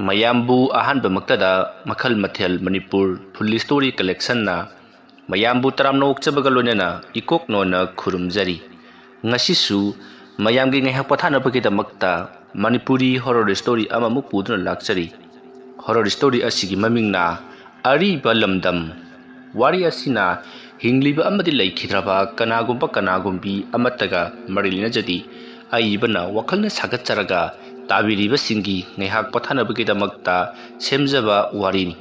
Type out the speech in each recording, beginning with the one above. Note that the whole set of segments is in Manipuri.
ꯃꯌꯥꯝꯕꯨ ꯑꯍꯥꯟꯕꯃꯛꯇꯗ ꯃꯈꯜ ꯃꯊꯦꯜ ꯃꯅꯤꯄꯨꯔ ꯐꯨꯜ ꯁ꯭ꯇꯣꯔꯤ ꯀꯂꯦꯛꯁꯟꯅ ꯃꯌꯥꯝꯕꯨ ꯇꯔꯥꯝꯅ ꯑꯣꯛꯆꯕꯒ ꯂꯣꯏꯅꯅ ꯏꯀꯣꯛꯅꯣꯅ ꯈꯨꯔꯨꯝꯖꯔꯤ꯫ ꯉꯁꯤꯁꯨ ꯃꯌꯥꯝꯒꯤ ꯉꯥꯏꯍꯥꯛ ꯄꯣꯊꯥꯅꯕꯒꯤꯗꯃꯛꯇ ꯃꯅꯤꯄꯨꯔꯤ ꯍꯣꯔꯔ ꯁ꯭ꯇꯣꯔꯤ ꯑꯃꯃꯨꯛ ꯄꯨꯗꯨꯅ ꯂꯥꯛꯆꯔꯤ꯫ ꯍꯣꯔꯔ ꯁ꯭ꯇꯣꯔꯤ ꯑꯁꯤꯒꯤ ꯃꯃꯤꯡꯅ ꯑꯔꯤꯕ ꯂꯝꯗꯝ꯫ ꯋꯥꯔꯤ ꯑꯁꯤꯅ ꯍꯤꯡꯂꯤꯕ ꯑꯃꯗꯤ ꯂꯩꯈꯤꯗ꯭ꯔꯕ ꯀꯅꯥꯒꯨꯝꯕꯤ ꯑꯃꯠꯇꯒ ꯃꯔꯤ ꯂꯩꯅꯖꯗꯤ ꯑꯏꯕꯅ ꯋꯥꯈꯜꯅ ꯁꯥꯒꯠꯆꯔꯒ ꯇꯥꯕꯤꯔꯤꯕꯁꯤꯡꯒꯤ ꯉꯥꯏꯍꯥꯛ ꯄꯣꯊꯥꯅꯕꯒꯤꯗꯃꯛꯇ ꯁꯦꯝꯖꯕ ꯋꯥꯔꯤꯅꯤ꯫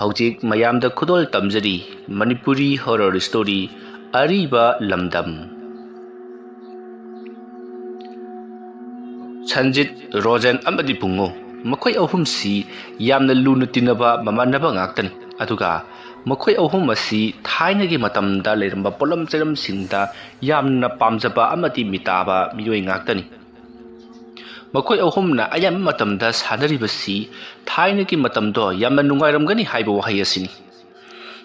ꯍꯧꯖꯤꯛ ꯃꯌꯥꯝꯗ ꯈꯨꯗꯣꯜ ꯇꯝꯖꯔꯤ ꯃꯅꯤꯄꯨꯔꯤ ꯍꯣꯔꯔ ꯁ꯭ꯇꯣꯔꯤ ꯑꯔꯤꯕ ꯂꯝꯗꯝ꯫ ꯁꯟꯖꯤꯠ, ꯔꯣꯖꯦꯟ ꯑꯃꯗꯤ ꯕꯨꯡꯉꯣ ꯃꯈꯣꯏ ꯑꯍꯨꯝꯁꯤ ꯌꯥꯝꯅ ꯂꯨꯅ ꯇꯤꯟꯅꯕ ꯃꯃꯥꯟꯅꯕ ꯉꯥꯛꯇꯅꯤ꯫ ꯑꯗꯨꯒ ꯃꯈꯣꯏ ꯑꯍꯨꯝ ꯑꯁꯤ ꯊꯥꯏꯅꯒꯤ ꯃꯇꯝꯗ ꯂꯩꯔꯝꯕ ꯄꯣꯠꯂꯝ ꯆꯩꯔꯝꯁꯤꯡꯗ ꯌꯥꯝꯅ ꯄꯥꯝꯖꯕ ꯑꯃꯗꯤ ꯃꯤꯇꯥꯕ ꯃꯤꯑꯣꯏ ꯉꯥꯛꯇꯅꯤ꯫ ꯃꯈꯣꯏ ꯑꯍꯨꯝꯅ ꯑꯌꯥꯝꯕ ꯃꯇꯝꯗ ꯁꯥꯟꯅꯔꯤꯕꯁꯤ ꯊꯥꯏꯅꯒꯤ ꯃꯇꯝꯗꯣ ꯌꯥꯝꯅ ꯅꯨꯡꯉꯥꯏꯔꯝꯒꯅꯤ ꯍꯥꯏꯕ ꯋꯥꯍꯩ ꯑꯁꯤꯅꯤ꯫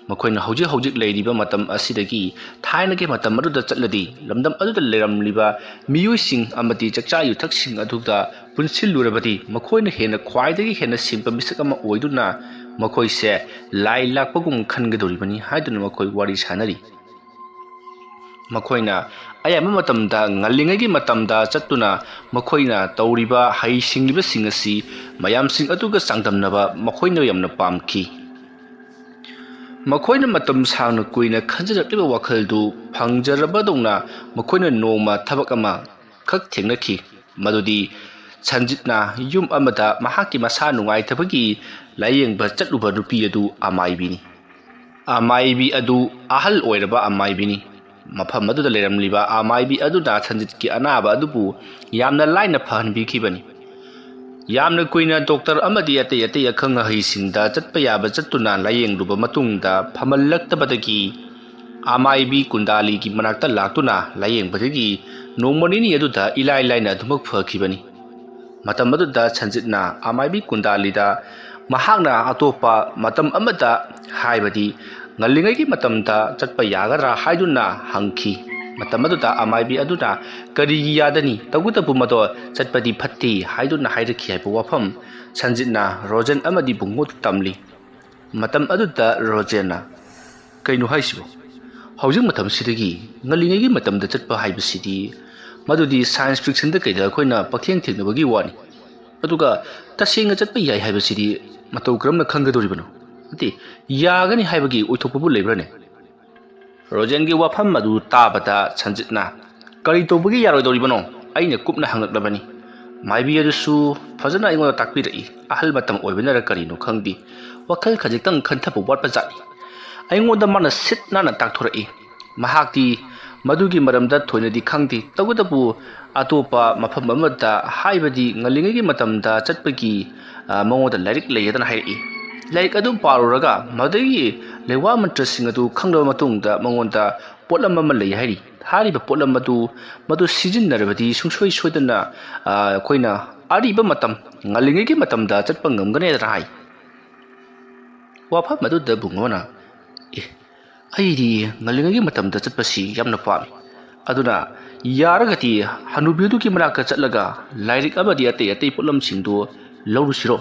ꯃꯈꯣꯏꯅ ꯍꯧꯖꯤꯛ ꯂꯩꯔꯤꯕ ꯃꯇꯝ ꯑꯁꯤꯗꯒꯤ ꯊꯥꯏꯅꯒꯤ ꯃꯇꯝ ꯑꯗꯨꯗ ꯆꯠꯂꯗꯤ ꯂꯝꯗꯝ ꯑꯗꯨꯗ ꯂꯩꯔꯝꯂꯤꯕ ꯃꯤꯑꯣꯏꯁꯤꯡ ꯑꯃꯗꯤ ꯆꯥꯛꯆꯥ ꯌꯨꯊꯛꯁꯤꯡ ꯑꯗꯨꯗ ꯄꯨꯟꯁꯤꯜꯂꯨꯔꯕꯗꯤ ꯃꯈꯣꯏꯅ ꯈ꯭ꯋꯥꯏꯗꯒꯤ ꯍꯦꯟꯅ ꯁꯤꯡꯕ ꯃꯤꯁꯛ ꯑꯃ ꯑꯣꯏꯗꯨꯅ ꯃꯈꯣꯏꯁꯦ ꯂꯥꯏ ꯂꯥꯛꯄꯒꯨꯝ ꯈꯟꯒꯗꯧꯔꯤꯕꯅꯤ ꯍꯥꯏꯗꯨꯅ ꯃꯈꯣꯏ ꯋꯥꯔꯤ ꯁꯥꯟꯅꯔꯤ꯫ ꯃꯈꯣꯏꯅ ꯑꯌꯥꯝꯕ ꯃꯇꯝꯗ ꯉꯜꯂꯤꯉꯩꯒꯤ ꯃꯇꯝꯗ ꯆꯠꯇꯨꯅ ꯃꯈꯣꯏꯅ ꯇꯧꯔꯤꯕ ꯍꯩ ꯁꯤꯡꯂꯤꯕꯁꯤꯡ ꯑꯁꯤ ꯃꯌꯥꯝꯁꯤꯡ ꯑꯗꯨꯒ ꯆꯥꯡꯗꯝꯅꯕ ꯃꯈꯣꯏꯅ ꯌꯥꯝꯅ ꯄꯥꯝꯈꯤ꯫ ꯃꯈꯣꯏꯅ ꯃꯇꯝ ꯁꯥꯡꯅ ꯀꯨꯏꯅ ꯈꯟꯖꯔꯛꯂꯤꯕ ꯋꯥꯈꯜꯗꯨ ꯐꯪꯖꯔꯕꯗꯧꯅ ꯃꯈꯣꯏꯅ ꯅꯣꯡꯃ ꯊꯕꯛ ꯑꯃ ꯈꯛ ꯊꯦꯡꯅꯈꯤ꯫ ꯃꯗꯨꯗꯤ ꯁꯟꯖꯤꯠꯅ ꯌꯨꯝ ꯑꯃꯗ ꯃꯍꯥꯛꯀꯤ ꯃꯁꯥ ꯅꯨꯡꯉꯥꯏꯇꯕꯒꯤ ꯂꯥꯌꯦꯡꯕ ꯆꯠꯂꯨꯕ ꯅꯨꯄꯤ ꯑꯗꯨ ꯑꯃꯥꯏꯕꯤꯅꯤ꯫ ꯑꯃꯥꯏꯕꯤ ꯑꯗꯨ ꯑꯍꯜ ꯑꯣꯏꯔꯕ ꯑꯃꯥꯏꯕꯤꯅꯤ꯫ ꯃꯐꯝ ꯑꯗꯨꯗ ꯂꯩꯔꯝꯂꯤꯕ ꯑꯃꯥꯏꯕꯤ ꯑꯗꯨꯅ ꯁꯟꯖꯤꯠꯀꯤ ꯑꯅꯥꯕ ꯑꯗꯨꯕꯨ ꯌꯥꯝꯅ ꯂꯥꯏꯅ ꯐꯍꯟꯕꯤꯈꯤꯕꯅꯤ꯫ ꯌꯥꯝꯅ ꯀꯨꯏꯅ ꯗꯣꯛꯇꯔ ꯑꯃꯗꯤ ꯑꯇꯩ ꯑꯈꯪ ꯑꯍꯩꯁꯤꯡꯗ ꯆꯠꯄ ꯌꯥꯕ ꯆꯠꯇꯨꯅ ꯂꯥꯌꯦꯡꯂꯨꯕ ꯃꯇꯨꯡꯗ ꯐꯃꯜꯂꯛꯇꯕꯗꯒꯤ ꯑꯃꯥꯏꯕꯤ ꯀꯨꯟꯗꯥꯂꯤꯒꯤ ꯃꯅꯥꯛꯇ ꯂꯥꯛꯇꯨꯅ ꯂꯥꯌꯦꯡꯕꯗꯒꯤ ꯅꯣꯡꯃ ꯅꯤꯅꯤ ꯑꯗꯨꯗ ꯏꯂꯥꯏ ꯂꯥꯏꯅ ꯑꯗꯨꯃꯛ ꯐꯈꯤꯕꯅꯤ꯫ ꯃꯇꯝ ꯑꯗꯨꯗ ꯁꯟꯖꯤꯠꯅ ꯑꯃꯥꯏꯕꯤ ꯀꯨꯟꯗꯥꯂꯤꯗ ꯃꯍꯥꯛꯅ ꯑꯇꯣꯞꯄ ꯃꯇꯝ ꯑꯃꯗ ꯍꯥꯏꯕꯗꯤ ꯉꯜꯂꯤꯉꯩꯒꯤ ꯃꯇꯝꯗ ꯆꯠꯄ ꯌꯥꯒꯗ꯭ꯔꯥ ꯍꯥꯏꯗꯨꯅ ꯍꯪꯈꯤ꯫ ꯃꯇꯝ ꯑꯗꯨꯗ ꯑꯃꯥꯏꯕꯤ ꯑꯗꯨꯅ ꯀꯔꯤꯒꯤ ꯌꯥꯗꯅꯤ, ꯇꯧꯕꯇꯕꯨ ꯃꯗꯣ ꯆꯠꯄꯗꯤ ꯐꯠꯇꯦ ꯍꯥꯏꯗꯨꯅ ꯍꯥꯏꯔꯛꯈꯤ ꯍꯥꯏꯕ ꯋꯥꯐꯝ ꯁꯟꯖꯤꯠꯅ ꯔꯣꯖꯦꯟ ꯑꯃꯗꯤ ꯕꯨꯡꯉꯣꯗ ꯇꯝꯂꯤ꯫ ꯃꯇꯝ ꯑꯗꯨꯗ ꯔꯣꯖꯦꯟꯅ "ꯀꯩꯅꯣ ꯍꯥꯏꯁꯤꯕꯣ? ꯍꯧꯖꯤꯛ ꯃꯇꯝꯁꯤꯗꯒꯤ ꯉꯜꯂꯤꯉꯩꯒꯤ ꯃꯇꯝꯗ ꯆꯠꯄ ꯍꯥꯏꯕꯁꯤꯗꯤ ꯃꯗꯨꯗꯤ ꯁꯥꯏꯟꯁ ꯐꯤꯛꯁꯟꯗ ꯀꯩꯗ ꯑꯩꯈꯣꯏꯅ ꯄꯛꯊꯦꯡ ꯊꯦꯡꯅꯕꯒꯤ ꯋꯥꯅꯤ꯫ ꯑꯗꯨꯒꯇꯁꯦꯡꯅ ꯆꯠꯄ ꯌꯥꯏ ꯍꯥꯏꯕꯁꯤꯗꯤ ꯃꯇꯧ ꯀꯔꯝꯅ ꯈꯪꯒꯗꯧꯔꯤꯕꯅꯣ? ꯅꯠꯇꯦ, ꯌꯥꯒꯅꯤ ꯍꯥꯏꯕꯒꯤ ꯑꯣꯏꯊꯣꯛꯄꯕꯨ ꯂꯩꯕ꯭ꯔꯅꯦ?" ꯔꯣꯖꯦꯟꯒꯤ ꯋꯥꯐꯝ ꯑꯗꯨ ꯇꯥꯕꯗ ꯁꯟꯖꯤꯠꯅ "ꯀꯔꯤ ꯇꯧꯕꯒꯤ ꯌꯥꯔꯣꯏꯗꯧꯔꯤꯕꯅꯣ? ꯑꯩꯅ ꯀꯨꯞꯅ ꯍꯪꯂꯛꯂꯕꯅꯤ꯫ ꯃꯥꯏꯕꯤ ꯑꯗꯨꯁꯨ ꯐꯖꯅ ꯑꯩꯉꯣꯟꯗ ꯇꯥꯛꯄꯤꯔꯛꯏ꯫ ꯑꯍꯜ ꯃꯇꯝ ꯑꯣꯏꯕꯅꯔ ꯀꯔꯤꯅꯣ ꯈꯪꯗꯦ, ꯋꯥꯈꯜ ꯈꯖꯤꯛꯇꯪ ꯈꯟꯊꯕ ꯋꯥꯠꯄ ꯖꯥꯠꯅꯤ꯫ ꯑꯩꯉꯣꯟꯗ ꯃꯥꯅ ꯁꯤꯠ ꯅꯥꯟꯅ ꯇꯥꯛꯊꯣꯔꯛꯏ꯫ ꯃꯍꯥꯛꯇꯤ ꯃꯗꯨꯒꯤ ꯃꯔꯝꯗ ꯊꯣꯏꯅꯗꯤ ꯈꯪꯗꯦ, ꯇꯧꯕꯇꯕꯨ ꯑꯇꯣꯞꯄ ꯃꯐꯝ ꯑꯃꯗ ꯍꯥꯏꯕꯗꯤ ꯉꯜꯂꯤꯉꯩꯒꯤ ꯃꯇꯝꯗ ꯆꯠꯄꯒꯤ ꯃꯉꯣꯟꯗ ꯂꯥꯏꯔꯤꯛ ꯂꯩꯌꯦꯗꯅ ꯍꯥꯏꯔꯛꯏ꯫ ꯂꯥꯏꯔꯤꯛ ꯑꯗꯨ ꯄꯥꯔꯨꯔꯒ ꯃꯗꯨꯒꯤ ꯂꯩꯋꯥ ꯃꯟꯇ꯭ꯔꯁꯤꯡ ꯑꯗꯨ ꯈꯪꯂꯕ ꯃꯇꯨꯡꯗ ꯃꯉꯣꯟꯗ ꯄꯣꯠꯂꯝ ꯑꯃ ꯂꯩ ꯍꯥꯏꯔꯤ꯫ ꯍꯥꯏꯔꯤꯕ ꯄꯣꯠꯂꯝ ꯑꯗꯨ ꯃꯗꯨ ꯁꯤꯖꯤꯟꯅꯔꯕꯗꯤ ꯁꯨꯡꯁꯣꯏ ꯁꯣꯏꯗꯅ ꯑꯩꯈꯣꯏꯅ ꯑꯔꯤꯕ ꯃꯇꯝ ꯉꯜꯂꯤꯉꯩꯒꯤ ꯃꯇꯝꯗ ꯆꯠꯄ ꯉꯝꯒꯅꯤꯗꯅ ꯍꯥꯏ꯫ ꯋꯥꯐꯝ ꯑꯗꯨꯗ ꯕꯨꯡꯉꯣꯅ "ꯑꯩꯗꯤ ꯉꯜꯂꯤꯉꯩꯒꯤ ꯃꯇꯝꯗ ꯆꯠꯄꯁꯤ ꯌꯥꯝꯅ ꯄꯥꯝꯃꯤ꯫ ꯑꯗꯨꯅ ꯌꯥꯔꯒꯗꯤ ꯍꯅꯨꯕꯤ ꯑꯗꯨꯒꯤ ꯃꯅꯥꯛꯇ ꯆꯠꯂꯒ ꯂꯥꯏꯔꯤꯛ ꯑꯃꯗꯤ ꯑꯇꯩ ꯄꯣꯠꯂꯝꯁꯤꯡꯗꯨ ꯂꯧꯔꯨꯁꯤꯔꯣ?"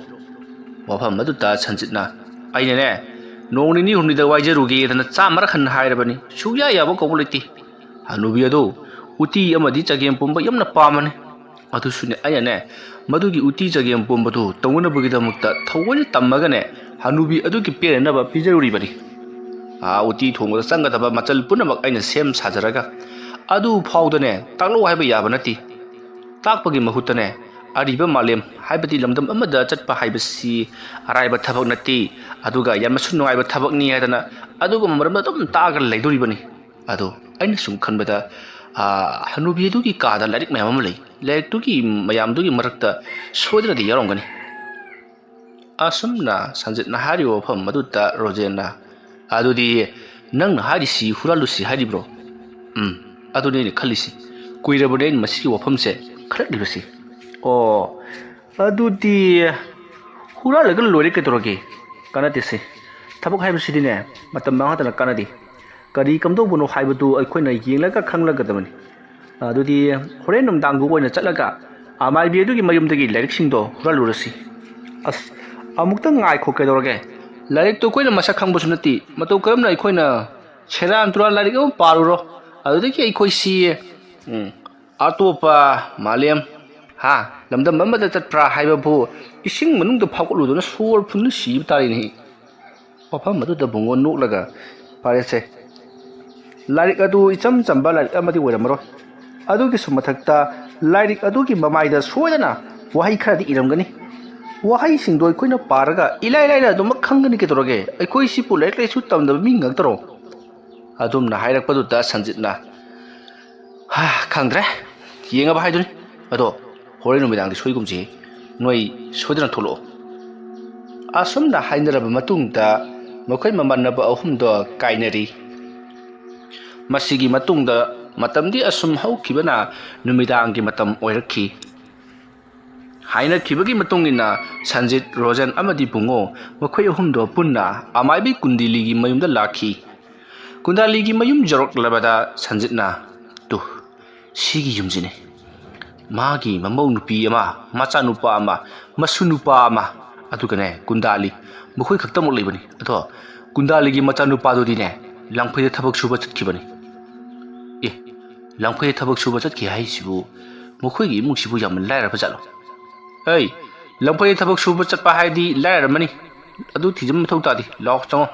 ꯋꯥꯐꯝ ꯑꯗꯨꯗ ꯁꯟꯖꯤꯠꯅ "ꯑꯩꯅꯅꯦ ꯅꯣꯡ ꯅꯤꯅꯤ ꯍꯨꯝꯅꯤꯗ ꯋꯥꯏꯖꯔꯨꯒꯦꯗꯅ 100ꯔꯛ ꯍꯟꯅ ꯍꯥꯏꯔꯕꯅꯤ, ꯁꯨꯛꯌꯥ ꯌꯥꯕ ꯀꯧꯕ ꯂꯩꯇꯦ꯫ ꯍꯅꯨꯕꯤ ꯑꯗꯨ ꯎꯇꯤ ꯑꯃꯗꯤ ꯆꯒꯦꯝ ꯄꯣꯝꯕ ꯌꯥꯝꯅ ꯄꯥꯝꯕꯅꯤ꯫ ꯑꯗꯨꯁꯨꯅꯦ ꯑꯩꯅꯅꯦ ꯃꯗꯨꯒꯤ ꯎꯇꯤ ꯆꯒꯦꯝ ꯄꯣꯝꯕꯗꯨ ꯇꯧꯅꯅꯕꯒꯤꯗꯃꯛꯇ ꯊꯑꯣꯏꯅ ꯇꯝꯃꯒꯅꯦ ꯍꯅꯨꯕꯤ ꯑꯗꯨꯒꯤ ꯄꯦꯟꯅꯅꯕ ꯄꯤꯖꯔꯨꯔꯤꯕꯅꯤ꯫ ꯎꯇꯤ ꯊꯣꯡꯕꯗ ꯆꯪꯒꯗꯕ ꯃꯆꯜ ꯄꯨꯝꯅꯃꯛ ꯑꯩꯅ ꯁꯦꯝ ꯁꯥꯖꯔꯒ ꯑꯗꯨ ꯐꯥꯎꯗꯅꯦ ꯇꯥꯛꯂꯛꯑꯣ ꯍꯥꯏꯕ ꯌꯥꯕ ꯅꯠꯇꯦ꯫ ꯇꯥꯛꯄꯒꯤ ꯃꯍꯨꯠꯇꯅꯦ ꯑꯔꯤꯕ ꯃꯥꯂꯦꯝ ꯍꯥꯏꯕꯗꯤ ꯂꯝꯗꯝ ꯑꯃꯗ ꯆꯠꯄ ꯍꯥꯏꯕꯁꯤ ꯑꯔꯥꯏꯕ ꯊꯕꯛ ꯅꯠꯇꯦ, ꯑꯗꯨꯒ ꯌꯥꯝꯅꯁꯨ ꯅꯨꯡꯉꯥꯏꯕ ꯊꯕꯛꯅꯤ ꯍꯥꯏꯗꯅ ꯑꯗꯨꯒꯨꯝꯕ ꯃꯔꯝꯗ ꯑꯗꯨꯝ ꯇꯥꯛꯑꯒ ꯂꯩꯗꯣꯔꯤꯕꯅꯤ꯫ ꯑꯗꯣ ꯑꯩꯅ ꯁꯨꯝ ꯈꯟꯕꯗ ꯍꯅꯨꯕꯤ ꯑꯗꯨꯒꯤ ꯀꯥꯗ ꯂꯥꯏꯔꯤꯛ ꯃꯌꯥꯝ ꯑꯃ ꯂꯩ꯫ ꯂꯥꯏꯔꯤꯛꯇꯨꯒꯤ ꯃꯌꯥꯝꯗꯨꯒꯤ ꯃꯔꯛꯇ ꯁꯣꯏꯗꯅꯗꯤ ꯌꯥꯎꯔꯝꯒꯅꯤ." ꯑꯁꯨꯝꯅ ꯁꯟꯖꯤꯠꯅ ꯍꯥꯏꯔꯤꯕ ꯋꯥꯐꯝ ꯑꯗꯨꯗ ꯔꯣꯖꯦꯟꯅ "ꯑꯗꯨꯗꯤ ꯅꯪꯅ ꯍꯥꯏꯔꯤꯁꯤ ꯍꯨꯔꯥꯜꯂꯨꯁꯤ ꯍꯥꯏꯔꯤꯕ꯭ꯔꯣ?" "ꯑꯗꯨꯅꯤ ꯑꯩꯅ ꯈꯜꯂꯤꯁꯤ꯫ ꯀꯨꯏꯔꯕꯅꯤ ꯑꯩꯅ ꯃꯁꯤꯒꯤ ꯋꯥꯐꯝꯁꯦ ꯈꯜꯂꯛꯂꯤꯕꯁꯤ." "ꯑꯣ, ꯑꯗꯨꯗꯤ ꯍꯨꯔꯥꯜꯂꯒ ꯂꯣꯏꯔꯦ ꯀꯩꯗꯧꯔꯒꯦ? ꯀꯥꯟꯅꯗꯦꯁꯦ꯫ ꯊꯕꯛ ꯍꯥꯏꯕꯁꯤꯗꯤꯅꯦ ꯃꯇꯝ ꯃꯥꯡꯍꯟꯗꯅ ꯀꯥꯟꯅꯗꯦ꯫ ꯀꯔꯤ ꯀꯝꯗꯧꯕꯅꯣ ꯍꯥꯏꯕꯗꯨ ꯑꯩꯈꯣꯏꯅ ꯌꯦꯡꯂꯒ ꯈꯪꯂꯒꯗꯕꯅꯤ꯫ ꯑꯗꯨꯗꯤ ꯍꯣꯔꯦꯟ ꯅꯨꯡꯗꯥꯡꯗꯨ ꯑꯣꯏꯅ ꯆꯠꯂꯒ ꯑꯃꯥꯏꯕꯤ ꯑꯗꯨꯒꯤ ꯃꯌꯨꯝꯗꯒꯤ ꯂꯥꯏꯔꯤꯛꯁꯤꯡꯗꯣ ꯍꯨꯔꯥꯜꯂꯨꯔꯁꯤ꯫ ꯑꯁ ꯑꯃꯨꯛꯇ ꯉꯥꯏꯈꯣ ꯀꯩꯗꯧꯔꯒꯦ ꯂꯥꯏꯔꯤꯛꯇꯣ ꯑꯩꯈꯣꯏꯅ ꯃꯁꯛ ꯈꯪꯕꯁꯨ ꯅꯠꯇꯦ ꯃꯇꯧ ꯀꯔꯝꯅ ꯑꯩꯈꯣꯏꯅ ꯁꯦꯔꯥꯟ ꯇꯨꯔꯥꯟ ꯂꯥꯏꯔꯤꯛ ꯑꯃ ꯄꯥꯔꯨꯔꯣ ꯑꯗꯨꯗꯒꯤ ꯑꯩꯈꯣꯏ ꯁꯤꯌꯦ ꯑꯇꯣꯞꯄ ꯃꯥꯂꯦꯝ ꯂꯝꯗꯝ ꯑꯃꯗ ꯆꯠꯄ꯭ꯔꯥ ꯍꯥꯏꯕꯕꯨ ꯏꯁꯤꯡ ꯃꯅꯨꯡꯗ ꯐꯥꯎꯒꯠꯂꯨꯗꯨꯅ ꯁꯣꯔ ꯐꯨꯟꯅ ꯁꯤꯕ ꯇꯥꯔꯦꯅꯦ ꯋꯥꯐꯝ ꯑꯗꯨꯗ ꯕꯨꯡꯉꯣ ꯅꯣꯛꯂꯒ ꯐꯔꯦꯁꯦ ꯂꯥꯏꯔꯤꯛ ꯑꯗꯨ ꯏꯆꯝ ꯆꯝꯕ ꯂꯥꯏꯔꯤꯛ ꯑꯃꯗꯤ ꯑꯣꯏꯔꯝꯃꯔꯣꯏ ꯑꯗꯨꯒꯤꯁꯨ ꯃꯊꯛꯇ ꯂꯥꯏꯔꯤꯛ ꯑꯗꯨꯒꯤ ꯃꯃꯥꯏꯗ ꯁꯣꯏꯗꯅ ꯋꯥꯍꯩ ꯈꯔꯗꯤ ꯏꯔꯝꯒꯅꯤ ꯋꯥꯍꯩꯁꯤꯡꯗꯣ ꯑꯩꯈꯣꯏꯅ ꯄꯥꯔꯒ ꯏꯂꯥꯏ ꯂꯥꯏꯅ ꯑꯗꯨꯃꯛ ꯈꯪꯒꯅꯤ ꯀꯩꯗꯧꯔꯒꯦ ꯑꯩꯈꯣꯏꯁꯤꯕꯨ ꯂꯥꯏꯔꯤꯛ ꯂꯥꯏꯁꯨ ꯇꯝꯗꯕ ꯃꯤ ꯉꯥꯛꯇꯔꯣ ꯑꯗꯨꯝꯅ ꯍꯥꯏꯔꯛꯄꯗꯨꯗ ꯁꯟꯖꯤꯠꯅ ꯈꯪꯗ꯭ꯔꯦ ꯌꯦꯡꯉꯕ ꯍꯥꯏꯗꯨꯅꯤ ꯑꯗꯣ ꯍꯣꯔꯦꯟ ꯅꯨꯃꯤꯗꯥꯡꯗꯤ ꯁꯣꯏꯒꯨꯝꯁꯤ ꯅꯣꯏ ꯁꯣꯏꯗꯅ ꯊꯣꯛꯂꯛꯑꯣ ꯑꯁꯨꯝꯅ ꯍꯥꯏꯅꯔꯕ ꯃꯇꯨꯡꯗ ꯃꯈꯣꯏ ꯃꯃꯥꯟꯅꯕ ꯑꯍꯨꯝꯗꯣ ꯀꯥꯏꯅꯔꯤ ꯃꯁꯤꯒꯤ ꯃꯇꯨꯡꯗ ꯃꯇꯝꯗꯤ ꯑꯁꯨꯝ ꯍꯧꯈꯤꯕꯅ ꯅꯨꯃꯤꯗꯥꯡꯒꯤ ꯃꯇꯝ ꯑꯣꯏꯔꯛꯈꯤ ꯍꯥꯏꯅꯈꯤꯕꯒꯤ ꯃꯇꯨꯡꯏꯟꯅ ꯁꯟꯖꯤꯠ ꯔꯣꯖꯟ ꯑꯃꯗꯤ ꯕꯨꯡꯉꯣ ꯃꯈꯣꯏ ꯑꯍꯨꯝꯗꯣ ꯄꯨꯟꯅ ꯑꯃꯥꯏꯕꯤ ꯀꯨꯟꯗꯤꯂꯤꯒꯤ ꯃꯌꯨꯝꯗ ꯂꯥꯛꯈꯤ ꯀꯨꯟꯗꯥꯂꯤꯒꯤ ꯃꯌꯨꯝ ꯌꯧꯔꯛꯂꯕꯗ ꯁꯟꯖꯤꯠꯅ ꯇꯨ ꯁꯤꯒꯤ ꯌꯨꯝꯁꯤꯅꯤ ꯃꯥꯒꯤ ꯃꯃꯧ ꯅꯨꯄꯤ ꯑꯃ ꯃꯆꯥꯅꯨꯄꯥ ꯑꯃ ꯃꯁꯨ ꯅꯨꯄꯥ ꯑꯃ ꯑꯗꯨꯒꯅꯦ ꯀꯨꯟꯗꯥꯂꯤ ꯃꯈꯣꯏ ꯈꯛꯇꯃꯛ ꯂꯩꯕꯅꯤ ꯑꯗꯣ ꯀꯨꯟꯗꯥꯂꯤꯒꯤ ꯃꯆꯥꯅꯨꯄꯥꯗꯨꯗꯤꯅꯦ ꯂꯪꯐꯩꯗ ꯊꯕꯛ ꯁꯨꯕ ꯆꯠꯈꯤꯕꯅꯤ ꯂꯪꯐꯩꯗ ꯊꯕꯛ ꯁꯨꯕ ꯆꯠꯈꯤ ꯍꯥꯏꯁꯤꯕꯨ ꯃꯈꯣꯏꯒꯤ ꯏꯃꯨꯡꯁꯤꯕꯨ ꯌꯥꯝꯅ ꯂꯥꯏꯔꯕ ꯖꯥꯠꯂꯣ ꯂꯪꯐꯩꯗ ꯊꯕꯛ ꯁꯨꯕ ꯆꯠꯄ ꯍꯥꯏꯗꯤ ꯂꯥꯏꯔꯔꯝꯃꯅꯤ ꯑꯗꯨ ꯊꯤꯖꯤꯟꯕ ꯃꯊꯧ ꯇꯥꯗꯦ ꯂꯥꯎ ꯆꯪꯉꯣ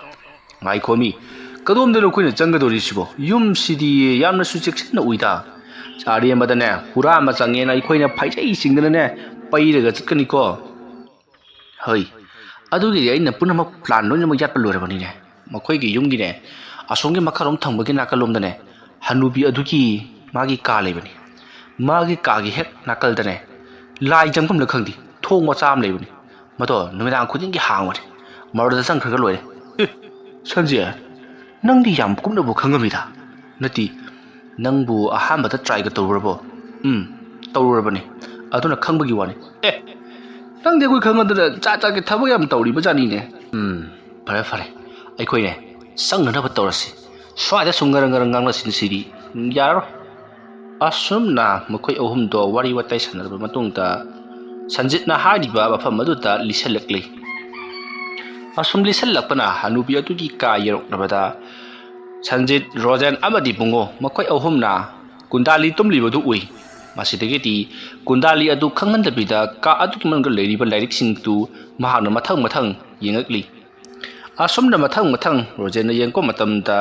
ꯉꯥꯏꯈꯣ ꯃꯤ ꯀꯗꯣꯝꯗꯅꯣ ꯑꯩꯈꯣꯏꯅ ꯆꯪꯒꯗꯧꯔꯤꯁꯤꯕꯣ ꯌꯨꯝꯁꯤꯗꯤ ꯌꯥꯝꯅꯁꯨ ꯆꯦꯛꯁꯤꯟꯅ ꯎꯏꯗ ꯆꯥꯔꯦꯝꯕꯗꯅꯦ ꯍꯨꯔꯥ ꯑꯃ ꯆꯪꯉꯦꯅ ꯑꯩꯈꯣꯏꯅ ꯐꯩꯖꯩ ꯆꯤꯡꯗꯅꯅꯦ ꯄꯩꯔꯒ ꯆꯠꯀꯅꯤꯀꯣ ꯑꯗꯨꯒꯤꯗꯤ ꯑꯩꯅ ꯄꯨꯝꯅꯃꯛ ꯄ꯭ꯂꯥꯟ ꯂꯣꯏꯅꯃꯛ ꯌꯥꯠꯄ ꯂꯣꯏꯔꯕꯅꯤꯅꯦ ꯃꯈꯣꯏꯒꯤ ꯌꯨꯝꯒꯤꯅꯦ ꯑꯁꯣꯝꯒꯤ ꯃꯈꯥꯔꯣꯝ ꯊꯪꯕꯒꯤ ꯅꯥꯀꯜꯂꯣꯝꯗꯅꯦ ꯍꯅꯨꯕꯤ ꯑꯗꯨꯒꯤ ꯃꯥꯒꯤ ꯀꯥ ꯂꯩꯕꯅꯤ ꯃꯥꯒꯤ ꯀꯥꯒꯤ ꯍꯦꯛ ꯅꯥꯀꯜꯗꯅꯦ ꯂꯥꯏ ꯆꯪꯐꯝꯅ ꯈꯪꯗꯦ ꯊꯣꯡ ꯃꯆꯥ ꯑꯃ ꯂꯩꯕꯅꯤ ꯃꯗꯣ ꯅꯨꯃꯤꯗꯥꯡ ꯈꯨꯗꯤꯡꯒꯤ ꯍꯥꯡꯕꯅꯤ ꯃꯗꯨꯗ ꯆꯪꯈ꯭ꯔꯒ ꯂꯣꯏꯔꯦ ꯁꯟꯖꯤꯠ ꯅꯪꯗꯤ ꯌꯥꯝ ꯀꯨꯞꯅꯕꯨ ꯈꯪꯉꯝꯃꯤꯗ ꯅꯠꯇꯦ ꯅꯪꯕꯨ ꯑꯍꯥꯟꯕꯗ ꯇ꯭ꯔꯥꯏꯒ ꯇꯧꯔꯨꯔꯕꯣ ꯇꯧꯔꯨꯔꯕꯅꯤ ꯑꯗꯨꯅ ꯈꯪꯕꯒꯤ ꯋꯥꯅꯤ ꯅꯪꯗꯤ ꯑꯩꯈꯣꯏ ꯈꯪꯉꯗꯅ ꯆꯥꯠꯀꯤ ꯊꯕꯛ ꯌꯥꯝ ꯇꯧꯔꯤꯕ ꯖꯥꯠꯅꯤꯅꯦ ꯐꯔꯦ ꯑꯩꯈꯣꯏꯅꯦ ꯆꯪꯅꯅꯕ ꯇꯧꯔꯁꯤ ꯁ꯭ꯋꯥꯏꯗ ꯁꯨꯝ ꯉꯔꯪ ꯉꯥꯡꯅꯁꯤꯗꯤ ꯌꯥꯔꯔꯣꯏ ꯑꯁꯨꯝꯅ ꯃꯈꯣꯏ ꯑꯍꯨꯝꯗꯣ ꯋꯥꯔꯤ ꯋꯥꯇꯥꯏ ꯁꯥꯟꯅꯔꯕ ꯃꯇꯨꯡꯗ ꯁꯟꯖꯤꯠꯅ ꯍꯥꯏꯔꯤꯕ ꯃꯐꯝ ꯑꯗꯨꯗ ꯂꯤꯁꯜꯂꯛꯂꯤ ꯑꯁꯨꯝ ꯂꯤꯁꯜꯂꯛꯄꯅ ꯍꯅꯨꯕꯤ ꯑꯗꯨꯒꯤ ꯀꯥ ꯌꯧꯔꯛꯂꯕꯗ ꯁꯟꯖꯤꯠ ꯔꯣꯖꯟ ꯑꯃꯗꯤ ꯕꯨꯡꯉꯣ ꯃꯈꯣꯏ ꯑꯍꯨꯝꯅ ꯀꯨꯟꯗꯥꯂꯤ ꯇꯨꯝꯂꯤꯕꯗꯨ ꯎꯏ ꯃꯁꯤꯗꯒꯤꯗꯤ ꯀꯨꯟꯗꯥꯂꯤ ꯑꯗꯨ ꯈꯪꯍꯟꯗꯕꯤꯗ ꯀꯥ ꯑꯗꯨꯒꯤ ꯃꯅꯨꯡꯗ ꯂꯩꯔꯤꯕ ꯂꯥꯏꯔꯤꯛꯁꯤꯡꯗꯨ ꯃꯍꯥꯛꯅ ꯃꯊꯪ ꯌꯦꯡꯉꯛꯂꯤ ꯑꯁꯨꯝꯅ ꯃꯊꯪ ꯔꯣꯖꯟꯅ ꯌꯦꯡꯉꯛꯄ ꯃꯇꯝꯗ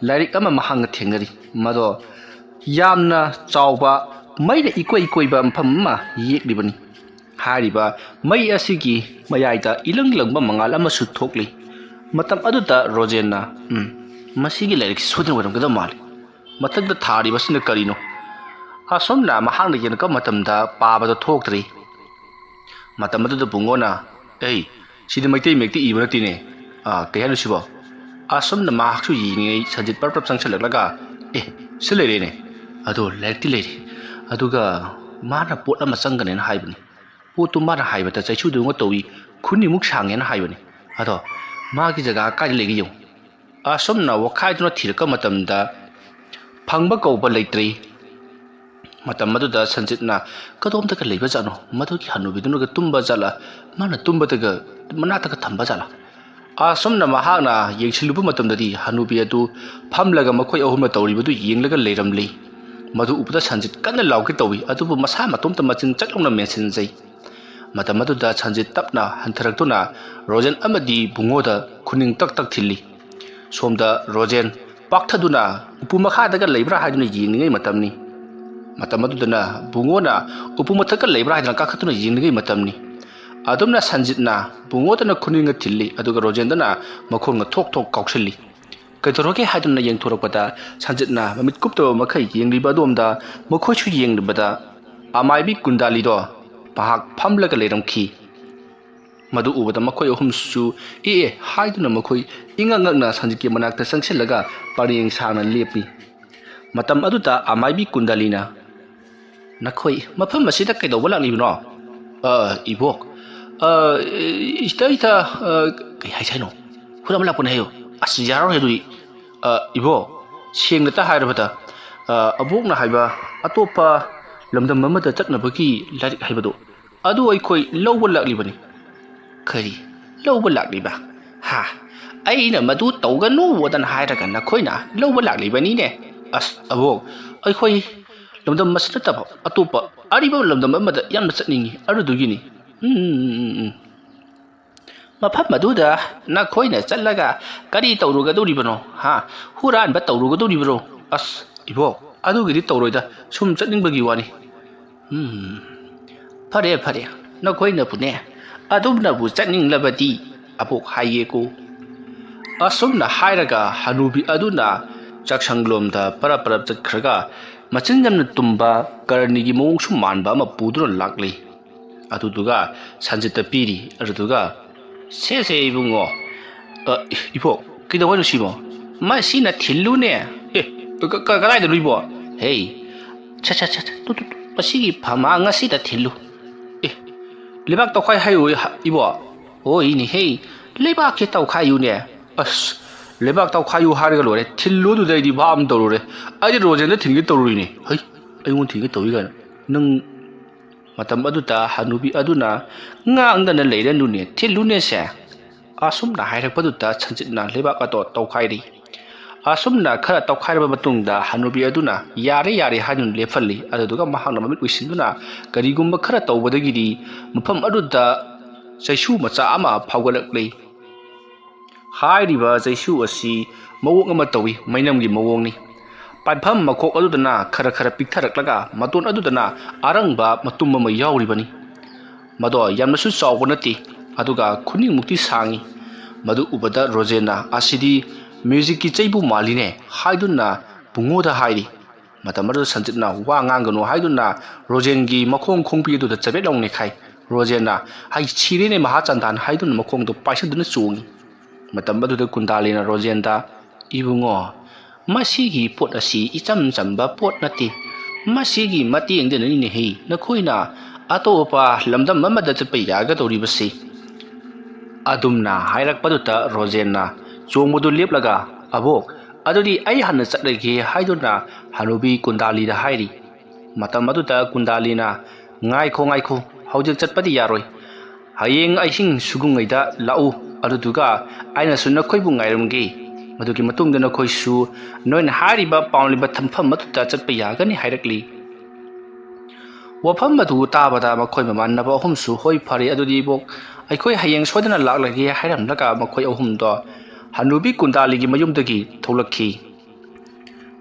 ꯂꯥꯏꯔꯤꯛ ꯑꯃ ꯃꯍꯥꯛꯅ ꯊꯦꯡꯅꯔꯤ ꯃꯗꯣ ꯌꯥꯝꯅ ꯆꯥꯎꯕ ꯃꯩꯅ ꯏꯀꯣꯏ ꯀꯣꯏꯕ ꯃꯐꯝ ꯑꯃ ꯌꯦꯛꯂꯤꯕꯅꯤ ꯍꯥꯏꯔꯤꯕ ꯃꯩ ꯑꯁꯤꯒꯤ ꯃꯌꯥꯏꯗ ꯏꯂꯪ ꯂꯪꯕ ꯃꯉꯥꯜ ꯑꯃꯁꯨ ꯊꯣꯛꯂꯤ ꯃꯇꯝ ꯑꯗꯨꯗ ꯔꯣꯖꯟꯅ ꯃꯁꯤꯒꯤ ꯂꯥꯏꯔꯤꯛ ꯁꯣꯏꯗꯅ ꯑꯣꯏꯔꯝꯒꯗꯕ ꯃꯥꯜꯂꯤ ꯃꯊꯛꯇ ꯊꯥꯔꯤꯕꯁꯤꯅ ꯀꯔꯤꯅꯣ ꯑꯁꯨꯝꯅ ꯃꯍꯥꯛꯅ ꯌꯦꯡꯉꯛꯄ ꯃꯇꯝꯗ ꯄꯥꯕꯗꯣ ꯊꯣꯛꯇ꯭ꯔꯤ ꯃꯇꯝ ꯑꯗꯨꯗ ꯕꯨꯡꯉꯣꯅ ꯁꯤꯗꯤ ꯃꯩꯇꯩ ꯃꯌꯦꯛꯇ ꯏꯕ ꯅꯠꯇꯦꯅꯦ ꯀꯩ ꯍꯥꯏꯅꯣ ꯁꯤꯕꯣ ꯑꯁꯨꯝꯅ ꯃꯍꯥꯛꯁꯨ ꯌꯦꯡꯉꯤꯉꯩ ꯁꯟꯖꯤꯠ ꯄꯔꯞ ꯆꯪꯁꯜꯂꯛꯂꯒ ꯁꯤ ꯂꯩꯔꯦꯅꯦ ꯑꯗꯣ ꯂꯥꯏꯔꯤꯛꯇꯤ ꯂꯩꯔꯤ ꯑꯗꯨꯒ ꯃꯥꯅ ꯄꯣꯠ ꯑꯃ ꯆꯪꯒꯅꯦꯅ ꯍꯥꯏꯕꯅꯤ ꯄꯣꯠꯇꯨ ꯃꯥꯅ ꯍꯥꯏꯕꯗ ꯆꯩꯁꯨꯗꯧꯅ ꯇꯧꯏ ꯈꯨꯟꯅꯤꯃꯨꯛ ꯁꯥꯡꯉꯦꯅ ꯍꯥꯏꯕꯅꯤ ꯑꯗꯣ ꯃꯥꯒꯤ ꯖꯒꯥ ꯀꯥꯏꯗ ꯂꯩꯒꯦ ꯌꯦꯡꯉꯨ ꯑꯁꯨꯝꯅ ꯋꯥꯈꯥꯏꯗꯨꯅ ꯊꯤꯔꯛꯄ ꯃꯇꯝꯗ ꯐꯪꯕ ꯀꯧꯕ ꯂꯩꯇ꯭ꯔꯤ ꯃꯇꯝ ꯑꯗꯨꯗ ꯁꯟꯖꯤꯠꯅ ꯀꯗꯣꯝꯗꯒ ꯂꯩꯕ ꯖꯥꯠꯅꯣ ꯃꯗꯨꯒꯤ ꯍꯅꯨꯕꯤꯗꯨꯅꯒ ꯇꯨꯝꯕ ꯖꯥꯠꯂ ꯃꯥꯅ ꯇꯨꯝꯕꯗꯒ ꯃꯅꯥꯛꯇꯒ ꯊꯝꯕ ꯖꯥꯠꯂ ꯑꯁꯨꯝꯅ ꯃꯍꯥꯛꯅ ꯌꯦꯡꯁꯤꯜꯂꯨꯕ ꯃꯇꯝꯗꯗꯤ ꯍꯅꯨꯕꯤ ꯑꯗꯨ ꯐꯝꯂꯒ ꯃꯈꯣꯏ ꯑꯍꯨꯝꯅ ꯇꯧꯔꯤꯕꯗꯨ ꯌꯦꯡꯂꯒ ꯂꯩꯔꯝꯂꯤ ꯃꯗꯨ ꯎꯕꯗ ꯁꯟꯖꯤꯠ ꯀꯟꯅ ꯂꯥꯎꯒꯦ ꯇꯧꯏ ꯑꯗꯨꯕు ꯃꯁꯥ ꯃꯇꯣꯝꯇ ꯃꯆꯤꯟ ꯆꯠꯂꯥꯎꯅ ꯃꯦꯟꯁꯤꯟꯖꯩ ꯃꯇꯝ ꯑꯗꯨꯗ ꯁꯟꯖꯤꯠ ꯇꯞꯅ ꯍꯟꯊꯔꯛꯇꯨꯅ ꯔꯣꯖꯟ ꯑꯃꯗꯤ ꯕꯨꯡꯉꯣꯗ ꯈꯨꯅꯤꯡ ꯇꯛ ꯊꯤꯜꯂꯤ ꯁꯣꯝꯗ ꯔꯣꯖꯟ ꯄꯥꯛꯊꯗꯨꯅ ꯎꯄꯨ ꯃꯈꯥꯗꯒ ꯂꯩꯕ꯭ꯔꯥ ꯍꯥꯏꯗꯨꯅ ꯌꯦꯡꯂꯤꯉꯩ ꯃꯇꯝꯅꯤ ꯃꯇꯝ ꯑꯗꯨꯗꯅ ꯕꯨꯡꯉꯣꯅ ꯎꯄꯨ ꯃꯊꯛꯀ ꯂꯩꯕ꯭ꯔꯥ ꯍꯥꯏꯗꯨꯅ ꯀꯥꯈꯠꯇꯨꯅ ꯌꯦꯡꯂꯤꯉꯩ ꯃꯇꯝꯅꯤ ꯑꯗꯨꯝꯅ ꯁꯟꯖꯤꯠꯅ ꯕꯨꯡꯉꯣꯗꯅ ꯈꯨꯅꯤꯡꯒ ꯊꯤꯜꯂꯤ ꯑꯗꯨꯒ ꯔꯣꯖꯟꯗꯅ ꯃꯈꯣꯡꯅ ꯊꯣꯛ ꯀꯥꯎꯁꯤꯜꯂꯤ ꯀꯩꯗꯧꯔꯒꯦ ꯍꯥꯏꯗꯨꯅ ꯌꯦꯡꯊꯣꯔꯛꯄꯗ ꯁꯟꯖꯤꯠꯅ ꯃꯃꯤꯠ ꯀꯨꯞꯇꯕ ꯃꯈꯩ ꯌꯦꯡꯂꯤꯕ ꯑꯗꯣꯝꯗ ꯃꯈꯣꯏꯁꯨ ꯌꯦꯡꯂꯤꯕꯗ ꯑꯃꯥꯏꯕꯤ ꯀꯨꯟꯗꯥꯂꯤꯗꯣ ꯃꯍꯥꯛ ꯐꯝꯂꯒ ꯂꯩꯔꯝꯈꯤ ꯃꯗꯨ ꯎꯕꯗ ꯃꯈꯣꯏ ꯑꯍꯨꯝꯁꯨ ꯍꯥꯏꯗꯨꯅ ꯃꯈꯣꯏ ꯏꯉꯛ ꯉꯛꯅ ꯁꯟꯖꯤꯠꯀꯤ ꯃꯅꯥꯛꯇ ꯆꯪꯁꯤꯜꯂꯒ ꯄꯔꯦꯡ ꯁꯥꯡꯅ ꯂꯦꯞꯄꯤ ꯃꯇꯝ ꯑꯗꯨꯗ ꯑꯃꯥꯏꯕꯤ ꯀꯨꯟꯗꯥꯂꯤꯅ ꯅꯈꯣꯏ ꯃꯐꯝ ꯑꯁꯤꯗ ꯀꯩꯗꯧꯕ ꯂꯥꯛꯂꯤꯕꯅꯣ ꯏꯕꯣꯛ ꯏꯇ ꯀꯩ ꯍꯥꯏꯁꯥꯏꯅꯣ ꯍꯨꯔꯥꯟꯕ ꯂꯥꯛꯄꯅꯦ ꯍꯥꯏꯌꯣ ꯑꯁ ꯌꯥꯔꯔꯣꯏ ꯑꯗꯨꯗꯤ ꯏꯕꯣꯛ ꯁꯦꯡꯅꯇ ꯍꯥꯏꯔꯕꯗ ꯑꯕꯣꯛꯅ ꯍꯥꯏꯕ ꯑꯇꯣꯞꯄ ꯂꯝꯗꯝ ꯑꯃꯗ ꯆꯠꯅꯕꯒꯤ ꯂꯥꯏꯔꯤꯛ ꯍꯥꯏꯕꯗꯣ ꯑꯗꯨ ꯑꯩꯈꯣꯏ ꯂꯧꯕ ꯂꯥꯛꯂꯤꯕꯅꯤ ꯀꯔꯤ ꯂꯧꯕ ꯂꯥꯛꯂꯤꯕ ꯍꯥ ꯑꯩꯅ ꯃꯗꯨ ꯇꯧꯒꯅꯨꯗꯅ ꯍꯥꯏꯔꯒ ꯅꯈꯣꯏꯅ ꯂꯧꯕ ꯂꯥꯛꯂꯤꯕꯅꯤꯅꯦ ꯑꯁ ꯑꯕꯣꯛ ꯑꯩꯈꯣꯏ ꯂꯝꯗꯝ ꯑꯁꯤ ꯅꯠꯇꯕ ꯑꯇꯣꯞꯄ ꯑꯔꯤꯕ ꯂꯝꯗꯝ ꯑꯃꯗ ꯌꯥꯝꯅ ꯆꯠꯅꯤꯡꯉꯤ ꯑꯗꯨꯗꯨꯒꯤꯅꯤ ꯃꯐꯝ ꯑꯗꯨꯗ ꯅꯈꯣꯏꯅ ꯆꯠꯂꯒ ꯀꯔꯤ ꯇꯧꯔꯨꯒꯗꯧꯔꯤꯕꯅꯣ ꯍꯥ ꯍꯨꯔꯥꯟꯕ ꯇꯧꯔꯨꯒꯗꯧꯔꯤꯕꯅꯣ ꯑꯁ ꯏꯕꯣꯛ ꯑꯗꯨꯒꯤꯗꯤ ꯇꯧꯔꯣꯏꯗ ꯁꯨꯝ ꯆꯠꯅꯤꯡꯕꯒꯤ ꯋꯥꯅꯤ ꯐꯔꯦ ꯐꯔꯦ ꯅꯈꯣꯏꯅꯕꯨꯅꯦ ꯑꯗꯨꯝꯅꯕꯨ ꯆꯠꯅꯤꯡꯂꯕꯗꯤ ꯑꯕꯣꯛ ꯍꯥꯏꯌꯦꯀꯣ ꯑꯁꯨꯝꯅ ꯍꯥꯏꯔꯒ ꯍꯅꯨꯕꯤ ꯑꯗꯨꯅ ꯆꯥꯛꯁꯪꯂꯣꯝꯗ ꯄꯔꯞ ꯄꯔꯞ ꯆꯠꯈ꯭ꯔꯒ ꯃꯆꯤꯟ ꯌꯥꯝꯅ ꯇꯨꯝꯕ ꯀꯔꯅꯤꯒꯤ ꯃꯑꯣꯡꯁꯨ ꯃꯥꯟꯕ ꯑꯃ ꯄꯨꯗꯨꯅ ꯂꯥꯛꯂꯤ ꯑꯗꯨꯗꯨꯒ ꯁꯟꯖꯤꯠꯇ ꯄꯤꯔꯤ ꯑꯗꯨꯗꯨꯒ ꯁꯦꯁꯦ ꯏꯕꯨꯡꯉꯣ ꯏꯕꯣꯛ ꯀꯩꯗꯧꯕꯅꯣ ꯁꯤꯕꯣ ꯃꯁꯤꯅ ꯊꯤꯜꯂꯨꯅꯦ ꯀꯗꯥꯏꯗꯅꯣ ꯏꯕꯣ ꯍꯦ ꯃꯁꯤꯒꯤ ꯐꯝꯃꯥꯡ ꯑꯁꯤꯗ ꯊꯤꯜꯂꯨ ꯂꯩꯕꯥꯛ ꯇꯧꯈꯥꯏ ꯍꯥꯏꯌꯨ ꯏꯕꯣ ꯍꯣꯏꯅꯦ ꯍꯦ ꯂꯩꯕꯥꯛꯁꯦ ꯇꯧꯈꯥꯏꯌꯨꯅꯦ ꯑꯁ ꯂꯩꯕꯥꯛ ꯇꯧꯈꯥꯏꯌꯨ ꯍꯥꯏꯔꯒ ꯂꯣꯏꯔꯦ ꯊꯤꯜꯂꯨ ꯑꯗꯨꯗ ꯑꯩꯗꯤ ꯚꯥꯞ ꯑꯃ ꯇꯧꯔꯨꯔꯦ ꯑꯩꯗꯤ ꯔꯣꯖꯦꯟꯗ ꯊꯤꯟꯒꯦ ꯇꯧꯔꯨꯔꯤꯅꯦ ꯍꯩ ꯑꯩꯉꯣꯟꯗ ꯊꯤꯟꯒꯦ ꯇꯧꯏ ꯀꯥꯏꯅ ꯅꯪ ꯃꯇꯝ ꯑꯗꯨꯗ ꯍꯅꯨꯕꯤ ꯑꯗꯨꯅ ꯉꯥꯡꯗꯅ ꯂꯩꯔꯅꯨꯅꯦ ꯊꯤꯜꯂꯨꯅꯦꯁꯦ ꯑꯁꯨꯝꯅ ꯍꯥꯏꯔꯛꯄꯗꯨꯗ ꯁꯟꯖꯤꯠꯅ ꯂꯩꯕꯥꯛ ꯑꯗꯣ ꯇꯧꯈꯥꯏꯔꯤ ꯑꯁꯨꯝꯅ ꯈꯔ ꯇꯧꯈꯥꯏꯔꯕ ꯃꯇꯨꯡꯗ ꯍꯅꯨꯕꯤ ꯑꯗꯨꯅ ꯌꯥꯔꯦ ꯌꯥꯔꯦ ꯍꯥꯏꯗꯨꯅ ꯂꯦꯞꯍꯜꯂꯤ ꯑꯗꯨꯗꯨꯒ ꯃꯍꯥꯛꯅ ꯃꯃꯤꯠ ꯎꯏꯁꯤꯟꯗꯨꯅ ꯀꯔꯤꯒꯨꯝꯕ ꯈꯔ ꯇꯧꯕꯗꯒꯤꯗꯤ ꯃꯐꯝ ꯑꯗꯨꯗ ꯆꯩꯁꯨ ꯃꯆꯥ ꯑꯃ ꯐꯥꯎꯒꯠꯂꯛꯂꯤ ꯍꯥꯏꯔꯤꯕ ꯆꯩꯁꯨ ꯑꯁꯤ ꯃꯑꯣꯡ ꯑꯃ ꯇꯧꯏ ꯃꯩꯅꯝꯒꯤ ꯃꯑꯣꯡꯅꯤ ꯄꯥꯏꯐꯝ ꯃꯈꯣꯛ ꯑꯗꯨꯗꯅ ꯈꯔ ꯈꯔ ꯄꯤꯛꯊꯔꯛꯂꯒ ꯃꯇꯣꯟ ꯑꯗꯨꯗꯅ ꯑꯔꯪꯕ ꯃꯇꯨꯝ ꯑꯃ ꯌꯥꯎꯔꯤꯕꯅꯤ ꯃꯗꯣ ꯌꯥꯝꯅꯁꯨ ꯆꯥꯎꯕ ꯅꯠꯇꯦ ꯑꯗꯨꯒ ꯈꯨꯅꯤꯡꯃꯨꯛꯇꯤ ꯁꯥꯡꯏ ꯃꯗꯨ ꯎꯕꯗ ꯔꯣꯖꯦꯟꯅ ꯑꯁꯤꯗꯤ ꯃ꯭ꯌꯨꯖꯤꯛꯀꯤ ꯆꯩꯕꯨ ꯃꯥꯜꯂꯤꯅꯦ ꯍꯥꯏꯗꯨꯅ ꯕꯨꯡꯉꯣꯗ ꯍꯥꯏꯔꯤ ꯃꯇꯝ ꯑꯗꯨꯗ ꯁꯟꯖꯤꯠꯅ ꯋꯥ ꯉꯥꯡꯒꯅꯨ ꯍꯥꯏꯗꯨꯅ ꯔꯣꯖꯦꯟꯒꯤ ꯃꯈꯣꯡ ꯈꯣꯡꯕꯤ ꯑꯗꯨꯗ ꯆꯕꯦꯠ ꯂꯥꯎꯅ ꯅꯦꯠꯈꯥꯏ ꯔꯣꯖꯦꯟꯅ ꯍꯩ ꯁꯤꯔꯦꯅꯦ ꯃꯍꯥꯆꯟꯗꯥꯟ ꯍꯥꯏꯗꯨꯅ ꯃꯈꯣꯡꯗꯣ ꯄꯥꯏꯁꯤꯟꯗꯨꯅ ꯆꯣꯡꯉꯤ ꯃꯇꯝ ꯑꯗꯨꯗ ꯀꯨꯟꯗꯥꯂꯤꯅ ꯔꯣꯖꯦꯟꯗ ꯏꯕꯨꯡꯉꯣ ꯃꯁꯤꯒꯤ ꯄꯣꯠ ꯑꯁꯤ ꯏꯆꯝ ꯆꯝꯕ ꯄꯣꯠ ꯅꯠꯇꯦ ꯃꯁꯤꯒꯤ ꯃꯇꯦꯡꯗꯅꯅꯤꯅꯦꯍꯦ ꯅꯈꯣꯏꯅ ꯑꯇꯣꯞꯄ ꯂꯝꯗꯝ ꯑꯃꯗ ꯆꯠꯄ ꯌꯥꯒꯗꯧꯔꯤꯕꯁꯤ ꯑꯗꯨꯝꯅ ꯍꯥꯏꯔꯛꯄꯗꯨꯗ ꯔꯣꯖꯦꯟꯅ ꯆꯣꯡꯕꯗꯨ ꯂꯦꯞꯂꯒ ꯑꯕꯣꯛ ꯑꯗꯨꯗꯤ ꯑꯩ ꯍꯥꯟꯅ ꯆꯠꯂꯒꯦ ꯍꯥꯏꯗꯨꯅ ꯍꯅꯨꯕꯤ ꯀꯨꯟꯗꯥꯂꯤꯗ ꯍꯥꯏꯔꯤ ꯃꯇꯝ ꯑꯗꯨꯗ ꯀꯨꯟꯗꯥꯂꯤꯅ ꯉꯥꯏꯈꯣ ꯍꯧꯖꯤꯛ ꯆꯠꯄꯗꯤ ꯌꯥꯔꯣꯏ ꯍꯌꯦꯡ ꯑꯍꯤꯡ ꯁꯨꯒꯨꯡꯉꯩꯗ ꯂꯥꯛꯎ ꯑꯗꯨꯗꯨꯒ ꯑꯩꯅꯁꯨ ꯅꯈꯣꯏꯕꯨ ꯉꯥꯏꯔꯝꯒꯦ ꯃꯗꯨꯒꯤ ꯃꯇꯨꯡꯗ ꯅꯈꯣꯏꯁꯨ ꯅꯣꯏꯅ ꯍꯥꯏꯔꯤꯕ ꯄꯥꯝꯂꯤꯕ ꯊꯝꯐꯝ ꯑꯗꯨꯗ ꯆꯠꯄ ꯌꯥꯒꯅꯤ ꯍꯥꯏꯔꯛꯂꯤ ꯋꯥꯐꯝ ꯑꯗꯨ ꯇꯥꯕꯗ ꯃꯈꯣꯏ ꯃꯃꯥꯟꯅꯕ ꯑꯍꯨꯝꯁꯨ ꯍꯣꯏ ꯐꯔꯦ ꯑꯗꯨꯗꯤ ꯏꯕꯣꯛ ꯑꯩꯈꯣꯏ ꯍꯌꯦꯡ ꯁꯣꯏꯗꯅ ꯂꯥꯛꯂꯒꯦ ꯍꯥꯏꯔꯝꯂꯒ ꯃꯈꯣꯏ ꯑꯍꯨꯝꯗꯣ ꯍꯅꯨꯕꯤ ꯀꯨꯟꯗꯥꯂꯤꯒꯤ ꯃꯌꯨꯝꯗꯒꯤ ꯊꯣꯛꯂꯛꯈꯤ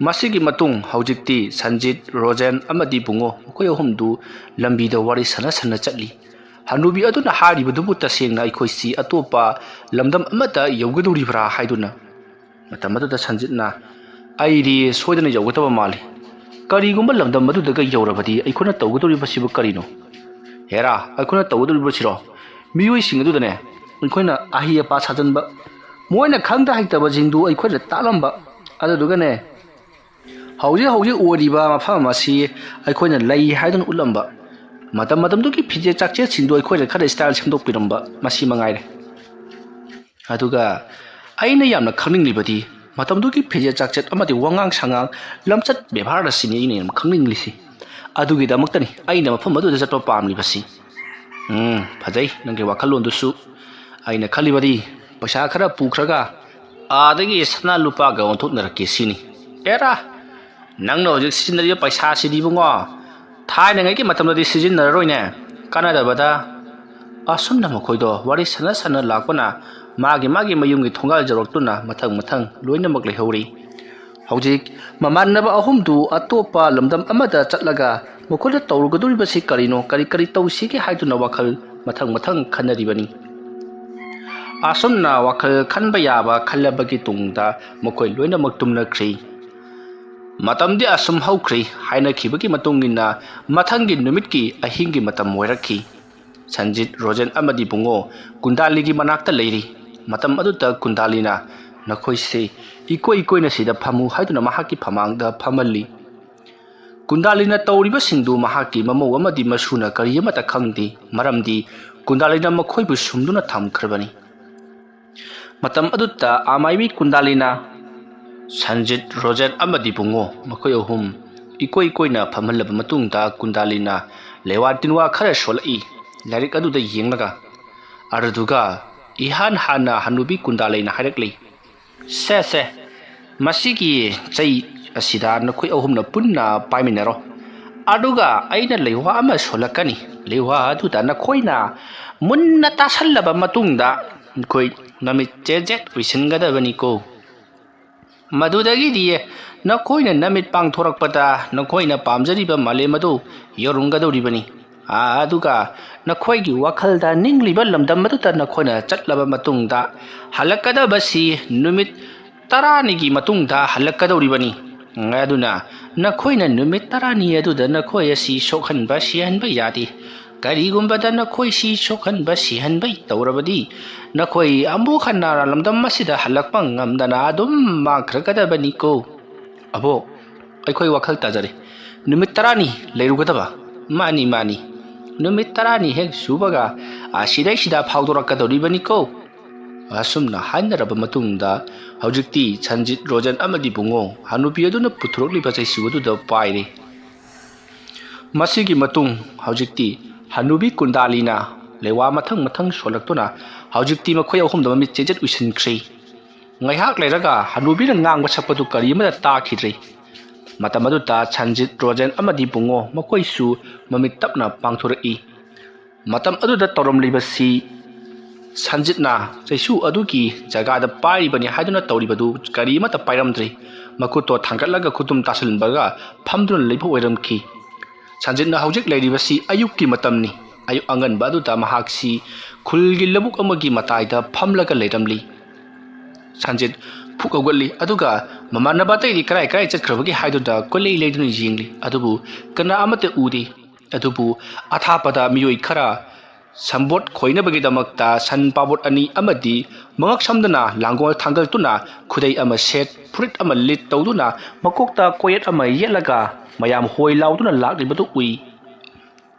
ꯃꯁꯤꯒꯤ ꯃꯇꯨꯡ ꯍꯧꯖꯤꯛꯇꯤ ꯁꯟꯖꯤꯠ ꯔꯣꯖꯦꯟ ꯑꯃꯗꯤ ꯕꯨꯡꯉꯣ ꯃꯈꯣꯏ ꯑꯍꯨꯝꯗꯨ ꯂꯝꯕꯤꯗ ꯋꯥꯔꯤ ꯁꯥꯟꯅ ꯆꯠꯂꯤ ꯍꯅꯨꯕꯤ ꯑꯗꯨꯅ ꯍꯥꯏꯔꯤꯕꯗꯨꯕꯨ ꯇꯁꯦꯡꯅ ꯑꯩꯈꯣꯏꯁꯤ ꯑꯇꯣꯞꯄ ꯂꯝꯗꯝ ꯑꯃꯗ ꯌꯧꯒꯗꯧꯔꯤꯕ꯭ꯔꯥ ꯍꯥꯏꯗꯨꯅ ꯃꯇꯝ ꯑꯗꯨꯗ ꯁꯟꯖꯤꯠꯅ ꯑꯩꯗꯤ ꯁꯣꯏꯗꯅ ꯌꯧꯒꯗꯕ ꯃꯥꯜꯂꯤ ꯀꯔꯤꯒꯨꯝꯕ ꯂꯝꯗꯝ ꯑꯗꯨꯗꯒ ꯌꯧꯔꯕꯗꯤ ꯑꯩꯈꯣꯏꯅ ꯇꯧꯒꯗꯧꯔꯤꯕꯁꯤꯕꯨ ꯀꯔꯤꯅꯣ ꯍꯦꯔꯥ ꯑꯩꯈꯣꯏꯅ ꯇꯧꯒꯗꯧꯔꯤꯕꯁꯤꯔꯣ ꯃꯤꯑꯣꯏꯁꯤꯡ ꯑꯗꯨꯗꯅꯦ ꯑꯩꯈꯣꯏꯅ ꯑꯍꯩ ꯑꯄꯥ ꯁꯥꯖꯟꯕ ꯃꯣꯏꯅ ꯈꯪꯗ ꯍꯩꯇꯕꯁꯤꯡꯗꯨ ꯑꯩꯈꯣꯏꯅ ꯇꯥꯛꯂꯝꯕ ꯑꯗꯨꯗꯨꯒꯅꯦ ꯍꯧꯖꯤꯛ ꯑꯣꯏꯔꯤꯕ ꯃꯐꯝ ꯑꯁꯤ ꯑꯩꯈꯣꯏꯅ ꯂꯩ ꯍꯥꯏꯗꯨꯅ ꯎꯠꯂꯝꯕ ꯃꯇꯝꯗꯨꯒꯤ ꯐꯤꯖꯦꯠ ꯆꯥꯛꯆꯦꯠꯁꯤꯡꯗꯨ ꯑꯩꯈꯣꯏꯅ ꯈꯔ ꯁ꯭ꯇꯥꯏꯜ ꯁꯦꯝꯗꯣꯛꯄꯤꯔꯝꯕ ꯃꯁꯤ ꯃꯉꯥꯏꯔꯦ ꯑꯗꯨꯒ ꯑꯩꯅ ꯌꯥꯝꯅ ꯈꯪꯅꯤꯡꯂꯤꯕꯗꯤ ꯃꯇꯝꯗꯨꯒꯤ ꯐꯤꯖꯦꯠ ꯆꯥꯛꯆꯦꯠ ꯑꯃꯗꯤ ꯋꯥꯉꯥꯡ ꯁꯉꯥꯡ ꯂꯝꯆꯠ ꯕꯦꯕꯥꯔ ꯑꯁꯤꯅꯤ ꯑꯩꯅ ꯌꯥꯝ ꯈꯪꯅꯤꯡꯂꯤꯁꯤ ꯑꯗꯨꯒꯤꯗꯃꯛꯇꯅꯤ ꯑꯩꯅ ꯃꯐꯝ ꯑꯗꯨꯗ ꯆꯠꯄ ꯄꯥꯝꯂꯤꯕꯁꯤ ꯐꯖꯩ ꯅꯪꯒꯤ ꯋꯥꯈꯜꯂꯣꯟꯗꯨꯁꯨ ꯑꯩꯅ ꯈꯜꯂꯤꯕꯗꯤ ꯄꯩꯁా ꯈꯔ ꯄꯨꯈ꯭ꯔꯒ ꯑꯥꯗꯒꯤ ꯁꯅꯥ ꯂꯨꯄꯥꯒ ꯑꯣꯟꯊꯣꯛꯅꯔꯛꯀꯦ ꯁꯤꯅꯤ ꯑꯦꯔꯥ ꯅꯪꯅ ꯍꯧꯖꯤꯛ ꯁꯤꯖꯤꯟꯅꯔꯤꯕ ꯄꯩꯁꯥꯁꯤꯗꯤ ꯏꯕꯨꯡꯉꯣ ꯊꯥꯏꯅꯉꯩꯒꯤ ꯃꯇꯝꯗꯗꯤ ꯁꯤꯖꯤꯟꯅꯔꯔꯣꯏꯅꯦ ꯀꯥꯟꯅꯗꯕꯗ ꯑꯁꯨꯝꯅ ꯃꯈꯣꯏꯗꯣ ꯋꯥꯔꯤ ꯁꯥꯟꯅ ꯂꯥꯛꯄꯅ ꯃꯥꯒꯤ ꯃꯌꯨꯝꯒꯤ ꯊꯣꯡꯒꯥꯜ ꯌꯧꯔꯛꯇꯨꯅ ꯃꯊꯪ ꯂꯣꯏꯅꯃꯛ ꯂꯩꯍꯧꯔꯤ ꯍꯧꯖꯤꯛ ꯃꯃꯥꯟꯅꯕ ꯑꯍꯨꯝꯗꯨ ꯑꯇꯣꯞꯄ ꯂꯝꯗꯝ ꯑꯃꯗ ꯆꯠꯂꯒ ꯃꯈꯣꯏꯅ ꯇꯧꯔꯨꯒꯗꯧꯔꯤꯕꯁꯤ ꯀꯔꯤꯅꯣ ꯀꯔꯤ ꯇꯧꯁꯤꯒꯦ ꯍꯥꯏꯗꯨꯅ ꯋꯥꯈꯜ ꯃꯊꯪ ꯈꯟꯅꯔꯤꯕꯅꯤ ꯑꯁꯨꯝꯅ ꯋꯥꯈꯜ ꯈꯟꯕ ꯌꯥꯕ ꯈꯜꯂꯕꯒꯤ ꯇꯨꯡꯗ ꯃꯈꯣꯏ ꯂꯣꯏꯅꯃꯛ ꯇꯨꯝꯅꯈ꯭ꯔꯤ ꯃꯇꯝꯗꯤ ꯑꯁꯨꯝ ꯍꯧꯈ꯭ꯔꯤ ꯍꯥꯏꯅꯈꯤꯕꯒꯤ ꯃꯇꯨꯡ ꯏꯟꯅ ꯃꯊꯪꯒꯤ ꯅꯨꯃꯤꯠꯀꯤ ꯑꯍꯤꯡꯒꯤ ꯃꯇꯝ ꯑꯣꯏꯔꯛꯈꯤ ꯁꯟꯖꯤꯠ ꯔꯣꯖꯦꯟ ꯑꯃꯗꯤ ꯕꯨꯡꯉꯣ ꯀꯨꯟꯗꯥꯂꯤꯒꯤ ꯃꯅꯥꯛꯇ ꯂꯩꯔꯤ ꯃꯇꯝ ꯑꯗꯨꯗ ꯀꯨꯟꯗꯥꯂꯤꯅ ꯅꯈꯣꯏꯁꯤ ꯏꯀꯣꯏꯅ ꯁꯤꯗ ꯐꯝꯃꯨ ꯍꯥꯏꯗꯨꯅ ꯃꯍꯥꯛꯀꯤ ꯐꯝꯃꯥꯡꯗ ꯐꯝꯍꯜꯂꯤ ꯀꯨꯟꯗꯥꯂꯤꯅ ꯇꯧꯔꯤꯕꯁꯤꯡꯗꯨ ꯃꯍꯥꯛꯀꯤ ꯃꯃꯧ ꯑꯃꯗꯤ ꯃꯁꯨꯅ ꯀꯔꯤ ꯑꯃꯠꯇ ꯈꯪꯗꯦ ꯃꯔꯝꯗꯤ ꯀꯨꯟꯗꯥꯂꯤꯅ ꯃꯈꯣꯏꯕꯨ ꯁꯨꯝꯗꯨꯅ ꯊꯝꯈ꯭ꯔꯕꯅꯤ ꯃꯇꯝ ꯑꯗꯨꯗ ꯑꯃꯥꯏꯕꯤ ꯀꯨꯟꯗꯥꯂꯤꯅ ꯁꯟꯖꯤꯠ ꯔꯣꯖꯦꯟ ꯑꯃꯗꯤ ꯕꯨꯡꯉꯣ ꯃꯈꯣꯏ ꯑꯍꯨꯝ ꯏꯀꯣꯏꯅ ꯐꯝꯍꯜꯂꯕ ꯃꯇꯨꯡꯗ ꯀꯨꯟꯗꯥꯂꯤꯅ ꯂꯩꯋꯥ ꯇꯤꯟꯋꯥ ꯈꯔ ꯁꯣꯜꯂꯛꯏ ꯂꯥꯏꯔꯤꯛ ꯑꯗꯨꯗ ꯌꯦꯡꯂꯒ ꯑꯗꯨꯒ ꯏꯍꯥꯟ ꯍꯥꯟꯅ ꯍꯅꯨꯕꯤ ꯀꯨꯟꯗꯥꯂꯩꯅ ꯍꯥꯏꯔꯛꯂꯤ, ꯁꯦ ꯃꯁꯤꯒꯤ ꯆꯩ ꯑꯁꯤꯗ ꯅꯈꯣꯏ ꯑꯍꯨꯝꯅ ꯄꯨꯟꯅ ꯄꯥꯏꯃꯤꯟꯅꯔꯣ, ꯑꯗꯨꯒ ꯑꯩꯅ ꯂꯩꯋꯥ ꯑꯃ ꯁꯣꯜꯂꯛꯀꯅꯤ, ꯂꯩꯋꯥ ꯑꯗꯨꯗ ꯅꯈꯣꯏꯅ ꯃꯨꯟꯅ ꯇꯥꯁꯜꯂꯕ ꯃꯇꯨꯡꯗ ꯅꯈꯣꯏ ꯅꯨꯃꯤꯠ ꯆꯦꯖꯦꯠ ꯎꯏꯁꯤꯟꯒꯗꯕꯅꯤꯀꯣ, ꯃꯗꯨꯗꯒꯤꯗꯤ ꯅꯈꯣꯏꯅ ꯅꯨꯃꯤꯠ ꯄꯥꯡꯊꯣꯔꯛꯄꯗ ꯅꯈꯣꯏꯅ ꯄꯥꯝꯖꯔꯤꯕ ꯃꯥꯂꯦꯝ ꯑꯗꯨ ꯌꯧꯔꯝꯒꯗꯧꯔꯤꯕꯅꯤ, ꯑꯗꯨꯒ ꯅꯈꯣꯏꯒꯤ ꯋꯥꯈꯜꯗ ꯅꯤꯡꯂꯤꯕ ꯂꯝꯗꯝ ꯑꯗꯨꯗ ꯅꯈꯣꯏꯅ ꯆꯠꯂꯕ ꯃꯇꯨꯡꯗ ꯍꯜꯂꯛꯀꯗꯕꯁꯤ ꯅꯨꯃꯤꯠ 10ꯅꯤꯒꯤ ꯃꯇꯨꯡꯗ ꯍꯜꯂꯛꯀꯗꯧꯔꯤꯕꯅꯤ, ꯑꯗꯨꯅ ꯅꯈꯣꯏꯅ ꯅꯨꯃꯤꯠ 10ꯅꯤ ꯑꯗꯨꯗ ꯅꯈꯣꯏ ꯑꯁꯤ ꯁꯣꯛꯍꯟꯕ ꯁꯤꯍꯟꯕ ꯌꯥꯗꯦ, ꯀꯔꯤꯒꯨꯝꯕꯗ ꯅꯈꯣꯏ ꯁꯤ ꯁꯣꯛꯍꯟꯕ ꯁꯤꯍꯟꯕ ꯇꯧꯔꯕꯗꯤ ꯅꯈꯣꯏ ꯑꯃꯨꯛ ꯍꯟꯅ ꯂꯝꯗꯝ ꯑꯁꯤꯗ ꯍꯜꯂꯛꯄ ꯉꯝꯗꯅ ꯑꯗꯨꯝ ꯃꯥꯡꯈ꯭ꯔꯒꯗꯕꯅꯤꯀꯣ꯫ ꯑꯕꯣ, ꯑꯩꯈꯣꯏ ꯋꯥꯈꯜ ꯇꯥꯖꯔꯦ, ꯅꯨꯃꯤꯠ 10ꯅꯤ ꯂꯩꯔꯨꯒꯗꯕ? ꯃꯥꯅꯤ, ꯅꯨꯃꯤꯠ 10ꯅꯤ ꯍꯦꯛ ꯁꯨꯕꯒ ꯑꯁꯤꯗꯩꯁꯤꯗ ꯐꯥꯎꯗꯣꯔꯛꯀꯗꯧꯔꯤꯕꯅꯤꯀꯣ꯫ ꯑꯁꯨꯝꯅ ꯍꯥꯏꯅꯔꯕ ꯃꯇꯨꯡꯗ ꯍꯧꯖꯤꯛꯇꯤ ꯁꯟꯖꯤꯠ, ꯔꯣꯖꯦꯟ ꯑꯃꯗꯤ ꯕꯨꯡꯉꯣ ꯍꯅꯨꯕꯤ ꯑꯗꯨꯅ ꯄꯨꯊꯣꯔꯛꯂꯤꯕ ꯆꯩꯁꯨ ꯑꯗꯨꯗ ꯄꯥꯏꯔꯦ꯫ ꯃꯁꯤꯒꯤ ꯃꯇꯨꯡ ꯍꯧꯖꯤꯛꯇꯤ ꯍꯅꯨꯕꯤ ꯀꯨꯟꯗꯥꯂꯤꯅ ꯂꯩꯋꯥ ꯃꯊꯪ ꯁꯣꯜꯂꯛꯇꯨꯅ ꯍꯧꯖꯤꯛꯇꯤ ꯃꯈꯣꯏ ꯑꯍꯨꯝꯗ ꯃꯃꯤꯠ ꯆꯦꯖꯦꯠ ꯎꯏꯁꯤꯟꯈ꯭ꯔꯦ꯫ ꯉꯥꯏꯍꯥꯛ ꯂꯩꯔꯒ ꯍꯅꯨꯕꯤꯅ ꯉꯥꯡꯕ ꯁꯛꯄꯗꯨ ꯀꯔꯤ ꯑꯃꯠꯇ ꯇꯥꯈꯤꯗ꯭ꯔꯦ꯫ ꯃꯇꯝ ꯑꯗꯨꯗ ꯁꯟꯖꯤꯠ, ꯔꯣꯖꯦꯟ ꯑꯃꯗꯤ ꯕꯨꯡꯉꯣ ꯃꯈꯣꯏꯁꯨ ꯃꯃꯤꯠ ꯇꯞꯅ ꯄꯥꯡꯊꯣꯔꯛꯏ꯫ ꯃꯇꯝ ꯑꯗꯨꯗ ꯇꯧꯔꯝꯂꯤꯕꯁꯤ ꯁꯟꯖꯤꯠꯅ ꯆꯩꯁꯨ ꯑꯗꯨꯒꯤ ꯖꯒꯥꯗ ꯄꯥꯏꯔꯤꯕꯅꯤ ꯍꯥꯏꯗꯨꯅ ꯇꯧꯔꯤꯕꯗꯨ ꯀꯔꯤ ꯑꯃꯠꯇ ꯄꯥꯏꯔꯝꯗ꯭ꯔꯦ, ꯃꯈꯨꯠꯇꯣ ꯊꯥꯡꯒꯠꯂꯒ ꯈꯨꯇꯨꯝ ꯇꯥꯁꯤꯟꯕꯒ ꯐꯝꯗꯨꯅ ꯂꯩꯕ ꯑꯣꯏꯔꯝꯈꯤ꯫ ꯁꯟꯖꯤꯠꯅ ꯍꯧꯖꯤꯛ ꯂꯩꯔꯤꯕꯁꯤ ꯑꯌꯨꯛꯀꯤ ꯃꯇꯝꯅꯤ꯫ ꯑꯌꯨꯛ ꯑꯉꯟꯕ ꯑꯗꯨꯗ ꯃꯍꯥꯛꯁꯤ ꯈꯨꯜꯒꯤ ꯂꯧꯕꯨꯛ ꯑꯃꯒꯤ ꯃꯇꯥꯏꯗ ꯐꯝꯂꯒ ꯂꯩꯔꯝꯂꯤ꯫ ꯁꯟꯖꯤꯠ ꯐꯨꯛ ꯍꯧꯒꯠꯂꯤ, ꯑꯗꯨꯒ ꯃꯃꯥꯟꯅꯕ ꯑꯇꯩꯗꯤ ꯀꯔꯥꯏ ꯆꯠꯈ꯭ꯔꯕꯒꯦ ꯍꯥꯏꯗꯨꯅ ꯀꯣꯏꯂꯩ ꯂꯩꯗꯨꯅ ꯌꯦꯡꯂꯤ, ꯑꯗꯨꯕꯨ ꯀꯅꯥ ꯑꯃꯠꯇ ꯎꯗꯦ꯫ ꯑꯗꯨꯕꯨ ꯑꯊꯥꯞꯄꯗ ꯃꯤꯑꯣꯏ ꯈꯔ ꯁꯝꯕꯣꯠ ꯈꯣꯏꯅꯕꯒꯤꯗꯃꯛꯇ ꯁꯟ ꯄꯥꯕꯣꯠ 2 ꯑꯃꯗꯤ ꯃꯉꯛ ꯁꯝꯗꯅ ꯂꯥꯡꯒꯣꯜ ꯊꯥꯡꯒꯠꯇꯨꯅ ꯈꯨꯗꯩ ꯑꯃ ꯁꯦꯠ, ꯐꯨꯔꯤꯠ ꯑꯃ ꯂꯤꯠ ꯇꯧꯗꯨꯅ ꯃꯀꯣꯛꯇ ꯀꯣꯌꯦꯠ ꯑꯃ ꯌꯦꯠꯂꯒ ꯃꯌꯥꯝ ꯍꯣꯏ ꯂꯥꯎꯗꯨꯅ ꯂꯥꯛꯂꯤꯕꯗꯨ ꯎꯏ꯫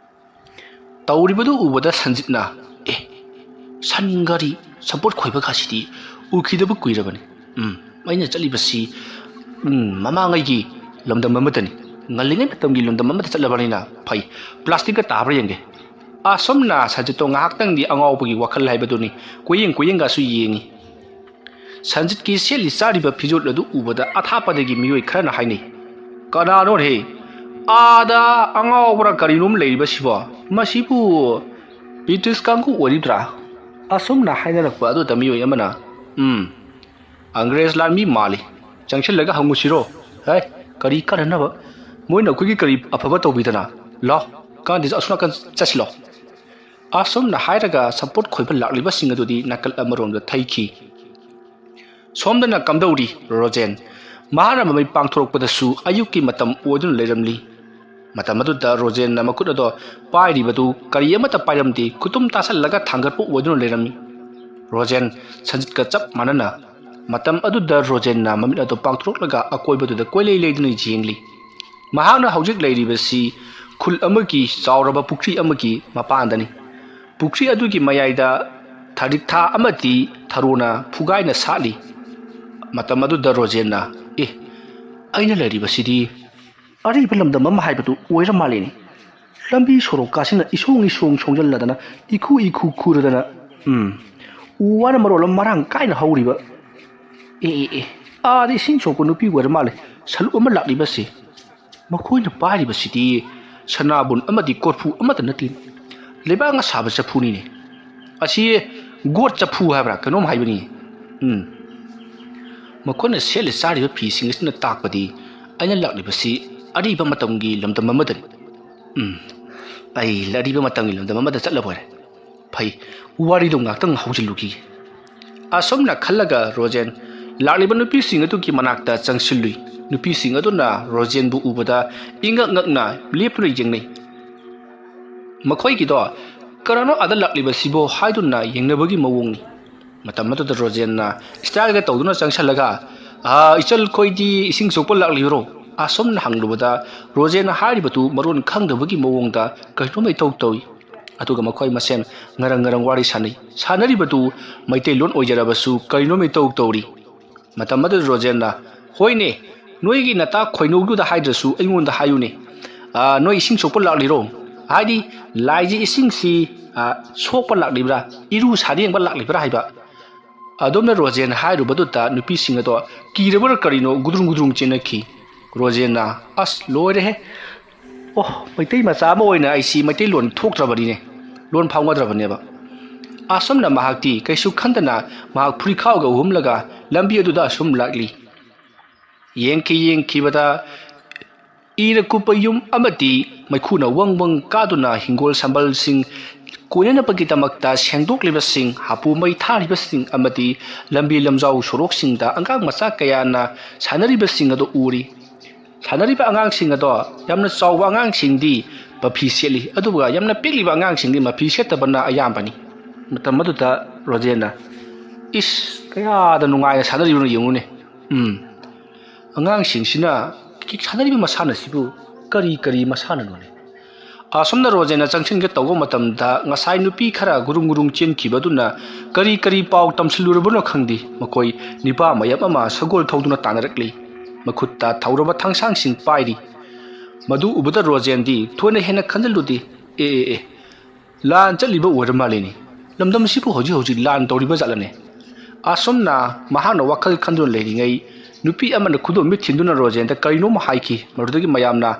ꯇꯧꯔꯤꯕꯗꯨ ꯎꯕꯗ ꯁꯟꯖꯤꯠꯅ, ꯁꯟ ꯒꯥꯔꯤ ꯁꯝꯄꯣꯠ ꯈꯣꯏꯕꯒꯁꯤꯗꯤ ꯎꯈꯤꯗꯕ ꯀꯨꯏꯔꯕꯅꯤ, ꯑꯩꯅ ꯆꯠꯂꯤꯕꯁꯤ ꯃꯃꯥꯡꯉꯩꯒꯤ ꯂꯝꯗꯝ ꯑꯃꯗꯅꯤ, ꯉꯜꯂꯤꯉꯩ ꯃꯇꯝꯒꯤ ꯂꯝꯗꯝ ꯑꯃꯗ ꯆꯠꯂꯕꯅꯤꯅ ꯐꯩ, ꯄ꯭ꯂꯥꯁꯇꯤꯛꯀ ꯇꯥꯕ꯭ꯔꯥ ꯌꯦꯡꯒꯦ꯫ ꯑꯁꯣꯝꯅ ꯁꯟꯖꯤꯠꯇꯣ ꯉꯥꯏꯍꯥꯛꯇꯪꯗꯤ ꯑꯉꯥꯎꯕꯒꯤ ꯋꯥꯈꯜ ꯍꯥꯏꯕꯗꯨꯅꯤ, ꯀꯣꯏꯌꯦꯡꯒꯁꯨ ꯌꯦꯡꯉꯤ꯫ ꯁꯟꯖꯤꯠꯀꯤ ꯁꯦꯠꯂꯤ ꯆꯥꯔꯤꯕ ꯐꯤꯖꯣꯜ ꯑꯗꯨ ꯎꯕꯗ ꯑꯊꯥꯞꯄꯗꯒꯤ ꯃꯤꯑꯣꯏ ꯈꯔꯅ ꯍꯥꯏꯅꯩ, ꯀꯅꯥꯅꯣꯍꯦ, ꯑꯥꯗ ꯑꯉꯥꯎꯕꯔ ꯀꯔꯤꯅꯣꯝ ꯂꯩꯔꯤꯕꯁꯤꯕꯣ, ꯃꯁꯤꯕꯨ ꯕ꯭ꯔꯤꯇꯤꯁ ꯀꯥꯡꯕꯨ ꯑꯣꯏꯔꯤꯕ꯭ꯔꯥ? ꯑꯁꯨꯝꯅ ꯍꯥꯏꯅꯔꯛꯄ ꯑꯗꯨꯗ ꯃꯤꯑꯣꯏ ꯑꯃꯅ, ꯑꯪꯒ꯭ꯔꯦꯖ ꯂꯥꯟꯃꯤ ꯃꯥꯜꯂꯤ, ꯆꯪꯁꯤꯜꯂꯒ ꯍꯪꯉꯨꯁꯤꯔꯣ? ꯀꯔꯤ ꯀꯥꯟꯅꯅꯕ, ꯃꯣꯏꯅ ꯑꯩꯈꯣꯏꯒꯤ ꯀꯔꯤ ꯑꯐꯕ ꯇꯧꯕꯤꯗꯅ, ꯂꯥꯎ ꯀꯥꯟꯗꯦꯁ ꯑꯁꯣꯝ ꯅꯥꯀꯟ ꯆꯠꯁꯤꯂꯣ꯫ ꯑꯁꯨꯝꯅ ꯍꯥꯏꯔꯒ ꯁꯝꯄꯣꯠ ꯈꯣꯏꯕ ꯂꯥꯛꯂꯤꯕꯁꯤꯡ ꯑꯗꯨꯗꯤ ꯅꯥꯀꯜ ꯑꯃꯔꯣꯝꯗ ꯊꯩꯈꯤ꯫ ꯁꯣꯝꯗꯅ ꯀꯝꯗꯧꯔꯤ ꯔꯣꯖꯦꯟ? ꯃꯍꯥꯛꯅ ꯃꯃꯤꯠ ꯄꯥꯡꯊꯣꯔꯛꯄꯗꯁꯨ ꯑꯌꯨꯛꯀꯤ ꯃꯇꯝ ꯑꯣꯏꯗꯨꯅ ꯂꯩꯔꯝꯂꯤ꯫ ꯃꯇꯝ ꯑꯗꯨꯗ ꯔꯣꯖꯦꯟꯅ ꯃꯈꯨꯠ ꯑꯗꯣ ꯄꯥꯏꯔꯤꯕꯗꯨ ꯀꯔꯤ ꯑꯃꯠꯇ ꯄꯥꯏꯔꯝꯗꯦ, ꯈꯨꯇꯨꯝ ꯇꯥꯁꯜꯂꯒ ꯊꯥꯡꯒꯠꯄ ꯑꯣꯏꯗꯨꯅ ꯂꯩꯔꯝꯃꯤ꯫ ꯔꯣꯖꯦꯟ ꯁꯟꯖꯤꯠꯀ ꯆꯞ ꯃꯥꯟꯅꯅ ꯃꯇꯝ ꯑꯗꯨꯗ ꯔꯣꯖꯦꯟꯅ ꯃꯃꯤꯠ ꯑꯗꯨ ꯄꯥꯡꯊꯣꯔꯛꯂꯒ ꯑꯀꯣꯏꯕꯗꯨꯗ ꯀꯣꯏꯂꯩ ꯂꯩꯗꯨꯅ ꯌꯦꯡꯂꯤ꯫ ꯃꯍꯥꯛꯅ ꯍꯧꯖꯤꯛ ꯂꯩꯔꯤꯕꯁꯤ ꯈꯨꯜ ꯑꯃꯒꯤ ꯆꯥꯎꯔꯕ ꯄꯨꯈ꯭ꯔꯤ ꯑꯃꯒꯤ ꯃꯄꯥꯟꯗꯅꯤ꯫ ꯄꯨꯈ꯭ꯔꯤ ꯑꯗꯨꯒꯤ ꯃꯌꯥꯏꯗ ꯊꯔꯤꯛꯊꯥ ꯑꯃꯗꯤ ꯊꯔꯣꯅ ꯐꯨꯒꯥꯏꯅ ꯁꯥꯠꯂꯤ꯫ ꯃꯇꯝ ꯑꯗꯨꯗ ꯔꯣꯖꯦꯟꯅ, ꯑꯩꯅ ꯂꯩꯔꯤꯕꯁꯤꯗꯤ ꯑꯔꯤꯕ ꯂꯝꯗꯝ ꯑꯃ ꯍꯥꯏꯕꯗꯨ ꯑꯣꯏꯔ ꯃꯥꯜꯂꯤꯅꯤ, ꯂꯝꯕꯤ ꯁꯣꯔꯣꯛꯀꯥꯁꯤꯅ ꯏꯁꯣꯡ ꯁꯣꯡꯖꯜꯂꯗꯅ ꯏꯈꯨ ꯈꯨꯔꯗꯅ, ꯎ ꯋꯥꯅ ꯃꯔꯣꯜ ꯑꯃ ꯃꯔꯥꯡ ꯀꯥꯏꯅ ꯍꯧꯔꯤꯕ, ꯑꯥꯗ ꯏꯁꯤꯡ ꯁꯣꯛꯄ ꯅꯨꯄꯤ ꯑꯣꯏꯔ ꯃꯥꯜꯂꯦ ꯁꯂꯨꯛ ꯑꯃ ꯂꯥꯛꯂꯤꯕꯁꯤ, ꯃꯈꯣꯏꯅ ꯄꯥꯏꯔꯤꯕꯁꯤꯗꯤ ꯁꯅꯥꯕꯨꯟ ꯑꯃꯗꯤ ꯀꯣꯔꯐꯨ ꯑꯃꯠꯇ ꯅꯠꯇꯦ, ꯂꯩꯕꯥꯛꯅ ꯁꯥꯕ ꯆꯐꯨꯅꯤꯅꯦ, ꯑꯁꯤ ꯒꯣꯠ ꯆꯐꯨ ꯍꯥꯏꯕ꯭ꯔꯥ ꯀꯩꯅꯣꯝ ꯍꯥꯏꯕꯅꯤ꯫ ꯃꯈꯣꯏꯅ ꯁꯦꯠꯂꯤ ꯆꯥꯔꯤꯕ ꯐꯤꯁꯤꯡ ꯑꯁꯤꯅ ꯇꯥꯛꯄꯗꯤ ꯑꯩꯅ ꯂꯥꯛꯂꯤꯕꯁꯤ ꯑꯔꯤꯕ ꯃꯇꯝꯒꯤ ꯂꯝꯗꯝ ꯑꯃꯗꯅꯤ꯫ ꯑꯩ ꯑꯔꯤꯕ ꯃꯇꯝꯒꯤ ꯂꯝꯗꯝ ꯑꯃꯗ ꯆꯠꯂꯕꯣꯏꯔꯦ, ꯐꯩ, ꯋꯥꯔꯤꯗꯣ ꯉꯥꯛꯇꯪ ꯍꯧꯖꯤꯜꯂꯨꯈꯤꯒꯦ꯫ ꯑꯁꯨꯝꯅ ꯈꯜꯂꯒ ꯔꯣꯖꯦꯟ ꯂꯥꯛꯂꯤꯕ ꯅꯨꯄꯤꯁꯤꯡ ꯑꯗꯨꯒꯤ ꯃꯅꯥꯛꯇ ꯆꯪꯁꯤꯜꯂꯨꯏ꯫ ꯅꯨꯄꯤꯁꯤꯡ ꯑꯗꯨꯅ ꯔꯣꯖꯦꯟꯕꯨ ꯎꯕꯗ ꯏꯉꯛ ꯉꯛꯅ ꯂꯦꯞꯇꯨꯅ ꯌꯦꯡꯅꯩ꯫ ꯃꯈꯣꯏꯒꯤꯗꯣ ꯀꯅꯥꯅꯣ ꯑꯥꯗ ꯂꯥꯛꯂꯤꯕꯁꯤꯕꯣ ꯍꯥꯏꯗꯨꯅ ꯌꯦꯡꯅꯕꯒꯤ ꯃꯑꯣꯡꯅꯤ꯫ ꯃꯇꯝ ꯑꯗꯨꯗ ꯔꯣꯖꯦꯟꯅ ꯁ꯭ꯇꯥꯏꯜꯒ ꯇꯧꯗꯨꯅ ꯆꯪꯁꯜꯂꯒ, ꯏꯆꯜ ꯈꯣꯏꯗꯤ ꯏꯁꯤꯡ ꯁꯣꯛꯄ ꯂꯥꯛꯂꯤꯕꯔꯣ? ꯑꯁꯨꯝꯅ ꯍꯪꯂꯨꯕꯗ ꯔꯣꯖꯦꯟꯅ ꯍꯥꯏꯔꯤꯕꯗꯨ ꯃꯔꯣꯟ ꯈꯪꯗꯕꯒꯤ ꯃꯑꯣꯡꯗ ꯀꯩꯅꯣꯝ ꯏꯇꯧ ꯇꯧꯏ꯫ ꯑꯗꯨꯒ ꯃꯈꯣꯏ ꯃꯁꯦꯟ ꯉꯔꯪ ꯋꯥꯔꯤ ꯁꯥꯅꯩ꯫ ꯁꯥꯅꯔꯤꯕꯗꯨ ꯃꯩꯇꯩꯂꯣꯟ ꯑꯣꯏꯖꯔꯕꯁꯨ ꯀꯩꯅꯣꯝ ꯏꯇꯧ ꯇꯧꯔꯤ꯫ ꯃꯇꯝ ꯑꯗꯨꯗ ꯔꯣꯖꯦꯟꯅ, ꯍꯣꯏꯅꯦ, ꯅꯣꯏꯒꯤ ꯅꯇꯥ ꯈꯣꯏꯅꯧꯗꯨꯗ ꯍꯥꯏꯗ꯭ꯔꯁꯨ ꯑꯩꯉꯣꯟꯗ ꯍꯥꯏꯌꯨꯅꯦ, ꯅꯣꯏ ꯏꯁꯤꯡ ꯁꯣꯛꯄ ꯂꯥꯛꯂꯤꯔꯣ? ꯍꯥꯏꯗꯤ ꯂꯥꯏꯖꯤ ꯏꯁꯤꯡꯁꯤ ꯁꯣꯛꯄ ꯂꯥꯛꯂꯤꯕ꯭ꯔꯥ ꯏꯔꯨ ꯁꯥꯗꯦꯡꯕ ꯂꯥꯛꯂꯤꯕ꯭ꯔꯥ ꯍꯥꯏꯕ ꯑꯗꯣꯝꯅ ꯔꯣꯖꯦꯟ ꯍꯥꯏꯔꯨꯕꯗꯨꯗ ꯅꯨꯄꯤꯁꯤꯡ ꯑꯗꯣ ꯀꯤꯔꯕꯔ ꯀꯔꯤꯅꯣ ꯒꯨꯗ꯭ꯔꯨꯡ ꯒꯨꯗ꯭ꯔꯨꯡ ꯆꯦꯟꯅꯈꯤ ꯔꯣꯖꯦꯟꯅ ꯑꯁ ꯂꯣꯏꯔꯦꯍꯦ ꯑꯣ ꯃꯩꯇꯩ ꯃꯆꯥ ꯑꯃ ꯑꯣꯏꯅ ꯑꯩꯁꯤ ꯃꯩꯇꯩꯂꯣꯟ ꯊꯣꯛꯇ꯭ꯔꯕꯅꯤꯅꯦ ꯂꯣꯟ ꯐꯥꯎꯅꯗ꯭ꯔꯕꯅꯦꯕ ꯑꯁꯣꯝꯅ ꯃꯍꯥꯛꯇꯤ ꯀꯩꯁꯨ ꯈꯟꯗꯅ ꯃꯍꯥꯛ ꯐꯨꯔꯤꯈꯥꯎꯒ ꯎꯍꯨꯝꯂꯒ ꯂꯝꯕꯤ ꯑꯗꯨꯗ ꯑꯁꯨꯝ ꯂꯥꯛꯂꯤ ꯌꯦꯡꯈꯤꯕꯗ ꯏꯅ ꯀꯨꯞꯄ ꯌꯨꯝ ꯑꯃꯗꯤ ꯃꯩꯈꯨꯅ ꯋꯪ ꯋꯪ ꯀꯥꯗꯨꯅ ꯍꯤꯡꯒꯣꯜ ꯁꯝꯕꯜꯁꯤꯡ ꯀꯣꯏꯅꯅꯕꯒꯤꯗꯃꯛꯇ ꯁꯦꯡꯗꯣꯛꯂꯤꯕꯁꯤꯡ ꯍꯥꯄꯨ ꯃꯩ ꯊꯥꯔꯤꯕꯁꯤꯡ ꯑꯃꯗꯤ ꯂꯝꯕꯤ ꯂꯝꯖꯥꯎ ꯁꯣꯔꯣꯛꯁꯤꯡꯗ ꯑꯉꯥꯡ ꯃꯆꯥ ꯀꯌꯥꯅ ꯁꯥꯟꯅꯔꯤꯕꯁꯤꯡ ꯑꯗꯨ ꯎꯔꯤ ꯁꯥꯟꯅꯔꯤꯕ ꯑꯉꯥꯡꯁꯤꯡ ꯑꯗꯣ ꯌꯥꯝꯅ ꯆꯥꯎꯕ ꯑꯉꯥꯡꯁꯤꯡꯗꯤ ꯃꯐꯤ ꯁꯦꯠꯂꯤ ꯑꯗꯨꯒ ꯌꯥꯝꯅ ꯄꯤꯛꯂꯤꯕ ꯑꯉꯥꯡꯁꯤꯡꯗꯤ ꯃꯐꯤ ꯁꯦꯠꯇꯕꯅ ꯑꯌꯥꯝꯕꯅꯤ ꯃꯇꯝ ꯑꯗꯨꯗ ꯔꯣꯖꯦꯟꯅ ꯏꯁ ꯀꯌꯥꯗ ꯅꯨꯡꯉꯥꯏꯅ ꯁꯥꯟꯅꯔꯤꯕꯅꯣ ꯌꯦꯡꯉꯨꯅꯦ ꯑꯉꯥꯡꯁꯤꯡꯁꯤꯅ ꯁꯥꯟꯅꯔꯤꯕ ꯃꯁꯥꯟꯅꯁꯤꯕꯨ ꯀꯔꯤ ꯃꯁꯥꯟꯅꯅꯣꯅꯦ ꯑꯁꯣꯝꯅ ꯔꯣꯖꯦꯟꯅ ꯆꯪꯁꯤꯟꯒꯦ ꯇꯧꯕ ꯃꯇꯝꯗ ꯉꯁꯥꯏ ꯅꯨꯄꯤ ꯈꯔ ꯒꯨꯔꯨꯡ ꯒꯨꯔꯨꯡ ꯆꯦꯟꯈꯤꯕꯗꯨꯅ ꯀꯔꯤ ꯄꯥꯎ ꯇꯝꯁꯤꯜꯂꯨꯔꯕꯅꯣ ꯈꯪꯗꯦ ꯃꯈꯣꯏ ꯅꯤꯄꯥ ꯃꯌꯥꯝ ꯑꯃ ꯁꯒꯣꯜ ꯊꯧꯗꯨꯅ ꯇꯥꯟꯅꯔꯛꯂꯤ ꯃꯈꯨꯠꯇ ꯊꯧꯔꯕ ꯊꯥꯡꯁꯥꯡꯁꯤꯡ ꯄꯥꯏꯔꯤ ꯃꯗꯨ ꯎꯕꯗ ꯔꯣꯖꯦꯟꯗꯤ ꯊꯣꯏꯅ ꯍꯦꯟꯅ ꯈꯟꯖꯤꯜꯂꯨꯗꯦ ꯂꯥꯟ ꯆꯠꯂꯤꯕ ꯑꯣꯏꯔ ꯃꯥꯜꯂꯦꯅꯦ ꯂꯝꯗꯝꯁꯤꯕꯨ ꯍꯧꯖꯤꯛ ꯂꯥꯟ ꯇꯧꯔꯤꯕ ꯖꯥꯠꯂꯅꯦ ꯑꯁꯣꯝꯅ ꯃꯍꯥꯛꯅ ꯋꯥꯈꯜ ꯈꯟꯗꯨꯅ ꯂꯩꯔꯤꯉꯩ ꯅꯨꯄꯤ ꯑꯃꯅ ꯈꯨꯗꯣꯝ ꯃꯤꯠ ꯊꯤꯟꯗꯨꯅ ꯔꯣꯖꯦꯟꯗ ꯀꯔꯤꯅꯣꯝ ꯍꯥꯏꯈꯤ ꯃꯗꯨꯗꯒꯤ ꯃꯌꯥꯝꯅ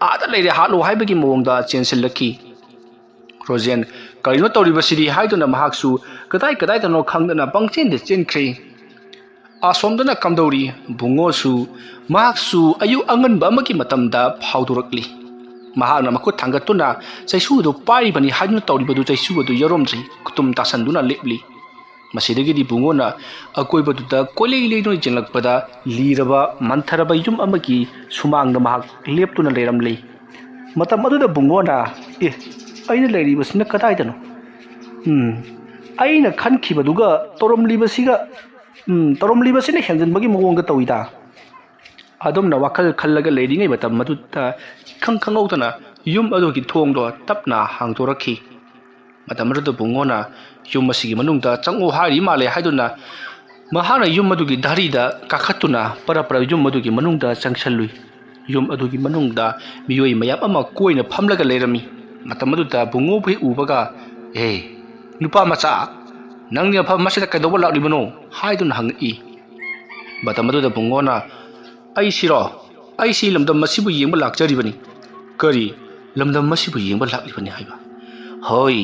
ꯑꯥꯗ ꯂꯩꯔꯦ ꯍꯥꯠꯂꯣ ꯍꯥꯏꯕꯒꯤ ꯃꯑꯣꯡꯗ ꯆꯦꯟꯁꯤꯜꯂꯛꯈꯤ ꯔꯣꯖꯦꯟ ꯀꯔꯤꯅꯣ ꯇꯧꯔꯤꯕꯁꯤꯗꯤ ꯍꯥꯏꯗꯨꯅ ꯃꯍꯥꯛꯁꯨ ꯀꯗꯥꯏꯗꯅꯣ ꯈꯪꯗꯅ ꯄꯪꯆꯦꯟꯗ ꯆꯦꯟꯈ꯭ꯔꯦ ꯑꯁꯣꯝꯗꯅ ꯀꯝꯗꯧꯔꯤ ꯕꯨꯡꯉꯣꯁꯨ ꯃꯍꯥꯛꯁꯨ ꯑꯌꯨꯛ ꯑꯉꯟꯕ ꯑꯃꯒꯤ ꯃꯇꯝꯗ ꯐꯥꯎꯗꯣꯔꯛꯂꯤ ꯃꯍꯥꯛꯅ ꯃꯈꯨꯠ ꯊꯥꯡꯒꯠꯇꯨꯅ ꯆꯩꯁꯨ ꯑꯗꯨ ꯄꯥꯏꯔꯤꯕꯅꯤ ꯍꯥꯏꯗꯨꯅ ꯇꯧꯔꯤꯕꯗꯨ ꯆꯩꯁꯨ ꯑꯗꯨ ꯌꯥꯎꯔꯝꯗ꯭ꯔꯤ ꯈꯨꯇꯨꯝ ꯇꯥꯁꯟꯗꯨꯅ ꯂꯦꯞꯂꯤ ꯃꯁꯤꯗꯒꯤꯗꯤ ꯕꯨꯡꯉꯣꯅ ꯑꯀꯣꯏꯕꯗꯨꯗ ꯀꯣꯏꯂꯩ ꯂꯩꯗꯨꯅ ꯌꯦꯡꯂꯛꯄꯗ ꯂꯤꯔꯕ ꯃꯟꯊꯔꯕ ꯌꯨꯝ ꯑꯃꯒꯤ ꯁꯨꯃꯥꯡꯗ ꯃꯍꯥꯛ ꯂꯦꯞꯇꯨꯅ ꯂꯩꯔꯝꯂꯤ ꯃꯇꯝ ꯑꯗꯨꯗ ꯕꯨꯡꯉꯣꯅ ꯑꯩꯅ ꯂꯩꯔꯤꯕꯁꯤꯅ ꯀꯗꯥꯏꯗꯅꯣ ꯑꯩꯅ ꯈꯟꯈꯤꯕꯗꯨꯒ ꯇꯧꯔꯝꯂꯤꯕꯁꯤꯅ ꯍꯦꯟꯖꯟꯕꯒꯤ ꯃꯑꯣꯡꯗ ꯇꯧꯏꯗ ꯑꯗꯨꯝꯅ ꯋꯥꯈꯜ ꯈꯜꯂꯒ ꯂꯩꯔꯤꯉꯩ ꯃꯇꯝ ꯑꯗꯨꯗ ꯏꯈꯪ ꯈꯪꯍꯧꯗꯅ ꯌꯨꯝ ꯑꯗꯨꯒꯤ ꯊꯣꯡꯗꯣ ꯇꯞꯅ ꯍꯥꯡꯗꯣꯔꯛꯈꯤ ꯃꯇꯝ ꯑꯗꯨꯗ ꯕꯨꯡꯉꯣꯅ ꯌꯨꯝ ꯑꯁꯤꯒꯤ ꯃꯅꯨꯡꯗ ꯆꯪꯉꯨ ꯍꯥꯏꯔꯤ ꯃꯥꯜꯂꯦ ꯍꯥꯏꯗꯨꯅ ꯃꯍꯥꯛꯅ ꯌꯨꯝ ꯑꯗꯨꯒꯤ ꯙꯥꯔꯤꯗ ꯀꯥꯈꯠꯇꯨꯅ ꯄꯔꯞ ꯌꯨꯝ ꯑꯗꯨꯒꯤ ꯃꯅꯨꯡꯗ ꯆꯪꯁꯜꯂꯨꯏ ꯌꯨꯝ ꯑꯗꯨꯒꯤ ꯃꯅꯨꯡꯗ ꯃꯤꯑꯣꯏ ꯃꯌꯥꯝ ꯑꯃ ꯀꯣꯏꯅ ꯐꯝꯂꯒ ꯂꯩꯔꯝꯃꯤ ꯃꯇꯝ ꯑꯗꯨꯗ ꯕꯨꯡꯉꯣꯕꯨ ꯍꯦꯛ ꯎꯕꯒ ꯅꯨꯄꯥ ꯃꯆꯥ ꯅꯪꯗꯤ ꯃꯐꯝ ꯑꯁꯤꯗ ꯀꯩꯗꯧꯕ ꯂꯥꯛꯂꯤꯕꯅꯣ ꯍꯥꯏꯗꯨꯅ ꯍꯪꯉꯛꯏ ꯃꯇꯝ ꯑꯗꯨꯗ ꯕꯨꯡꯉꯣꯅ ꯑꯩꯁꯤ ꯂꯝꯗꯝ ꯑꯁꯤꯕꯨ ꯌꯦꯡꯕ ꯂꯥꯛꯆꯔꯤꯕꯅꯤ ꯀꯔꯤ ꯂꯝꯗꯝ ꯑꯁꯤꯕꯨ ꯌꯦꯡꯕ ꯂꯥꯛꯂꯤꯕꯅꯤ ꯍꯥꯏꯕ ꯍꯣꯏ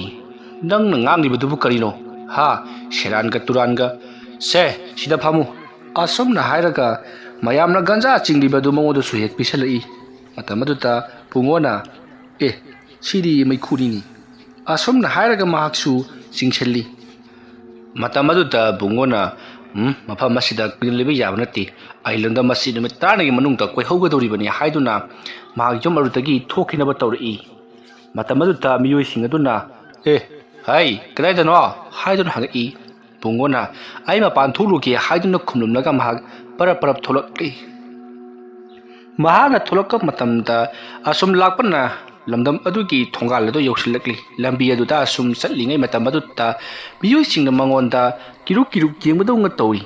ꯅꯪꯅ ꯉꯥꯡꯂꯤꯕꯗꯨꯕꯨ ꯀꯔꯤꯅꯣ ꯁꯦꯔꯥꯟꯒ ꯇꯨꯔꯥꯟꯒ ꯁꯦ ꯁꯤꯗ ꯐꯝꯃꯨ ꯑꯁꯨꯝꯅ ꯍꯥꯏꯔꯒ ꯃꯌꯥꯝꯅ ꯒꯟꯖꯥ ꯆꯤꯡꯂꯤꯕꯗꯨ ꯃꯉꯣꯟꯗꯁꯨ ꯍꯦꯛ ꯄꯤꯁꯜꯂꯛꯏ ꯃꯇꯝ ꯑꯗꯨꯗ ꯕꯨꯡꯉꯣꯅ ꯁꯤꯗꯤ ꯃꯩꯈꯨꯅꯤꯅꯤ ꯑꯁꯨꯝꯅ ꯍꯥꯏꯔꯒ ꯃꯍꯥꯛꯁꯨ ꯆꯤꯡꯁꯤꯜꯂꯤ ꯃꯇꯝ ꯑꯗꯨꯗ ꯕꯨꯡꯉꯣꯅ ꯃꯐꯝ ꯑꯁꯤꯗ ꯀꯨꯏꯅ ꯂꯩꯕ ꯌꯥꯕ ꯅꯠꯇꯦ ꯑꯩ ꯂꯝꯗꯝ ꯑꯁꯤ ꯅꯨꯃꯤꯠ 10ꯒꯤ ꯃꯅꯨꯡꯗ ꯀꯣꯏꯍꯧꯒꯗꯧꯔꯤꯕꯅꯤ ꯍꯥꯏꯗꯨꯅ ꯃꯍꯥꯛ ꯌꯨꯝ ꯑꯗꯨꯗꯒꯤ ꯊꯣꯛꯈꯤꯅꯕ ꯇꯧꯔꯛꯏ ꯃꯇꯝ ꯑꯗꯨꯗ ꯃꯤꯑꯣꯏꯁꯤꯡ ꯑꯗꯨꯅ ꯀꯗꯥꯏꯗꯅꯣ ꯍꯥꯏꯗꯨꯅ ꯍꯪꯉꯛꯏ ꯕꯨꯡꯉꯣꯅ ꯑꯩ ꯃꯄꯥꯟ ꯊꯣꯛꯂꯨꯒꯦ ꯍꯥꯏꯗꯨꯅ ꯈꯨꯝꯂꯝꯂꯒ ꯃꯍꯥꯛ ꯄꯔꯞ ꯊꯣꯛꯂꯛꯂꯤ ꯃꯍꯥꯛꯅ ꯊꯣꯛꯂꯛꯄ ꯃꯇꯝꯗ ꯑꯁꯨꯝ ꯂꯥꯛꯄꯅ ꯂꯝꯗꯝ ꯑꯗꯨꯒꯤ ꯊꯣꯡꯒꯥꯜ ꯑꯗꯨ ꯌꯧꯁꯤꯜꯂꯛꯂꯤ ꯂꯝꯕꯤ ꯑꯗꯨꯗ ꯑꯁꯨꯝ ꯆꯠꯂꯤꯉꯩ ꯃꯇꯝ ꯑꯗꯨꯗ ꯃꯤꯑꯣꯏꯁꯤꯡꯅ ꯃꯉꯣꯟꯗ ꯀꯤꯔꯨꯛ ꯌꯦꯡꯕꯗꯧꯅ ꯇꯧꯏ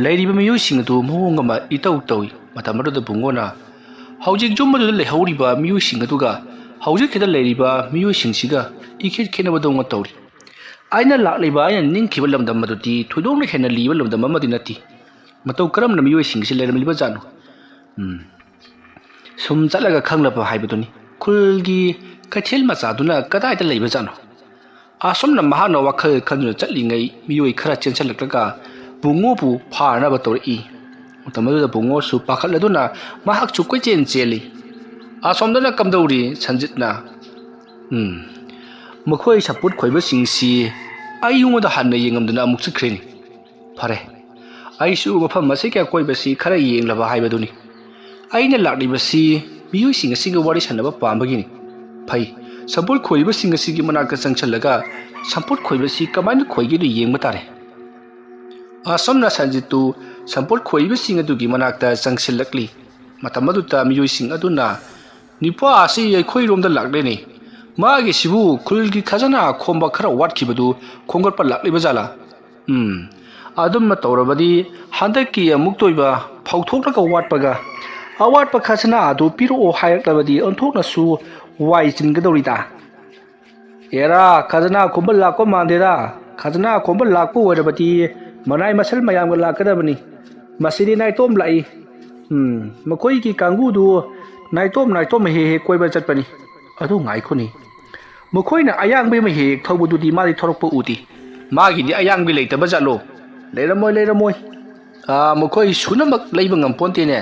ꯂꯩꯔꯤꯕ ꯃꯤꯑꯣꯏꯁꯤꯡ ꯑꯗꯨ ꯃꯑꯣꯡ ꯑꯃ ꯏꯇꯧ ꯇꯧꯏ ꯃꯇꯝ ꯑꯗꯨꯗ ꯕꯨꯡꯉꯣꯅ ꯍꯧꯖꯤꯛ ꯌꯨꯝ ꯑꯗꯨꯗ ꯂꯩꯍꯧꯔꯤꯕ ꯃꯤꯑꯣꯏꯁꯤꯡ ꯑꯗꯨꯒ ꯍꯧꯖꯤꯛ ꯁꯤꯗ ꯂꯩꯔꯤꯕ ꯃꯤꯑꯣꯏꯁꯤꯡꯁꯤꯒ ꯏꯈꯦꯠ ꯈꯦꯠꯅꯕꯗꯧꯅ ꯇꯧꯔꯤ ꯑꯩꯅ ꯅꯤꯡꯈꯤꯕ ꯂꯝꯗꯝ ꯑꯗꯨꯗꯤ ꯊꯣꯏꯗꯣꯛꯅ ꯍꯦꯟꯅ ꯂꯤꯕ ꯂꯝꯗꯝ ꯑꯃꯗꯤ ꯅꯠꯇꯦ ꯃꯇꯧ ꯀꯔꯝꯅ ꯃꯤꯑꯣꯏꯁꯤꯡꯁꯤ ꯂꯩꯔꯝꯂꯤꯕꯖꯥꯠꯅꯣ ꯁꯨꯝ ꯆꯠꯂꯒ ꯈꯪꯂꯕ ꯍꯥꯏꯕꯗꯨꯅꯤ ꯈꯨꯜꯒꯤ ꯀꯩꯊꯦꯜ ꯃꯆꯥꯗꯨꯅ ꯀꯗꯥꯏꯗ ꯂꯩꯕꯖꯥꯠꯅꯣ ꯑꯁꯨꯝꯅ ꯃꯍꯥꯛꯅ ꯋꯥꯈꯜ ꯈꯟꯗꯨꯅ ꯆꯠꯂꯤꯉꯩ ꯃꯤꯑꯣꯏ ꯈꯔ ꯆꯦꯟꯁꯤꯜꯂꯛꯂꯒ ꯕꯨꯡꯉꯣꯕꯨ ꯐꯥꯅꯕ ꯇꯧꯔꯛꯏ ꯃꯇꯝ ꯑꯗꯨꯗ ꯕꯨꯡꯉꯣꯁꯨ ꯄꯥꯈꯠꯂꯗꯨꯅ ꯃꯍꯥꯛꯁꯨ ꯀꯣꯏꯆꯦꯟ ꯆꯦꯜꯂꯤ ꯑꯁꯣꯝꯗꯅ ꯀꯝꯗꯧꯔꯤ ꯁꯟꯖꯤꯠꯅ ꯃꯈꯣꯏ ꯁꯝꯄꯨꯠ ꯈꯣꯏꯕꯁꯤꯡꯁꯤ ꯑꯩꯉꯣꯟꯗ ꯍꯟꯅ ꯌꯦꯡꯉꯝꯗꯨꯅ ꯑꯃꯨꯛ ꯆꯠꯈ꯭ꯔꯦꯅꯤ ꯐꯔꯦ ꯑꯩꯁꯨ ꯃꯐꯝ ꯑꯁꯤꯒꯤ ꯑꯀꯣꯏꯕꯁꯤ ꯈꯔ ꯌꯦꯡꯂꯕ ꯍꯥꯏꯕꯗꯨꯅꯤ ꯑꯩꯅ ꯂꯥꯛꯂꯤꯕꯁꯤ ꯃꯤꯑꯣꯏꯁꯤꯡ ꯑꯁꯤꯒ ꯋꯥꯔꯤ ꯁꯥꯟꯅꯕ ꯄꯥꯝꯕꯒꯤꯅꯤ ꯐꯩ ꯁꯝꯄꯨꯠ ꯈꯣꯏꯔꯤꯕꯁꯤꯡ ꯑꯁꯤꯒꯤ ꯃꯅꯥꯛꯇ ꯆꯪꯁꯤꯜꯂꯒ ꯁꯝꯄꯨꯠ ꯈꯣꯏꯕꯁꯤ ꯀꯃꯥꯏꯅ ꯈꯣꯏꯒꯦꯗꯨ ꯌꯦꯡꯕ ꯇꯥꯔꯦ ꯑꯁꯣꯝꯅ ꯁꯟꯖꯤꯠꯇꯨ ꯁꯝꯄꯨꯠ ꯈꯣꯏꯔꯤꯕꯁꯤꯡ ꯑꯗꯨꯒꯤ ꯃꯅꯥꯛꯇ ꯆꯪꯁꯤꯜꯂꯛꯂꯤ ꯃꯇꯝ ꯑꯗꯨꯗ ꯃꯤꯑꯣꯏꯁꯤꯡ ꯑꯗꯨꯅ ꯅꯤꯄꯥ ꯑꯁꯤ ꯑꯩꯈꯣꯏꯔꯣꯝꯗ ꯂꯥꯛꯂꯦꯅꯦ ꯃꯥꯒꯤꯁꯤꯕꯨ ꯈꯨꯜꯒꯤ ꯈꯖꯅꯥ ꯈꯣꯝꯕ ꯈꯔ ꯋꯥꯠꯈꯤꯕꯗꯨ ꯈꯣꯝꯒꯠꯄ ꯂꯥꯛꯂꯤꯕ ꯖꯥꯠꯂꯥ ꯑꯗꯨꯝꯅ ꯇꯧꯔꯕꯗꯤ ꯍꯟꯗꯛꯀꯤ ꯑꯃꯨꯛꯇꯣꯏꯕ ꯐꯧꯊꯣꯛꯂꯒ ꯋꯥꯠꯄꯒ ꯑꯋꯥꯠꯄ ꯈꯖꯅꯥ ꯑꯗꯨ ꯄꯤꯔꯛꯑꯣ ꯍꯥꯏꯔꯛꯂꯕꯗꯤ ꯑꯣꯟꯊꯣꯛꯅꯁꯨ ꯋꯥꯏ ꯆꯤꯟꯒꯗꯧꯔꯤꯗ ꯑꯦꯔꯥ ꯈꯖꯅꯥ ꯈꯣꯝꯕ ꯂꯥꯛꯄ ꯃꯥꯟꯗꯦꯗ ꯈꯖꯅꯥ ꯈꯣꯝꯕ ꯂꯥꯛꯄ ꯑꯣꯏꯔꯕꯗꯤ ꯃꯅꯥꯏ ꯃꯁꯜ ꯃꯌꯥꯝꯒ ꯂꯥꯛꯀꯗꯕꯅꯤ ꯃꯁꯤꯗꯤ ꯅꯥꯏꯇꯣꯝ ꯂꯥꯛꯏ ꯃꯈꯣꯏꯒꯤ ꯀꯥꯡꯕꯨꯗꯨ ꯅꯥꯏꯇꯣꯝ ꯍꯦꯛ ꯀꯣꯏꯕ ꯆꯠꯄꯅꯤ ꯑꯗꯨ ꯉꯥꯏꯈꯣꯅꯤ ꯃꯈꯣꯏꯅ ꯑꯌꯥꯡꯕ ꯑꯃ ꯍꯦꯛ ꯊꯧꯕꯗꯨꯗꯤ ꯃꯥꯗꯤ ꯊꯧꯔꯛꯄ ꯎꯗꯦ ꯃꯥꯒꯤꯗꯤ ꯑꯌꯥꯡꯕꯤ ꯂꯩꯇꯕ ꯖꯥꯠꯂꯣ ꯂꯩꯔꯝꯃꯣꯏ ꯃꯈꯣꯏ ꯁꯨꯅꯃꯛ ꯂꯩꯕ ꯉꯝꯄꯣꯟꯇꯦꯅꯦ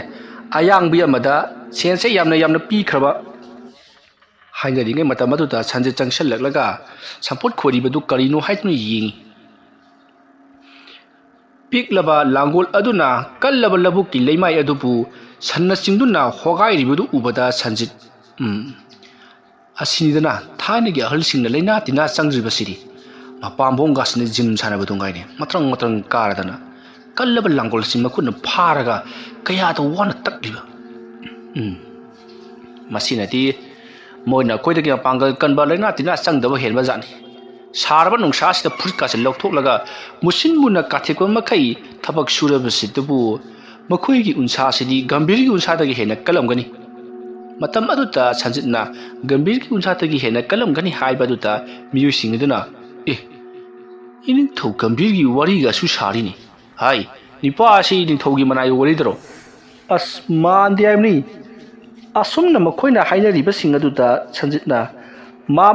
ꯑꯌꯥꯡꯕꯤ ꯑꯃꯗ ꯁꯦꯟꯁꯦ ꯌꯥꯝꯅ ꯄꯤꯈ꯭ꯔꯕ ꯍꯥꯏꯅꯔꯤꯉꯩ ꯃꯇꯝ ꯑꯗꯨꯗ ꯁꯟꯖꯤꯠ ꯆꯪꯁꯤꯜꯂꯛꯂꯒ ꯁꯝꯄꯣꯠ ꯈꯣꯏꯔꯤꯕꯗꯨ ꯀꯔꯤꯅꯣ ꯍꯥꯏꯗꯨꯅ ꯌꯦꯡꯉꯤ ꯄꯤꯛꯂꯕ ꯂꯥꯡꯒꯣꯜ ꯑꯗꯨꯅ ꯀꯜꯂꯕ ꯂꯧꯕꯨꯛꯀꯤ ꯂꯩꯃꯥꯏ ꯑꯗꯨꯕꯨ ꯁꯟꯅ ꯆꯤꯡꯗꯨꯅ ꯍꯣꯒꯥꯏꯔꯤꯕꯗꯨ ꯎꯕꯗ ꯁꯟꯖꯤꯠ ꯑꯁꯤꯅꯤꯗꯅ ꯊꯥꯏꯅꯒꯤ ꯑꯍꯜꯁꯤꯡꯅ ꯂꯩꯅꯥ ꯇꯤꯟꯅꯥ ꯆꯪꯗ꯭ꯔꯤꯕꯁꯤꯗꯤ ꯃꯄꯥꯝꯕꯣꯝꯒꯁꯤꯅ ꯖꯤꯝ ꯁꯥꯟꯅꯕꯗꯨ ꯉꯥꯏꯅꯦ ꯃꯇ꯭ꯔꯪ ꯀꯥꯔꯗꯅ ꯀꯜꯂꯕ ꯂꯥꯡꯒꯣꯜꯁꯤ ꯃꯈꯨꯠꯅ ꯐꯥꯔꯒ ꯀꯌꯥꯗ ꯋꯥꯅ ꯇꯛꯂꯤꯕ ꯃꯁꯤꯅꯗꯤ ꯃꯣꯏꯅ ꯑꯩꯈꯣꯏꯗꯒꯤ ꯃꯄꯥꯡꯒꯜ ꯀꯟꯕ ꯂꯩꯅꯥ ꯇꯤꯟꯅꯥ ꯆꯪꯗꯕ ꯍꯦꯟꯕ ꯖꯥꯠꯅꯤ ꯁꯥꯔꯕ ꯅꯨꯡꯁꯥꯁꯤꯗ ꯐꯨꯔꯤꯠꯀꯥꯁꯦ ꯂꯧꯊꯣꯛꯂꯒ ꯃꯨꯁꯤꯟ ꯃꯨꯟꯅ ꯀꯥꯊꯦꯛꯄ ꯃꯈꯩ ꯊꯕꯛ ꯁꯨꯔꯕꯁꯤꯗꯕꯨ ꯃꯈꯣꯏꯒꯤ ꯎꯟꯁꯥꯁꯤꯗꯤ ꯒꯝꯚꯤꯔꯒꯤ ꯎꯟꯁꯥꯗꯒꯤ ꯍꯦꯟꯅ ꯀꯜꯂꯝꯒꯅꯤ ꯃꯇꯝ ꯑꯗꯨꯗ ꯁꯟꯖꯤꯠꯅ ꯒꯝꯚꯤꯔꯒꯤ ꯎꯟꯁꯥꯗꯒꯤ ꯍꯦꯟꯅ ꯀꯜꯂꯝꯒꯅꯤ ꯍꯥꯏꯕ ꯑꯗꯨꯗ ꯃꯤꯑꯣꯏꯁꯤꯡ ꯑꯗꯨꯅ ꯏꯅꯤꯡꯊꯧ ꯒꯝꯚꯤꯔꯒꯤ ꯋꯥꯔꯤꯒꯁꯨ ꯁꯥꯔꯤꯅꯤ ꯍꯥꯏ ꯅꯤꯄꯥ ꯑꯁꯤ ꯅꯤꯡꯊꯧꯒꯤ ꯃꯅꯥꯏꯒꯤ ꯋꯥꯔꯤꯗꯔꯣ ꯑꯁ ꯃꯥꯟꯗꯦ ꯍꯥꯏꯕꯅꯤ ꯑꯁꯨꯝꯅ ꯃꯈꯣꯏꯅ ꯍꯥꯏꯅꯔꯤꯕꯁꯤꯡ ꯑꯗꯨꯗ ꯁꯟꯖꯤꯠꯅ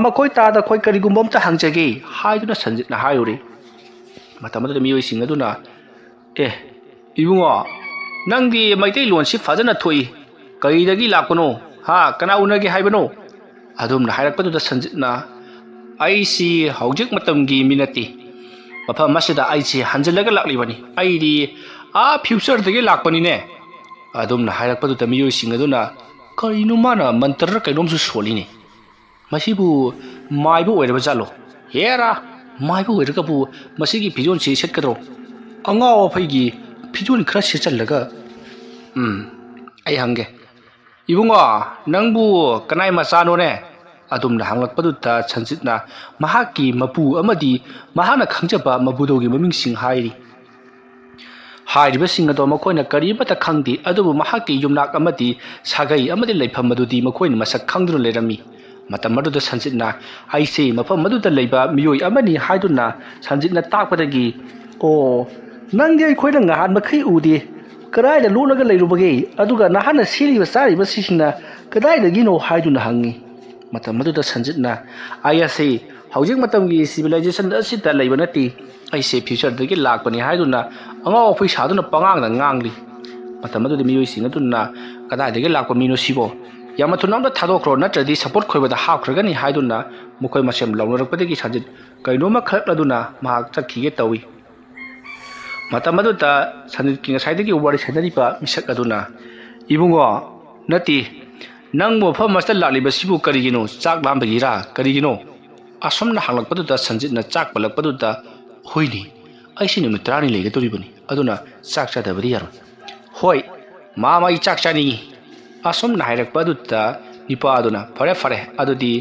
ꯃꯈꯣꯏ ꯇꯥꯗ ꯑꯩꯈꯣꯏ ꯀꯔꯤꯒꯨꯝꯕ ꯑꯝꯇ ꯍꯪꯖꯒꯦ ꯍꯥꯏꯗꯨꯅ ꯁꯟꯖꯤꯠꯅ ꯍꯥꯏꯔꯨꯔꯦ ꯃꯇꯝ ꯑꯗꯨꯗ ꯃꯤꯑꯣꯏꯁꯤꯡ ꯑꯗꯨꯅ ꯏꯕꯨꯡꯉꯣ ꯅꯪꯗꯤ ꯃꯩꯇꯩꯂꯣꯟꯁꯤ ꯐꯖꯅ ꯊꯣꯛꯏ ꯀꯔꯤꯗꯒꯤ ꯂꯥꯛꯄꯅꯣ ꯀꯅꯥ ꯎꯅꯒꯦ ꯍꯥꯏꯕꯅꯣ ꯑꯗꯨꯝꯅ ꯍꯥꯏꯔꯛꯄꯗꯨꯗ ꯁꯟꯖꯤꯠꯅ ꯑꯩꯁꯤ ꯍꯧꯖꯤꯛ ꯃꯇꯝꯒꯤ ꯃꯤ ꯅꯠꯇꯦ ꯃꯐꯝ ꯑꯁꯤꯗ ꯑꯩꯁꯤ ꯍꯟꯖꯤꯜꯂꯒ ꯂꯥꯛꯂꯤꯕꯅꯤ ꯑꯩꯗꯤ ꯐ꯭ꯌꯨꯆꯔꯗꯒꯤ ꯂꯥꯛꯄꯅꯤꯅꯦ ꯑꯗꯨꯝꯅ ꯍꯥꯏꯔꯛꯄꯗꯨꯗ ꯃꯤꯑꯣꯏꯁꯤꯡ ꯑꯗꯨꯅ ꯀꯔꯤꯅꯣ ꯃꯥꯅ ꯃꯟꯇꯔ ꯀꯩꯅꯣꯝꯁꯨ ꯁꯣꯜꯂꯤꯅꯦ ꯃꯁꯤꯕꯨ ꯃꯥꯏꯕ ꯑꯣꯏꯔꯕ ꯖꯥꯠꯂꯣ ꯍꯦꯔꯥ ꯃꯥꯏꯕ ꯑꯣꯏꯔꯒꯕꯨ ꯃꯁꯤꯒꯤ ꯐꯤꯖꯣꯜꯁꯤ ꯁꯦꯠꯀꯗ꯭ꯔꯣ ꯑꯉꯥꯎ ꯑꯐꯩꯒꯤ ꯐꯤꯖꯣꯜ ꯈꯔ ꯁꯦꯠꯆꯜꯂꯒ ꯑꯩ ꯍꯪꯒꯦ ꯏꯕꯨꯡꯉꯣ ꯅꯪꯕꯨ ꯀꯅꯥꯏ ꯃꯆꯥꯅꯣꯅꯦ ꯑꯗꯨꯝꯅ ꯍꯪꯂꯛꯄꯗꯨꯗ ꯁꯟꯖꯤꯠꯅ ꯃꯍꯥꯛꯀꯤ ꯃꯄꯨ ꯑꯃꯗꯤ ꯃꯍꯥꯛꯅ ꯈꯪꯖꯕ ꯃꯕꯨꯗꯧꯒꯤ ꯃꯃꯤꯡꯁꯤꯡ ꯍꯥꯏꯔꯤ ꯍꯥꯏꯔꯤꯕꯁꯤꯡ ꯑꯗꯣ ꯃꯈꯣꯏꯅ ꯀꯔꯤꯃꯠꯇ ꯈꯪꯗꯦ ꯑꯗꯨꯕꯨ ꯃꯍꯥꯛꯀꯤ ꯌꯨꯝꯅꯥꯛ ꯑꯃꯗꯤ ꯁꯥꯒꯩ ꯑꯃꯗꯤ ꯂꯩꯐꯝ ꯑꯗꯨꯗꯤ ꯃꯈꯣꯏꯅ ꯃꯁꯛ ꯈꯪꯗꯨꯅ ꯂꯩꯔꯝꯃꯤ ꯃꯇꯝ ꯑꯗꯨꯗ ꯁꯟꯖꯤꯠꯅ ꯑꯩꯁꯦ ꯃꯐꯝ ꯑꯗꯨꯗ ꯂꯩꯕ ꯃꯤꯑꯣꯏ ꯑꯃꯅꯤ ꯍꯥꯏꯗꯨꯅ ꯁꯟꯖꯤꯠꯅ తాꯛꯄꯗꯒꯤ ꯅꯪꯗꯤ ꯑꯩꯈꯣꯏꯅ ꯉꯍꯥꯟ ꯃꯈꯩ ꯎꯗꯦ ꯀꯗꯥꯏꯗ ꯂꯣꯠꯂꯒ ꯂꯩꯔꯨꯕꯒꯦ ꯑꯗꯨꯒ ꯅꯍꯥꯟꯅ ꯁꯦꯠꯂꯤꯕ ꯆꯥꯔꯤꯕꯁꯤꯡꯅ ꯀꯗꯥꯏꯗꯒꯤꯅꯣ ꯍꯥꯏꯗꯨꯅ ꯍꯪꯉꯤ ꯃꯇꯝ ꯑꯗꯨꯗ ꯁꯟꯖꯤꯠꯅ ꯑꯩ ꯑꯁꯤ ꯍꯧꯖꯤꯛ ꯃꯇꯝꯒꯤ ꯁꯤꯚꯤꯂꯥꯏꯖꯦꯁꯟ ꯑꯁꯤꯗ ꯂꯩꯕ ꯅꯠꯇꯦ ꯑꯩꯁꯦ ꯐ꯭ꯌꯨꯆꯔꯗꯒꯤ ꯂꯥꯛꯄꯅꯤ ꯍꯥꯏꯗꯨꯅ ꯑꯉꯥꯎ ꯑꯐꯩ ꯁꯥꯗꯨꯅ ꯄꯉꯥꯡꯗ ꯉꯥꯡꯂꯤ ꯃꯇꯝ ꯑꯗꯨꯗ ꯃꯤꯑꯣꯏꯁꯤꯡ ꯑꯗꯨꯅ ꯀꯗꯥꯏꯗꯒꯤ ꯂꯥꯛꯄ ꯃꯤꯅꯣ ꯁꯤꯕꯣ ꯌꯥꯝꯅ ꯊꯨꯅ ꯑꯝꯇ ꯊꯥꯗꯣꯛꯈ꯭ꯔꯣ ꯅꯠꯇ꯭ꯔꯗꯤ ꯁꯄꯣꯔꯠ ꯈꯣꯏꯕꯗ ꯍꯥꯞꯈ꯭ꯔꯒꯅꯤ ꯍꯥꯏꯗꯨꯅ ꯃꯈꯣꯏ ꯃꯁꯦꯝ ꯂꯧꯅꯔꯛꯄꯗꯒꯤ ꯁꯟꯖꯤꯠ ꯀꯩꯅꯣꯝꯃ ꯈꯜꯂꯛꯂꯗꯨꯅ ꯃꯍꯥꯛ ꯆꯠꯈꯤꯒꯦ ꯇꯧꯏ ꯃꯇꯝ ꯑꯗꯨꯗ ꯁꯟꯖꯤꯠꯀꯤ ꯉꯁꯥꯏꯗꯒꯤ ꯋꯥꯔꯤ ꯁꯥꯟꯅꯔꯤꯕ ꯃꯤꯁꯛ ꯑꯗꯨꯅ ꯏꯕꯨꯡꯉꯣ ꯅꯠꯇꯦ ꯅꯪꯕꯨ ꯃꯐꯝ ꯑꯁꯤꯗ ꯂꯥꯛꯂꯤꯕꯁꯤꯕꯨ ꯀꯔꯤꯒꯤꯅꯣ ꯆꯥꯛ ꯂꯥꯝꯕꯒꯤꯔꯥ ꯀꯔꯤꯒꯤꯅꯣ ꯑꯁꯨꯝꯅ ꯍꯪꯂꯛꯄꯗꯨꯗ ꯁꯟꯖꯤꯠꯅ ꯆꯥꯛ ꯄꯜꯂꯛꯄꯗꯨꯗ ꯍꯣꯏꯅꯦ ꯑꯩꯁꯤ ꯅꯨꯃꯤꯠ 10ꯅꯤ ꯂꯩꯒꯗꯧꯔꯤꯕꯅꯤ ꯑꯗꯨꯅ ꯆꯥꯛ ꯆꯥꯗꯕꯗꯤ ꯌꯥꯔꯣꯏ ꯍꯣꯏ ꯃꯥꯃ ꯑꯩ ꯆꯥꯛ ꯆꯥꯅꯤꯡꯉꯤ ꯑꯁꯨꯝꯅ ꯍꯥꯏꯔꯛꯄ ꯑꯗꯨꯗ ꯅꯤꯄꯥ ꯑꯗꯨꯅ ꯐꯔꯦ ꯑꯗꯨꯗꯤ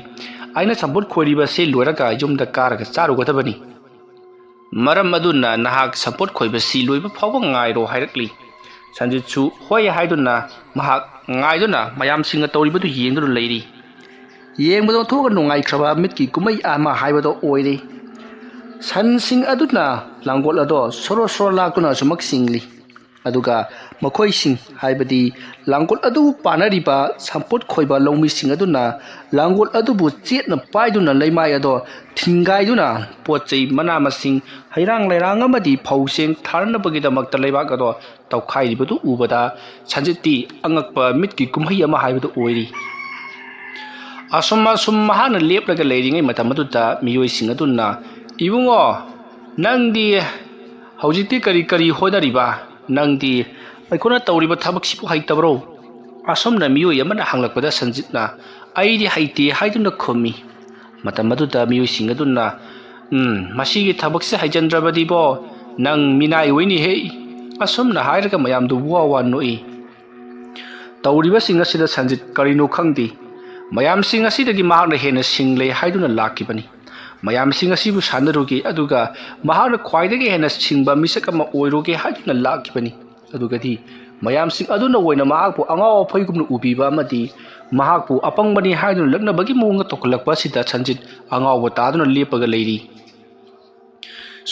ꯑꯩꯅ ꯁꯝꯄꯣꯠ ꯈꯣꯏꯔꯤꯕꯁꯤ ꯂꯣꯏꯔꯒ ꯌꯨꯝꯗ ꯀꯥꯔꯒ ꯆꯥꯔꯨꯒꯗꯕꯅꯤ ꯃꯔꯝ ꯑꯗꯨꯅ ꯅꯍꯥꯛ ꯁꯝꯄꯣꯠ ꯈꯣꯏꯕꯁꯤ ꯂꯣꯏꯕ ꯐꯥꯎꯕ ꯉꯥꯏꯔꯣ ꯍꯥꯏꯔꯛꯂꯤ ꯁꯟꯖꯤꯠꯁꯨ ꯍꯣꯏ ꯍꯥꯏꯗꯨꯅ ꯃꯍꯥꯛ ꯉꯥꯏꯗꯨꯅ ꯃꯌꯥꯝꯁꯤꯡꯅ ꯇꯧꯔꯤꯕꯗꯨ ꯌꯦꯡꯗꯨꯅ ꯂꯩꯔꯤ ꯌꯦꯡꯕꯗ ꯑꯣꯟꯊꯣꯛꯑꯒ ꯅꯨꯡꯉꯥꯏꯈ꯭ꯔꯕ ꯃꯤꯠꯀꯤ ꯀꯨꯝꯍꯩ ꯑꯃ ꯍꯥꯏꯕꯗꯣ ꯑꯣꯏꯔꯤ ꯁꯟꯁꯤꯡ ꯑꯗꯨꯅ ꯂꯥꯡꯒꯣꯜ ꯑꯗꯣ ꯁꯣꯔꯣ ꯂꯥꯛꯇꯨꯅ ꯑꯁꯨꯃꯛ ꯆꯤꯡꯂꯤ ꯑꯗꯨꯒ ꯃꯈꯣꯏꯁꯤꯡ ꯍꯥꯏꯕꯗꯤ ꯂꯥꯡꯒꯣꯜ ꯑꯗꯨ ꯄꯥꯅꯔꯤꯕ ꯁꯝꯄꯣꯠ ꯈꯣꯏꯕ ꯂꯧꯃꯤꯁꯤꯡ ꯑꯗꯨꯅ ꯂꯥꯡꯒꯣꯜ ꯑꯗꯨꯕꯨ ꯆꯦꯠꯅ ꯄꯥꯏꯗꯨꯅ ꯂꯩꯃꯥꯏ ꯑꯗꯣ ꯊꯤꯟꯒꯥꯏꯗꯨꯅ ꯄꯣꯠ ꯆꯩ ꯃꯅꯥ ꯃꯁꯤꯡ ꯍꯩꯔꯥꯡ ꯂꯩꯔꯥꯡ ꯑꯃꯗꯤ ꯐꯧ ꯆꯦꯡ ꯊꯥꯅꯕꯒꯤꯗꯃꯛꯇ ꯂꯩꯕꯥꯛ ꯑꯗꯣ ꯇꯧꯈꯥꯏꯔꯤꯕꯗꯨ ꯎꯕꯗ ꯁꯟꯖꯤꯠꯇꯤ ꯑꯉꯛꯄ ꯃꯤꯠꯀꯤ ꯀꯨꯝꯍꯩ ꯑꯃ ꯍꯥꯏꯕꯗꯨ ꯑꯣꯏꯔꯤ ꯑꯁꯨꯝ ꯃꯍꯥꯛꯅ ꯂꯦꯞꯂꯒ ꯂꯩꯔꯤꯉꯩ ꯃꯇꯝ ꯑꯗꯨꯗ ꯃꯤꯑꯣꯏꯁꯤꯡ ꯑꯗꯨꯅ ꯏꯕꯨꯡꯉꯣ ꯅꯪꯗꯤ ꯍꯧꯖꯤꯛꯇꯤ ꯀꯔꯤ ꯍꯣꯠꯅꯔꯤꯕ ꯅꯪꯗꯤ ꯑꯩꯈꯣꯏꯅ ꯇꯧꯔꯤꯕ ꯊꯕꯛꯁꯤꯕꯨ ꯍꯩꯇꯕ꯭ꯔꯣ ꯑꯁꯨꯝꯅ ꯃꯤꯑꯣꯏ ꯑꯃꯅ ꯍꯪꯂꯛꯄꯗ ꯁꯟꯖꯤꯠꯅ ꯑꯩꯗꯤ ꯍꯩꯇꯦ ꯍꯥꯏꯗꯨꯅ ꯈꯨꯝꯃꯤ ꯃꯇꯝ ꯑꯗꯨꯗ ꯃꯤꯑꯣꯏꯁꯤꯡ ꯑꯗꯨꯅ ꯃꯁꯤꯒꯤ ꯊꯕꯛꯁꯦ ꯍꯩꯖꯟꯗ꯭ꯔꯕꯗꯤꯕꯣ ꯅꯪ ꯃꯤꯅꯥꯏ ꯑꯣꯏꯅꯤꯍꯦ ꯑꯁꯨꯝꯅ ꯍꯥꯏꯔꯒ ꯃꯌꯥꯝꯗꯨ ꯋꯥ ꯅꯣꯛꯏ ꯇꯧꯔꯤꯕꯁꯤꯡ ꯑꯁꯤꯗ ꯁꯟꯖꯤꯠ ꯀꯔꯤꯅꯣ ꯈꯪꯗꯦ ꯃꯌꯥꯝꯁꯤꯡ ꯑꯁꯤꯗꯒꯤ ꯃꯍꯥꯛꯅ ꯍꯦꯟꯅ ꯁꯤꯡꯂꯦ ꯍꯥꯏꯗꯨꯅ ꯂꯥꯛꯈꯤꯕꯅꯤ ꯃꯌꯥꯝꯁꯤꯡ ꯑꯁꯤꯕꯨ ꯁꯥꯟꯅꯔꯨꯒꯦ ꯑꯗꯨꯒ ꯃꯍꯥꯛꯅ ꯈ꯭ꯋꯥꯏꯗꯒꯤ ꯍꯦꯟꯅ ꯁꯤꯡꯕ ꯃꯤꯁꯛ ꯑꯃ ꯑꯣꯏꯔꯨꯒꯦ ꯍꯥꯏꯗꯨꯅ ꯂꯥꯛꯈꯤꯕꯅꯤ ꯑꯗꯨꯒꯗꯤ ꯃꯌꯥꯝꯁꯤꯡ ꯑꯗꯨꯅ ꯑꯣꯏꯅ ꯃꯍꯥꯛꯄꯨ ꯑꯉꯥꯎ ꯑꯐꯩꯒꯨꯝꯅ ꯎꯕꯤꯕ ꯑꯃꯗꯤ ꯃꯍꯥꯛꯄꯨ ꯑꯄꯪꯕꯅꯤ ꯍꯥꯏꯗꯨꯅ ꯂꯛꯅꯕꯒꯤ ꯃꯑꯣꯡꯗ ꯇꯧꯈꯠꯂꯛꯄ ꯑꯁꯤꯗ ꯁꯟꯖꯤꯠ ꯑꯉꯥꯎꯕ ꯇꯥꯗꯨꯅ ꯂꯦꯞꯄꯒ ꯂꯩꯔꯤ꯫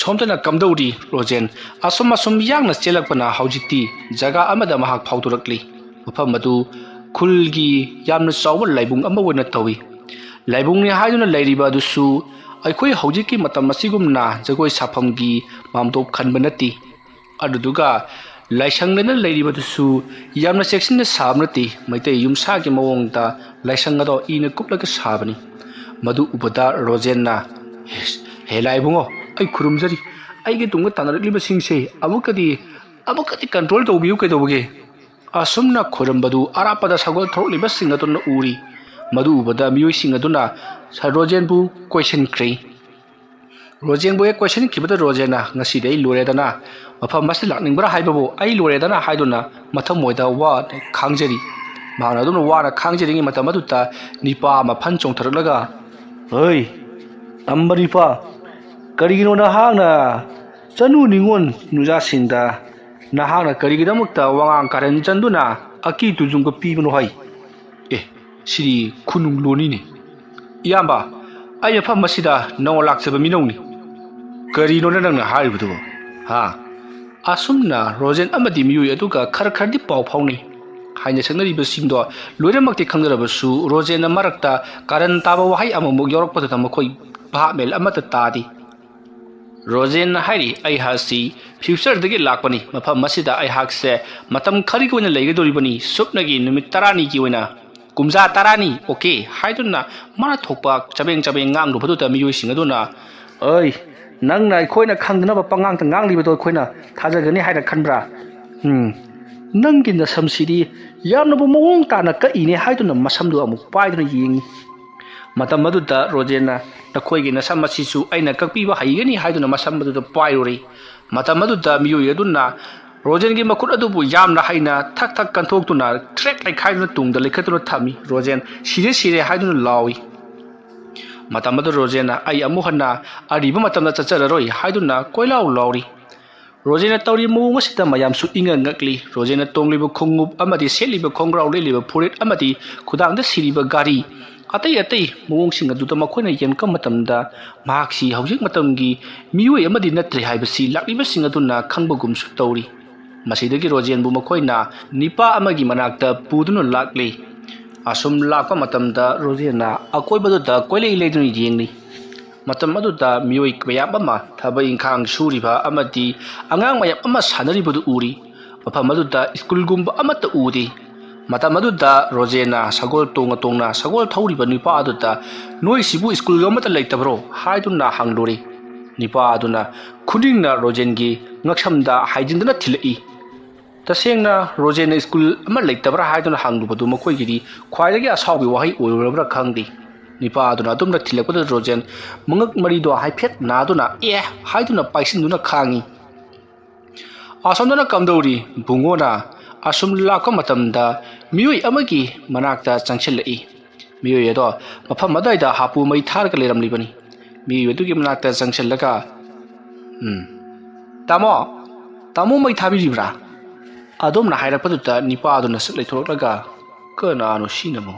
ꯁꯣꯝꯗꯅ ꯀꯝꯗꯧꯔꯤ ꯔꯣꯖꯦꯟ ꯑꯁꯨꯝ ꯌꯥꯡꯅ ꯆꯦꯜꯂꯛꯄꯅ ꯍꯧꯖꯤꯛꯇꯤ ꯖꯒꯥ ꯑꯃꯗ ꯃꯍꯥꯛ ꯐꯥꯎꯗꯣꯔꯛꯂꯤ꯫ ꯃꯐꯝ ꯑꯗꯨ ꯈꯨꯜꯒꯤ ꯌꯥꯝꯅ ꯆꯥꯎꯕ ꯂꯥꯏꯕꯨꯡ ꯑꯃ ꯑꯣꯏꯅ ꯇꯧꯏ꯫ ꯂꯥꯏꯕꯨꯡꯅꯤ ꯍꯥꯏꯗꯨꯅ ꯂꯩꯔꯤꯕ ꯑꯗꯨꯁꯨ ꯑꯩꯈꯣꯏ ꯍꯧꯖꯤꯛꯀꯤ ꯃꯇꯝ ꯑꯁꯤꯒꯨꯝꯅ ꯖꯒꯣꯏ ꯁꯥꯐꯝꯒꯤ ꯃꯥꯝꯇꯣꯞ ꯈꯟꯕ ꯅꯠꯇꯦ꯫ ꯑꯗꯨꯗꯨꯒ ꯂꯥꯏꯁꯪꯗꯅ ꯂꯩꯔꯤꯕꯗꯨꯁꯨ ꯌꯥꯝꯅ ꯆꯦꯛꯁꯤꯟꯅ ꯁꯥꯕ ꯅꯠꯇꯦ, ꯃꯩꯇꯩ ꯌꯨꯝꯁꯥꯒꯤ ꯃꯑꯣꯡꯗ ꯂꯥꯏꯁꯪ ꯑꯗꯣ ꯏꯅ ꯀꯨꯞꯂꯒ ꯁꯥꯕꯅꯤ꯫ ꯃꯗꯨ ꯎꯕꯗ ꯔꯣꯖꯦꯟꯅ "ꯍꯦ ꯂꯥꯏꯕꯨꯡꯉꯣ, ꯑꯩ ꯈꯨꯔꯨꯝꯖꯔꯤ, ꯑꯩꯒꯤ ꯇꯨꯡꯗ ꯇꯥꯟꯅꯔꯛꯂꯤꯕꯁꯤꯡꯁꯦ ꯑꯃꯨꯛꯀꯗꯤ ꯀꯟꯇ꯭ꯔꯣꯜ ꯇꯧꯕꯤꯌꯨ ꯀꯩꯗꯧꯕꯒꯦ?" ꯑꯁꯨꯝꯅ ꯈꯣꯏꯔꯝꯕꯗꯨ ꯑꯔꯥꯞꯄꯗ ꯁꯒꯣꯜ ꯊꯧꯔꯛꯂꯤꯕꯁꯤꯡ ꯑꯗꯨꯅ ꯎꯔꯤ꯫ ꯃꯗꯨ ꯎꯕꯗ ꯃꯤꯑꯣꯏꯁꯤꯡ ꯑꯗꯨꯅ ꯔꯣꯖꯦꯟꯕꯨ ꯀꯣꯏꯁꯤꯟꯈ꯭ꯔꯦ꯫ ꯔꯣꯖꯦꯟꯕꯨ ꯍꯦꯛ ꯀꯣꯏꯁꯤꯟꯈꯤꯕꯗ ꯔꯣꯖꯦꯟꯅ "ꯉꯁꯤꯗꯤ ꯑꯩ ꯂꯣꯏꯔꯦꯗꯅ, ꯃꯐꯝ ꯑꯁꯤꯗ ꯂꯥꯛꯅꯤꯡꯕ꯭ꯔꯥ ꯍꯥꯏꯕꯕꯨ ꯑꯩ ꯂꯣꯏꯔꯦꯗꯅ" ꯍꯥꯏꯗꯨꯅ ꯃꯊꯃꯣꯏꯗ ꯋꯥꯅ ꯈꯥꯡꯖꯔꯤ꯫ ꯃꯍꯥꯛꯅ ꯑꯗꯨꯝꯅ ꯋꯥꯅ ꯈꯥꯡꯖꯔꯤꯉꯩ ꯃꯇꯝ ꯑꯗꯨꯗ ꯅꯤꯄꯥ ꯑꯃ ꯐꯟ ꯆꯣꯡꯊꯔꯛꯂꯒ "ꯍꯩ ꯇꯝꯕ ꯅꯤꯄꯥ, ꯀꯔꯤꯒꯤꯅꯣ ꯅꯍꯥꯛꯅ ꯆꯅꯨ ꯅꯤꯉꯣꯜ ꯅꯨꯖꯥꯁꯤꯡꯗ ꯅꯍꯥꯛꯅ ꯀꯔꯤꯒꯤꯗꯃꯛꯇ ꯋꯥꯉꯥꯡ ꯀꯥꯔꯟ ꯆꯟꯗꯨꯅ ꯑꯀꯤ ꯇꯨꯖꯨꯡꯒ ꯄꯤꯕꯅꯣ ꯍꯩ?" ꯁꯤꯗꯤ ꯈꯨꯅꯨꯡ ꯂꯣꯟꯅꯤꯅꯦ꯫ "ꯏꯌꯥꯝꯕ, ꯑꯩ ꯃꯐꯝ ꯑꯁꯤꯗ ꯅꯧꯅ ꯂꯥꯛꯆꯕ ꯃꯤꯅꯧꯅꯤ." "ꯀꯔꯤꯅꯣꯅꯦ ꯅꯪꯅ ꯍꯥꯏꯔꯤꯕꯗꯨꯕꯣ? ꯍꯥ?" ꯑꯁꯨꯝꯅ ꯔꯣꯖꯦꯟ ꯑꯃꯗꯤ ꯃꯤꯑꯣꯏ ꯑꯗꯨꯒ ꯈꯔꯗꯤ ꯄꯥꯎ ꯐꯥꯎꯅꯩ꯫ ꯍꯥꯏꯅ ꯁꯛꯅꯔꯤꯕꯁꯤꯡꯗꯣ ꯂꯣꯏꯅꯃꯛꯇꯤ ꯈꯪꯖꯔꯕꯁꯨ ꯔꯣꯖꯦꯟꯅ ꯃꯔꯛꯇ ꯀꯥꯔꯟ ꯇꯥꯕ ꯋꯥꯍꯩ ꯑꯃꯃꯨꯛ ꯌꯥꯎꯔꯛꯄꯗꯨꯗ ꯃꯈꯣꯏ ꯚꯥꯞ ꯃꯦꯜ ꯑꯃꯠꯇ ꯇꯥꯗꯦ꯫ ꯔꯣꯖꯦꯟꯅ ꯍꯥꯏꯔꯤ, "ꯑꯩꯍꯥꯛꯁꯤ ꯐ꯭ꯌꯨꯆꯔꯗꯒꯤ ꯂꯥꯛꯄꯅꯤ꯫ ꯃꯐꯝ ꯑꯁꯤꯗ ꯑꯩꯍꯥꯛꯁꯦ ꯃꯇꯝ ꯈꯔꯒꯤ ꯑꯣꯏꯅ ꯂꯩꯒꯗꯧꯔꯤꯕꯅꯤ, ꯁꯨꯞꯅꯒꯤ ꯅꯨꯃꯤꯠ 10ꯅꯤꯒꯤ ꯑꯣꯏꯅ, ꯀꯨꯝꯖꯥ 10ꯅꯤ, ꯑꯣꯀꯦ" ꯍꯥꯏꯗꯨꯅ ꯃꯥꯅ ꯊꯣꯛꯄ ꯆꯕꯦꯡ ꯉꯥꯡꯂꯨꯕꯗꯨꯗ ꯃꯤꯑꯣꯏꯁꯤꯡ ꯑꯗꯨꯅ "ꯅꯪꯅ ꯑꯩꯈꯣꯏꯅ ꯈꯪꯗꯅꯕ ꯄꯉꯥꯡꯇ ꯉꯥꯡꯂꯤꯕꯗꯣ ꯑꯩꯈꯣꯏꯅ ꯊꯥꯖꯒꯅꯤ ꯍꯥꯏꯅ ꯈꯟꯕ꯭ꯔꯥ? ꯅꯪꯒꯤ ꯅꯁꯝꯁꯤꯗꯤ ꯌꯥꯝꯅꯕꯨ ꯃꯑꯣꯡ ꯇꯥꯅ ꯀꯛꯏꯅꯦ" ꯍꯥꯏꯗꯨꯅ ꯃꯁꯝꯗꯨ ꯑꯃꯨꯛ ꯄꯥꯏꯗꯨꯅ ꯌꯦꯡꯉꯤ꯫ ꯃꯇꯝ ꯑꯗꯨꯗ ꯔꯣꯖꯦꯟꯅ "ꯅꯈꯣꯏꯒꯤ ꯅꯁꯝ ꯑꯁꯤꯁꯨ ꯑꯩꯅ ꯀꯛꯄꯤꯕ ꯍꯩꯒꯅꯤ" ꯍꯥꯏꯗꯨꯅ ꯃꯁꯝ ꯑꯗꯨꯗ ꯄꯥꯏꯔꯨꯔꯤ꯫ ꯃꯇꯝ ꯑꯗꯨꯗ ꯃꯤꯑꯣꯏ ꯑꯗꯨꯅ ꯔꯣꯖꯦꯟꯒꯤ ꯃꯈꯨꯠ ꯑꯗꯨꯕꯨ ꯌꯥꯝꯅ ꯍꯩꯅ ꯊꯛ ꯀꯟꯊꯣꯛꯇꯨꯅ ꯇ꯭ꯔꯦꯛ ꯂꯩꯈꯥꯏꯗꯨꯅ ꯇꯨꯡꯗ ꯂꯩꯈꯠꯇꯨꯅ ꯊꯝꯃꯤ꯫ ꯔꯣꯖꯦꯟ "ꯁꯤꯔꯦ" ꯍꯥꯏꯗꯨꯅ ꯂꯥꯎꯏ꯫ ꯃꯇꯝ ꯑꯗꯨ ꯔꯣꯖꯦꯟꯅ "ꯑꯩ ꯑꯃꯨꯛ ꯍꯟꯅ ꯑꯔꯤꯕ ꯃꯇꯝꯗ ꯆꯠꯆꯔꯔꯣꯏ" ꯍꯥꯏꯗꯨꯅ ꯀꯣꯏꯂꯥꯎ ꯂꯥꯎꯔꯤ꯫ ꯔꯣꯖꯦꯟꯅ ꯇꯧꯔꯤꯕ ꯃꯑꯣꯡ ꯑꯁꯤꯗ ꯃꯌꯥꯝꯁꯨ ꯏꯪꯉ ꯉꯛꯂꯤ꯫ ꯔꯣꯖꯦꯟꯅ ꯇꯣꯡꯂꯤꯕ ꯈꯣꯡꯎꯞ ꯑꯃꯗꯤ ꯁꯦꯠꯂꯤꯕ ꯈꯣꯡꯒ꯭ꯔꯥꯎ ꯂꯤꯠꯂꯤꯕ ꯐꯨꯔꯤꯠ ꯑꯃꯗꯤ ꯈꯨꯗꯥꯡꯗ ꯁꯤꯔꯤꯕ ꯘꯔꯤ ꯑꯇꯩ ꯃꯑꯣꯡꯁꯤꯡ ꯑꯗꯨꯗ ꯃꯈꯣꯏꯅ ꯌꯦꯡꯂꯛꯄ ꯃꯇꯝꯗ ꯃꯍꯥꯛꯁꯤ ꯍꯧꯖꯤꯛ ꯃꯇꯝꯒꯤ ꯃꯤꯑꯣꯏ ꯑꯃꯗꯤ ꯅꯠꯇ꯭ꯔꯦ ꯍꯥꯏꯕꯁꯤ ꯂꯥꯛꯂꯤꯕꯁꯤꯡ ꯑꯗꯨꯅ ꯈꯪꯕꯒꯨꯝꯁꯨ ꯇꯧꯔꯤ꯫ ꯃꯁꯤꯗꯒꯤ ꯔꯣꯖꯦꯟꯕꯨ ꯃꯈꯣꯏꯅ ꯅꯤꯄꯥ ꯑꯃꯒꯤ ꯃꯅꯥꯛꯇ ꯄꯨꯗꯨꯅ ꯂꯥꯛꯂꯤ꯫ ꯑꯁꯨꯝ ꯂꯥꯛꯄ ꯃꯇꯝꯗ ꯔꯣꯖꯦꯟꯅ ꯑꯀꯣꯏꯕꯗꯨꯗ ꯀꯣꯏꯂꯩ ꯂꯩꯗꯨꯅ ꯌꯦꯡꯂꯤ꯫ ꯃꯇꯝ ꯑꯗꯨꯗ ꯃꯤꯑꯣꯏ ꯃꯌꯥꯝ ꯑꯃ ꯊꯕꯛ ꯏꯪꯈꯥꯡ ꯁꯨꯔꯤꯕ ꯑꯃꯗꯤ ꯑꯉꯥꯡ ꯃꯌꯥꯝ ꯑꯃ ꯁꯥꯟꯅꯔꯤꯕꯗꯨ ꯎꯔꯤ꯫ ꯃꯐꯝ ꯑꯗꯨꯗ ꯁ꯭ꯀꯨꯜꯒꯨꯝꯕ ꯑꯃꯠꯇ ꯎꯗꯦ꯫ ꯃꯇꯝ ꯑꯗꯨꯗ ꯔꯣꯖꯦꯟꯅ ꯁꯒꯣꯜ ꯇꯣꯡꯅ ꯁꯒꯣꯜ ꯊꯧꯔꯤꯕ ꯅꯤꯄꯥ ꯑꯗꯨꯗ "ꯅꯣꯏꯁꯤꯕꯨ ꯁ꯭ꯀꯨꯜ ꯑꯃꯠꯇ ꯂꯩꯇꯕ꯭ꯔꯣ?" ꯍꯥꯏꯗꯨꯅ ꯍꯪꯂꯨꯔꯤ꯫ ꯅꯤꯄꯥ ꯑꯗꯨꯅ ꯈꯨꯅꯤꯡꯅ ꯔꯣꯖꯦꯟꯒꯤ ꯉꯛꯁꯝꯗ ꯍꯥꯏꯖꯤꯟꯗꯨꯅ ꯊꯤꯜꯂꯛꯏ꯫ ꯇꯁꯦꯡꯅ ꯔꯣꯖꯦꯟꯅ ꯁ꯭ꯀꯨꯜ ꯑꯃ ꯂꯩꯇꯕ꯭ꯔꯥ ꯍꯥꯏꯗꯨꯅ ꯍꯪꯂꯨꯕꯗꯨ ꯃꯈꯣꯏꯒꯤꯗꯤ ꯈ꯭ꯋꯥꯏꯗꯒꯤ ꯑꯁꯥꯎꯕ ꯋꯥꯍꯩ ꯑꯣꯏꯔꯨꯔꯕ꯭ꯔꯥ ꯈꯪꯗꯦ꯫ ꯅꯤꯄꯥ ꯑꯗꯨꯅ ꯑꯗꯨꯝꯅ ꯊꯤꯜꯂꯛꯄꯗ ꯔꯣꯖꯦꯟ ꯃꯉꯛ ꯃꯔꯤꯗꯣ ꯍꯥꯏꯐꯦꯠ ꯅꯥꯗꯨꯅ ꯍꯥꯏꯗꯨꯅ ꯄꯥꯏꯁꯤꯟꯗꯨꯅ ꯈꯥꯡꯉꯤ꯫ ꯑꯁꯣꯝꯗꯅ ꯀꯝꯗꯧꯔꯤ ꯕꯨꯡꯉꯣꯅ ꯑꯁꯨꯝ ꯂꯥꯛꯄ ꯃꯇꯝꯗ ꯃꯤꯑꯣꯏ ꯑꯃꯒꯤ ꯃꯅꯥꯛꯇ ꯆꯪꯁꯤꯜꯂꯛꯏ꯫ ꯃꯤꯑꯣꯏ ꯑꯗꯣ ꯃꯐꯝ ꯑꯗꯨꯋꯥꯏꯗ ꯍꯥꯄꯨ ꯃꯩ ꯊꯥꯔꯒ ꯂꯩꯔꯝꯂꯤꯕꯅꯤ꯫ ꯃꯤꯑꯣꯏ ꯑꯗꯨꯒꯤ ꯃꯅꯥꯛꯇ ꯆꯪꯁꯤꯜꯂꯒ "ꯇꯥꯃꯣ ꯃꯩ ꯊꯥꯕꯤꯔꯤꯕ꯭ꯔꯥ?" ꯑꯗꯣꯝꯅ ꯍꯥꯏꯔꯛꯄꯗꯨꯗ ꯅꯤꯄꯥ ꯑꯗꯨꯅ ꯁꯛ ꯂꯩꯊꯣꯔꯛꯂꯒ "ꯀꯅꯥꯅꯣ ꯁꯤꯅꯃꯣ?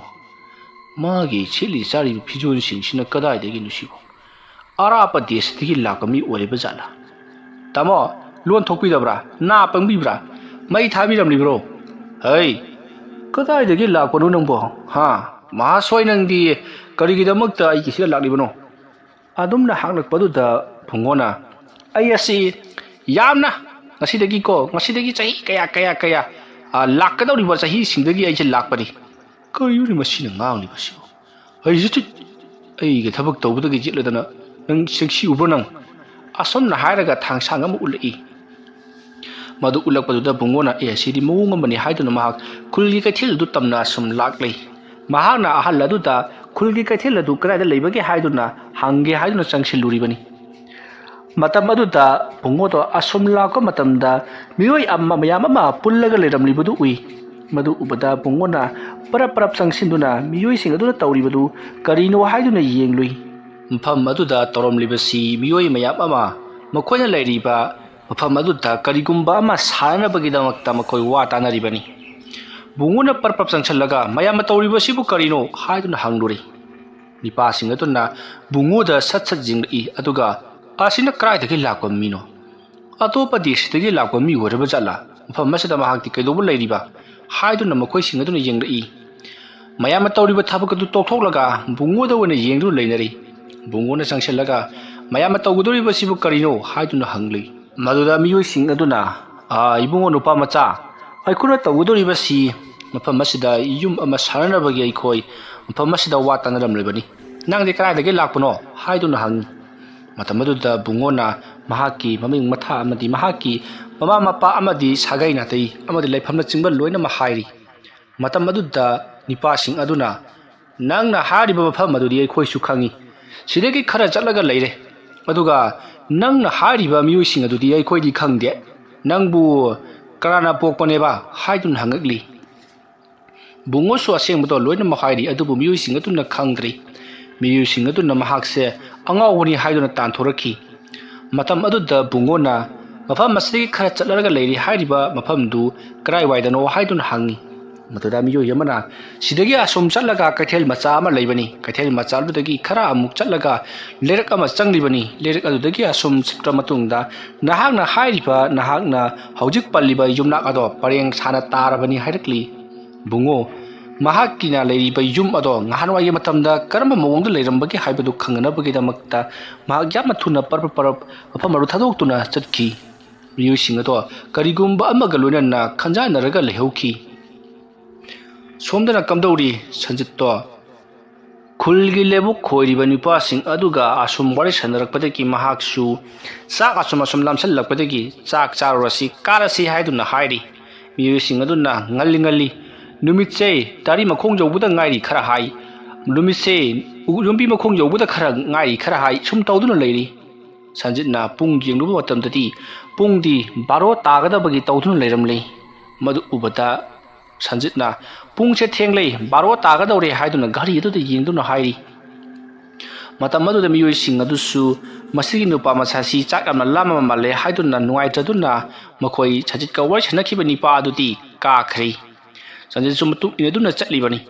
ꯃꯥꯒꯤ ꯁꯦꯠꯂꯤ ꯆꯥꯔꯤꯕ ꯐꯤꯖꯣꯜꯁꯤꯡꯁꯤꯅ ꯀꯗꯥꯏꯗꯒꯤꯅꯣ ꯁꯤꯕꯣ? ꯑꯔꯥꯞꯄ ꯗꯦꯁꯇꯒꯤ ꯂꯥꯛꯄ ꯃꯤ ꯑꯣꯏꯔꯤꯕ ꯖꯥꯠꯂꯥ? ꯇꯥꯃꯣ, ꯂꯣꯟ ꯊꯣꯛꯄꯤꯗꯕ꯭ꯔꯥ? ꯅꯥ ꯄꯪꯕꯤꯕ꯭ꯔꯥ? ꯃꯩ ꯊꯥꯕꯤꯔꯝꯂꯤꯕ꯭ꯔꯣ? ꯍꯩ, ꯀꯗꯥꯏꯗꯒꯤ ꯂꯥꯛꯄꯅꯣ ꯅꯪꯕꯣ? ꯃꯍꯥꯁꯣꯏ ꯅꯪꯗꯤ ꯀꯔꯤꯒꯤꯗꯃꯛꯇ ꯑꯩꯒꯤꯁꯤꯗ ꯂꯥꯛꯂꯤꯕꯅꯣ?" ꯑꯗꯨꯝꯅ ꯍꯪꯂꯛꯄꯗꯨꯗ ꯕꯨꯡꯉꯣꯅ "ꯑꯩ ꯑꯁꯤ ꯌꯥꯝꯅ ꯉꯁꯤꯗꯒꯤ ꯆꯍꯤ ꯀꯌꯥ ꯂꯥꯛꯀꯗꯧꯔꯤꯕ ꯆꯍꯤꯁꯤꯡꯗꯒꯤ ꯑꯩꯁꯦ ꯂꯥꯛꯄꯅꯤ." ꯀꯔꯤꯅꯣꯅꯦ ꯃꯁꯤꯅ ꯉꯥꯡꯂꯤꯕꯁꯤꯕꯣ? "ꯑꯩꯒ ꯊꯕꯛ ꯇꯧꯕꯗꯒꯤ ꯌꯦꯠꯂꯗꯅ ꯅꯪ ꯁꯦꯛꯁꯤ ꯎꯕ꯭ꯔꯣ ꯅꯪ?" ꯑꯁꯨꯝꯅ ꯍꯥꯏꯔꯒ ꯊꯥꯡꯁꯥꯡ ꯑꯃ ꯎꯠꯂꯛꯏ꯫ ꯃꯗꯨ ꯎꯠꯂꯛꯄꯗꯨꯗ ꯕꯨꯡꯉꯣꯅ "ꯁꯤꯗꯤ ꯃꯑꯣꯡ ꯑꯃꯅꯤ" ꯍꯥꯏꯗꯨꯅ ꯃꯍꯥꯛ ꯈꯨꯜꯒꯤ ꯀꯩꯊꯦꯜ ꯑꯗꯨ ꯇꯝꯅ ꯑꯁꯨꯝ ꯂꯥꯛꯂꯤ꯫ ꯃꯍꯥꯛꯅ ꯑꯍꯜ ꯑꯗꯨꯗ ꯈꯨꯜꯒꯤ ꯀꯩꯊꯦꯜ ꯑꯗꯨ ꯀꯗꯥꯏꯗ ꯂꯩꯕꯒꯦ ꯍꯥꯏꯗꯨꯅ ꯍꯪꯒꯦ ꯍꯥꯏꯗꯨꯅ ꯆꯪꯁꯤꯜꯂꯨꯔꯤꯕꯅꯤ꯫ ꯃꯇꯝ ꯑꯗꯨꯗ ꯕꯨꯡꯉꯣꯗꯣ ꯑꯁꯨꯝ ꯂꯥꯛꯄ ꯃꯇꯝꯗ ꯃꯤꯑꯣꯏ ꯃꯌꯥꯝ ꯑꯃ ꯄꯨꯜꯂꯒ ꯂꯩꯔꯝꯂꯤꯕꯗꯨ ꯎꯏ꯫ ꯃꯗꯨ ꯎꯕꯗ ꯕꯨꯡꯉꯣꯅ ꯄꯔꯞ ꯆꯪꯁꯤꯟꯗꯨꯅ ꯃꯤꯑꯣꯏꯁꯤꯡ ꯑꯗꯨꯅ ꯇꯧꯔꯤꯕꯗꯨ ꯀꯔꯤꯅꯣ ꯍꯥꯏꯗꯨꯅ ꯌꯦꯡꯂꯨꯏ꯫ ꯃꯐꯝ ꯑꯗꯨꯗ ꯇꯧꯔꯝꯂꯤꯕꯁꯤ ꯃꯤꯑꯣꯏ ꯃꯌꯥꯝ ꯑꯃ ꯃꯈꯣꯏꯅ ꯂꯩꯔꯤꯕ ꯃꯐꯝ ꯑꯗꯨꯗ ꯀꯔꯤꯒꯨꯝꯕ ꯑꯃ ꯁꯥꯟꯅꯅꯕꯒꯤꯗꯃꯛꯇ ꯃꯈꯣꯏ ꯋꯥ ꯇꯥꯟꯅꯔꯤꯕꯅꯤ꯫ ꯕꯨꯡꯉꯣꯅ ꯄꯔꯄꯞ ꯆꯪꯁꯜꯂꯒ ꯃꯌꯥꯝꯅ ꯇꯧꯔꯤꯕꯁꯤꯕꯨ ꯀꯔꯤꯅꯣ ꯍꯥꯏꯗꯨꯅ ꯍꯪꯂꯨꯔꯤ꯫ ꯅꯤꯄꯥꯁꯤꯡ ꯑꯗꯨꯅ ꯕꯨꯡꯉꯣꯗ ꯁꯠ ꯁꯠ ꯌꯦꯡꯂꯛꯏ ꯑꯗꯨꯒ ꯑꯁꯤꯅ ꯀꯗꯥꯏꯗꯒꯤ ꯂꯥꯛꯄ ꯃꯤꯅꯣ? ꯑꯇꯣꯞꯄ ꯗꯦꯁꯇꯒꯤ ꯂꯥꯛꯄ ꯃꯤ ꯑꯣꯏꯔꯕ ꯖꯥꯠꯂꯥ? ꯃꯐꯝ ꯑꯁꯤꯗ ꯃꯍꯥꯛꯇꯤ ꯀꯩꯗꯧꯕ ꯂꯩꯔꯤꯕ? ꯍꯥꯏꯗꯨꯅ ꯃꯈꯣꯏꯁꯤꯡ ꯑꯗꯨꯅ ꯌꯦꯡꯂꯛꯏ꯫ ꯃꯌꯥꯝꯅ ꯇꯧꯔꯤꯕ ꯊꯕꯛ ꯑꯗꯨ ꯇꯣꯛꯊꯣꯛꯂꯒ ꯕꯨꯡꯉꯣꯗ ꯑꯣꯏꯅ ꯌꯦꯡꯗꯨꯅ ꯂꯩꯅꯔꯤ꯫ ꯕꯨꯡꯉꯣꯅ ꯆꯪꯁꯤꯜꯂꯒ ꯃꯌꯥꯝꯅ ꯇꯧꯒꯗꯧꯔꯤꯕꯁꯤꯕꯨ ꯀꯔꯤꯅꯣ ꯍꯥꯏꯗꯨꯅ ꯍꯪꯂꯤ꯫ ꯃꯗꯨꯗ ꯃꯤꯑꯣꯏꯁꯤꯡ ꯑꯗꯨꯅ ꯏꯕꯨꯡꯉꯣ ꯅꯨꯄꯥ ꯃꯆꯥ, ꯑꯩꯈꯣꯏꯅ ꯇꯧꯒꯗꯧꯔꯤꯕꯁꯤ ꯃꯐꯝ ꯑꯁꯤꯗ ꯌꯨꯝ ꯑꯃ ꯁꯥꯟꯅꯅꯕꯒꯤ ꯑꯩꯈꯣꯏ ꯃꯐꯝ ꯑꯁꯤꯗ ꯋꯥ ꯇꯥꯟꯅꯔꯝꯂꯤꯕꯅꯤ꯫ ꯅꯪꯗꯤ ꯀꯗꯥꯏꯗꯒꯤ ꯂꯥꯛꯄꯅꯣ ꯍꯥꯏꯗꯨꯅ ꯍꯪꯉꯤ꯫ ꯃꯇꯝ ꯑꯗꯨꯗ ꯕꯨꯡꯉꯣꯅ ꯃꯍꯥꯛꯀꯤ ꯃꯃꯤꯡ ꯃꯊꯥ ꯑꯃꯗꯤ ꯃꯍꯥꯛꯀꯤ ꯃꯃꯥ ꯃꯄꯥ ꯑꯃꯗꯤ ꯁꯥꯒꯩ ꯅꯥꯇꯩ ꯑꯃꯗꯤ ꯂꯩꯐꯝꯅꯆꯤꯡꯕ ꯂꯣꯏꯅꯃꯛ ꯍꯥꯏꯔꯤ꯫ ꯃꯇꯝ ꯑꯗꯨꯗ ꯅꯤꯄꯥꯁꯤꯡ ꯑꯗꯨꯅ ꯅꯪꯅ ꯍꯥꯏꯔꯤꯕ ꯃꯐꯝ ꯑꯗꯨꯗꯤ ꯑꯩꯈꯣꯏꯁꯨ ꯈꯪꯉꯤ, ꯁꯤꯗꯒꯤ ꯈꯔ ꯆꯠꯂꯒ ꯂꯩꯔꯦ, ꯑꯗꯨꯒ ꯅꯪꯅ ꯍꯥꯏꯔꯤꯕ ꯃꯤꯑꯣꯏꯁꯤꯡ ꯑꯗꯨꯗꯤ ꯑꯩꯈꯣꯏꯗꯤ ꯈꯪꯗꯦ, ꯅꯪꯕꯨ ꯀꯅꯥꯅ ꯄꯣꯛꯄꯅꯦꯕ ꯍꯥꯏꯗꯨꯅ ꯍꯪꯉꯛꯂꯤ꯫ ꯕꯨꯡꯉꯣꯁꯨ ꯑꯁꯦꯡꯕꯗꯣ ꯂꯣꯏꯅꯃꯛ ꯍꯥꯏꯔꯤ, ꯑꯗꯨꯕꯨ ꯃꯤꯑꯣꯏꯁꯤꯡ ꯑꯗꯨꯅ ꯈꯪꯗ꯭ꯔꯤ꯫ ꯃꯤꯑꯣꯏꯁꯤꯡ ꯑꯗꯨꯅ ꯃꯍꯥꯛꯁꯦ ꯑꯉꯥꯎꯕꯅꯤ ꯍꯥꯏꯗꯨꯅ ꯇꯥꯟꯊꯣꯔꯛꯈꯤ꯫ ꯃꯇꯝ ꯑꯗꯨꯗ ꯕꯨꯡꯉꯣꯅ ꯃꯐꯝ ꯑꯁꯤꯗꯒꯤ ꯈꯔ ꯆꯠꯂꯒ ꯂꯩꯔꯤ ꯍꯥꯏꯔꯤꯕ ꯃꯐꯝꯗꯨ ꯀꯗꯥꯏꯋꯥꯏꯗꯅꯣ ꯍꯥꯏꯗꯨꯅ ꯍꯪꯉꯤ꯫ ꯃꯗꯨꯗ ꯃꯤꯑꯣꯏ ꯑꯃꯅ ꯁꯤꯗꯒꯤ ꯑꯁꯨꯝ ꯆꯠꯂꯒ ꯀꯩꯊꯦꯜ ꯃꯆꯥ ꯑꯃ ꯂꯩꯕꯅꯤ, ꯀꯩꯊꯦꯜ ꯃꯆꯥ ꯑꯗꯨꯗꯒꯤ ꯈꯔ ꯑꯃꯨꯛ ꯆꯠꯂꯒ ꯂꯩꯔꯛ ꯑꯃ ꯆꯪꯂꯤꯕꯅꯤ, ꯂꯩꯔꯛ ꯑꯗꯨꯗꯒꯤ ꯑꯁꯨꯝ ꯆꯠꯄ ꯃꯇꯨꯡꯗ ꯅꯍꯥꯛꯅ ꯍꯥꯏꯔꯤꯕ ꯅꯍꯥꯛꯅ ꯍꯧꯖꯤꯛ ꯄꯜꯂꯤꯕ ꯌꯨꯝꯅꯥꯛ ꯑꯗꯣ ꯄꯔꯦꯡ ꯁꯥꯅ ꯇꯥꯔꯕꯅꯤ ꯍꯥꯏꯔꯛꯂꯤ꯫ ꯕꯨꯡꯉꯣ ꯃꯍꯥꯛꯀꯤꯅ ꯂꯩꯔꯤꯕ ꯌꯨꯝ ꯑꯗꯣ ꯅꯍꯥꯟꯋꯥꯏꯒꯤ ꯃꯇꯝꯗ ꯀꯔꯝꯕ ꯃꯑꯣꯡꯗ ꯂꯩꯔꯝꯕꯒꯦ ꯍꯥꯏꯕꯗꯨ ꯈꯪꯅꯕꯒꯤꯗꯃꯛꯇ ꯃꯍꯥꯛ ꯌꯥꯝꯅ ꯊꯨꯅ ꯄꯔꯞ ꯃꯐꯝ ꯑꯗꯨ ꯊꯥꯗꯣꯛꯇꯨꯅ ꯆꯠꯈꯤ꯫ ꯃꯤꯑꯣꯏꯁꯤꯡ ꯑꯗꯣ ꯀꯔꯤꯒꯨꯝꯕ ꯑꯃꯒ ꯂꯣꯏꯅꯅ ꯈꯟꯖꯥꯟꯅꯔꯒ ꯂꯩꯍꯧꯈꯤ꯫ ꯁꯣꯝꯗꯅ ꯀꯝꯗꯧꯔꯤ ꯁꯟꯖꯤꯠꯇꯣ? ꯈꯨꯜꯒꯤ ꯂꯦꯕꯨꯛ ꯈꯣꯏꯔꯤꯕ ꯅꯨꯄꯥꯁꯤꯡ ꯑꯗꯨꯒ ꯑꯁꯨꯝ ꯋꯥꯔꯤ ꯁꯥꯟꯅꯔꯛꯄꯗꯒꯤ ꯃꯍꯥꯛꯁꯨ ꯆꯥꯛ ꯑꯁꯨꯝ ꯂꯥꯝꯁꯤꯜꯂꯛꯄꯗꯒꯤ ꯆꯥꯛ ꯆꯥꯔꯨꯔꯁꯤ ꯀꯥꯔꯁꯤ ꯍꯥꯏꯗꯨꯅ ꯍꯥꯏꯔꯤ꯫ ꯃꯤꯑꯣꯏꯁꯤꯡ ꯑꯗꯨꯅ ꯉꯜꯂꯤ, ꯅꯨꯃꯤꯠꯁꯦ ꯇꯥꯔꯤ ꯃꯈꯣꯡ ꯌꯧꯕꯗ ꯉꯥꯏꯔꯤ ꯈꯔ ꯍꯥꯏ, ꯅꯨꯃꯤꯠꯁꯦ ꯌꯨꯝꯕꯤ ꯃꯈꯣꯡ ꯌꯧꯕꯗ ꯈꯔ ꯉꯥꯏꯔꯤ ꯈꯔ ꯍꯥꯏ, ꯁꯨꯝ ꯇꯧꯗꯨꯅ ꯂꯩꯔꯤ꯫ ꯁꯟꯖꯤꯠꯅ ꯄꯨꯡ ꯌꯦꯡꯂꯨꯕ ꯃꯇꯝꯗꯗꯤ ꯄꯨꯡꯗꯤ 12 ꯇꯥꯒꯗꯕꯒꯤ ꯇꯧꯗꯨꯅ ꯂꯩꯔꯝꯂꯤ꯫ ꯃꯗꯨ ꯎꯕꯗ ꯁꯟꯖꯤꯠꯅ ꯄꯨꯡꯁꯦ ꯊꯦꯡꯂꯦ, 12 ꯇꯥꯒꯗꯧꯔꯦ ꯍꯥꯏꯗꯨꯅ ꯘꯔꯤ ꯑꯗꯨꯗ ꯌꯦꯡꯗꯨꯅ ꯍꯥꯏꯔꯤ꯫ ꯃꯇꯝ ꯑꯗꯨꯗ ꯃꯤꯑꯣꯏꯁꯤꯡ ꯑꯗꯨꯁꯨ ꯃꯁꯤꯒꯤ ꯅꯨꯄꯥ ꯃꯆꯥꯁꯤ ꯆꯥꯛ ꯌꯥꯝꯅ ꯂꯥꯝꯃꯕ ꯃꯥꯜꯂꯦ ꯍꯥꯏꯗꯨꯅ ꯅꯨꯡꯉꯥꯏꯇꯗꯨꯅ ꯃꯈꯣꯏ ꯁꯟꯖꯤꯠꯀ ꯋꯥꯔꯤ ꯁꯥꯟꯅꯈꯤꯕ ꯅꯤꯄꯥ ꯑꯗꯨꯗꯤ ꯀꯥꯈ꯭ꯔꯦ꯫ ꯁꯟꯖꯤꯠꯁꯨ ꯃꯇꯨꯡ ꯏꯟꯅꯗꯨꯅ ꯆꯠꯂꯤꯕꯅꯤ꯫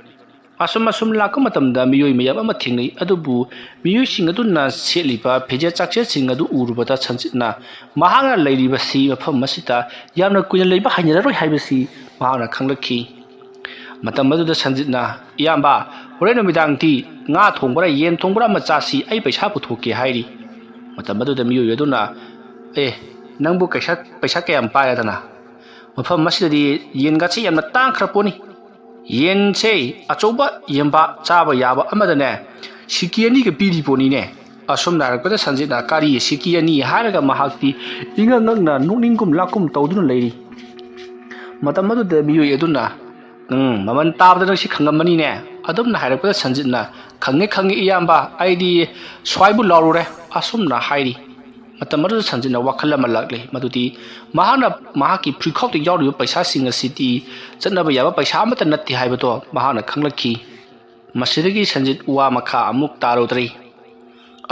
ꯑꯁꯨꯝ ꯂꯥꯛꯄ ꯃꯇꯝꯗ ꯃꯤꯑꯣꯏ ꯃꯌꯥꯝ ꯑꯃ ꯊꯦꯡꯅꯩ, ꯑꯗꯨꯕꯨ ꯃꯤꯑꯣꯏꯁꯤꯡ ꯑꯗꯨꯅ ꯁꯦꯠꯂꯤꯕ ꯐꯤꯖꯦꯠ ꯆꯥꯛꯁꯦꯠꯁꯤꯡ ꯑꯗꯨ ꯎꯔꯨꯕꯗ ꯁꯟꯖꯤꯠꯅ ꯃꯍꯥꯛꯅ ꯂꯩꯔꯤꯕꯁꯤ ꯃꯐꯝ ꯑꯁꯤꯗ ꯌꯥꯝꯅ ꯀꯨꯏꯅ ꯂꯩꯕ ꯍꯩꯅꯔꯔꯣꯏ ꯍꯥꯏꯕꯁꯤ ꯃꯍꯥꯛꯅ ꯈꯪꯂꯛꯈꯤ꯫ ꯃꯇꯝ ꯑꯗꯨꯗ ꯁꯟꯖꯤꯠꯅ ꯏꯌꯥꯝꯕ, ꯍꯣꯔꯦꯟ ꯅꯨꯃꯤꯗꯥꯡꯗꯤ ꯉꯥ ꯊꯣꯡꯕꯔ ꯌꯦꯟ ꯊꯣꯡꯕꯔ ꯑꯃ ꯆꯥꯁꯤ, ꯑꯩ ꯄꯩꯁꯥ ꯄꯨꯊꯣꯛꯀꯦ ꯍꯥꯏꯔꯤ꯫ ꯃꯇꯝ ꯑꯗꯨꯗ ꯃꯤꯑꯣꯏ ꯑꯗꯨꯅ ꯅꯪꯕꯨ ꯄꯩꯁꯥ ꯀꯌꯥꯝ ꯄꯥꯏꯔꯗꯅ? ꯃꯐꯝ ꯑꯁꯤꯗꯗꯤ ꯌꯦꯟꯒꯁꯤ ꯌꯥꯝꯅ ꯇꯥꯡꯈ꯭ꯔꯄꯣꯠꯅꯤ, ꯌꯦꯟꯁꯦ ꯑꯆꯧꯕ ꯌꯦꯟꯕꯥ ꯆꯥꯕ ꯌꯥꯕ ꯑꯃꯗꯅꯦ ꯁꯤꯀꯤ 2ꯒ ꯄꯤꯔꯤ ꯄꯣꯠꯅꯤꯅꯦ꯫ ꯑꯁꯨꯝꯅ ꯍꯥꯏꯔꯛꯄꯗ ꯁꯟꯖꯤꯠꯅ ꯀꯔꯤ ꯁꯤꯀꯤ 2 ꯍꯥꯏꯔꯒ ꯃꯍꯥꯛꯇꯤ ꯏꯉꯛ ꯉꯛꯅ ꯅꯣꯛꯅꯤꯡꯒꯨꯝ ꯂꯥꯛꯀꯨꯝ ꯇꯧꯗꯨꯅ ꯂꯩꯔꯤ꯫ ꯃꯇꯝ ꯑꯗꯨꯗ ꯃꯤꯑꯣꯏ ꯑꯗꯨꯅ ꯃꯃꯜ ꯇꯥꯕꯗ ꯅꯪ ꯁꯤ ꯈꯪꯉꯝꯃꯅꯤꯅꯦ꯫ ꯑꯗꯨꯝꯅ ꯍꯥꯏꯔꯛꯄꯗ ꯁꯟꯖꯤꯠꯅ ꯈꯪꯉꯦ ꯏꯌꯥꯝꯕ, ꯑꯩꯗꯤ ꯁ꯭ꯋꯥꯏꯕꯨ ꯂꯥꯎꯔꯨꯔꯦ ꯑꯁꯨꯝꯅ ꯍꯥꯏꯔꯤ꯫ ꯃꯇꯝ ꯑꯗꯨꯗ ꯁꯟꯖꯤꯠꯅ ꯋꯥꯈꯜ ꯑꯃ ꯂꯥꯛꯂꯤ, ꯃꯗꯨꯗꯤ ꯃꯍꯥꯛꯅ ꯃꯍꯥꯛꯀꯤ ꯐꯨꯔꯤꯠꯈꯥꯎꯗ ꯌꯥꯎꯔꯤꯕ ꯄꯩꯁꯥꯁꯤꯡ ꯑꯁꯤꯗꯤ ꯆꯠꯅꯕ ꯌꯥꯕ ꯄꯩꯁా ꯑꯃꯠꯇ ꯅꯠꯇꯦ ꯍꯥꯏꯕꯗꯣ ꯃꯍꯥꯛꯅ ꯈꯪꯂꯛꯈꯤ꯫ ꯃꯁꯤꯗꯒꯤ ꯁꯟꯖꯤꯠ ꯋꯥ ꯃꯈꯥ ꯑꯃꯨꯛ ꯇꯥꯔꯨꯗ꯭ꯔꯤ꯫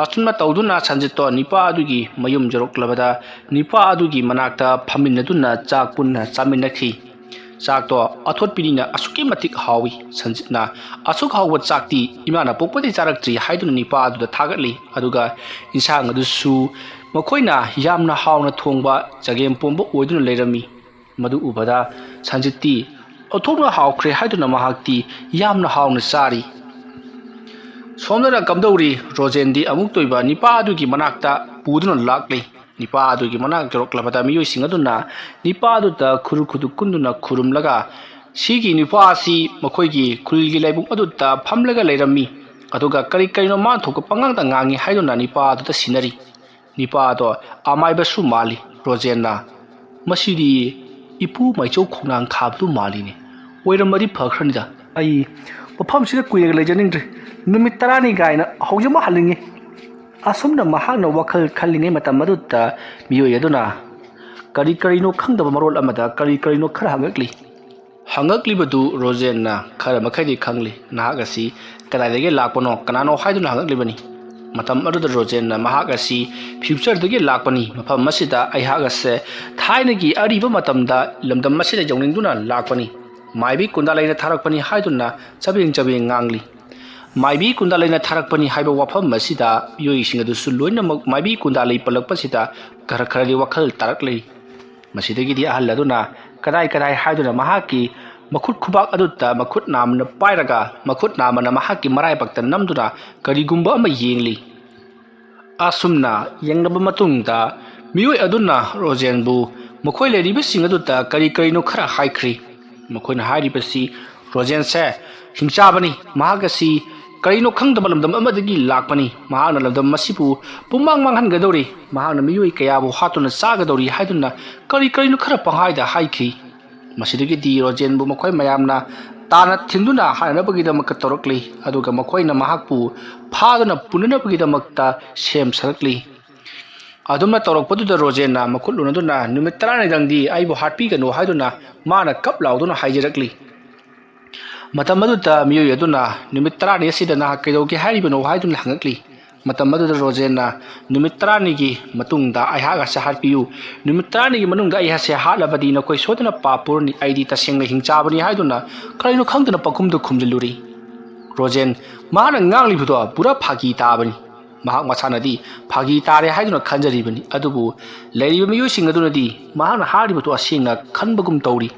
ꯑꯁꯨꯝꯅ ꯇꯧꯗꯨꯅ ꯁꯟꯖꯤꯠꯇꯣ ꯅꯤꯄꯥ ꯑꯗꯨꯒꯤ ꯃꯌꯨꯝ ꯌꯧꯔꯛꯂꯕꯗ ꯅꯤꯄꯥ ꯑꯗꯨꯒꯤ ꯃꯅꯥꯛꯇ ꯐꯝꯃꯤꯟꯅꯗꯨꯅ ꯆꯥꯛ ꯄꯨꯟꯅ ꯆꯥꯃꯤꯟꯅꯈꯤ꯫ ꯆꯥꯛꯇꯣ ꯑꯊꯣꯠꯄꯤꯅꯤꯅ ꯑꯁꯨꯛꯀꯤ ꯃꯇꯤꯛ ꯍꯥꯎꯏ꯫ ꯁꯟꯖꯤꯠꯅ ꯑꯁꯨꯛ ꯍꯥꯎꯕ ꯆꯥꯛꯇꯤ ꯏꯃꯥꯅ ꯄꯣꯛꯄꯗꯤ ꯆꯥꯔꯛꯇ꯭ꯔꯤ ꯍꯥꯏꯗꯨꯅ ꯅꯤꯄꯥ ꯑꯗꯨꯗ ꯊꯥꯒꯠꯂꯤ, ꯑꯗꯨꯒ ꯏꯟꯁꯥꯡ ꯑꯗꯨꯁꯨ ꯃꯈꯣꯏꯅ ꯌꯥꯝꯅ ꯍꯥꯎꯅ ꯊꯣꯡꯕ ꯆꯒꯦꯝꯄꯣꯝꯕ ꯑꯣꯏꯗꯨꯅ ꯂꯩꯔꯝꯃꯤ꯫ ꯃꯗꯨ ꯎꯕꯗ ꯁꯟꯖꯤꯠꯇꯤ ꯑꯣꯟꯊꯣꯛꯅ ꯍꯥꯎꯈ꯭ꯔꯦ ꯍꯥꯏꯗꯨꯅ ꯃꯍꯥꯛꯇꯤ ꯌꯥꯝꯅ ꯍꯥꯎꯅ ꯆꯥꯔꯤ꯫ ꯁꯣꯝꯗꯅ ꯀꯝꯗꯧꯔꯤ ꯔꯣꯖꯦꯟꯗꯤ ꯑꯃꯨꯛꯇꯣꯏꯕ ꯅꯤꯄꯥ ꯑꯗꯨꯒꯤ ꯃꯅꯥꯛꯇ ꯄꯨꯗꯨꯅ ꯂꯥꯛꯂꯤ꯫ ꯅꯤꯄꯥ ꯑꯗꯨꯒꯤ ꯃꯅꯥꯛ ꯌꯧꯔꯛꯂꯕꯗ ꯃꯤꯑꯣꯏꯁꯤꯡ ꯑꯗꯨꯅ ꯅꯤꯄꯥ ꯑꯗꯨꯗ ꯈꯨꯔꯨ ꯀꯨꯟꯗꯨꯅ ꯈꯨꯔꯨꯝꯂꯒ ꯁꯤꯒꯤ ꯅꯤꯄꯥ ꯑꯁꯤ ꯃꯈꯣꯏꯒꯤ ꯈꯨꯜꯒꯤ ꯂꯥꯏꯕꯨꯡ ꯑꯗꯨꯗ ꯐꯝꯂꯒ ꯂꯩꯔꯝꯃꯤ, ꯑꯗꯨꯒ ꯀꯔꯤꯅꯣ ꯃꯥꯅ ꯊꯣꯛꯄ ꯄꯉꯥꯡꯗ ꯉꯥꯡꯉꯤ ꯍꯥꯏꯗꯨꯅ ꯅꯤꯄꯥ ꯑꯗꯨꯗ ꯁꯤꯟꯅꯔꯤ꯫ ꯅꯤꯄꯥ ꯑꯗꯣ ꯑꯃꯥꯏꯕꯁꯨ ꯃꯥꯜꯂꯤ꯫ ꯔꯣꯖꯦꯟꯅ ꯃꯁꯤꯗꯤ ꯏꯄꯨ ꯃꯥꯏꯆꯧ ꯈꯣꯡꯅꯥꯡ ꯈꯥꯕꯗꯨ ꯃꯥꯜꯂꯤꯅꯦ, ꯑꯣꯏꯔꯝꯃꯗꯤ ꯐꯈ꯭ꯔꯅꯤꯗ, ꯑꯩ ꯃꯐꯝꯁꯤꯗ ꯀꯨꯏꯔꯒ ꯂꯩꯖꯅꯤꯡꯗ꯭ꯔꯦ, ꯅꯨꯃꯤꯠ 10ꯅꯤ ꯀꯥꯏꯅ ꯍꯧꯖꯤꯛꯃꯛ ꯍꯜꯂꯤꯉꯤ꯫ ꯑꯁꯨꯝꯅ ꯃꯍꯥꯛꯅ ꯋꯥꯈꯜ ꯈꯜꯂꯤꯉꯩ ꯃꯇꯝ ꯑꯗꯨꯗ ꯃꯤꯑꯣꯏ ꯑꯗꯨꯅ ꯀꯔꯤꯅꯣ ꯈꯪꯗꯕ ꯃꯔꯣꯜ ꯑꯃꯗ ꯀꯔꯤꯅꯣ ꯈꯔ ꯍꯪꯉꯛꯂꯤ꯫ ꯍꯪꯉꯛꯂꯤꯕꯗꯨ ꯔꯣꯖꯦꯟꯅ ꯈꯔ ꯃꯈꯩꯗꯤ ꯈꯪꯂꯤ꯫ ꯅꯍꯥꯛ ꯑꯁꯤ ꯀꯗꯥꯏꯗꯒꯤ ꯂꯥꯛꯄꯅꯣ, ꯀꯅꯥꯅꯣ ꯍꯥꯏꯗꯨꯅ ꯍꯪꯉꯛꯂꯤꯕꯅꯤ꯫ matam aduda Rojen na mahak asi future dagi lakpani mafam masida aihak ase thainagi ariba matamda lamdam masida jongningduna lakpani maibi kundalaina tharakpani haiduna chabing ngangli maibi kundalaina tharakpani haiba wafam masida yoising adu suloina maibi kundalai palakpasida khara wakhal taraklei masidagi di ahal aduna kadai haiduna mahaki makut khubak adutta makut namna pairaga makut namana mahaki marai pakta namduna karigumba ama yengli asumna yengnaba matungda miyoi aduna Rojen bu makhoi leriba sing adutta karino khara haikri makhoina hairibasi Rojen se hingchabani mahagasi karino khangdaba lamdam amadagi lakpani mahana lamdam masibu pumang manghangadori mahana miyoi kayabu hatuna sagadori haiduna karino khara panghaida haikri masidagi di Rojen bu makhoi mayamna tana thinduna hanabagidamaka torokli aduga makhoina mahakpu phaduna punanabagidamaka sem sarakli adumna torokpaduda Rojen na makhulunaduna numit 10 dangdi aibu hatpi ganu haiduna mana kap lauduna haijarakli matamaduta miyoi aduna numit 10 asidana kaidogi hairibano haiduna hangakli matamaduda Rojen na numit 10 gi matungda aihaga sa hatpiu numit 10 gi manungda aiha se halabadi na koi sodana papurni aidi tasengna hingchabani haiduna karino khangdana pakumdu khumjiluri Rojen mahana ngangli budo pura phagi tabani mahak masanadi phagi tare haiduna khanjaribani adubu leiriba miyoi sing aduna di mahana haributo asenga khanbagum tauri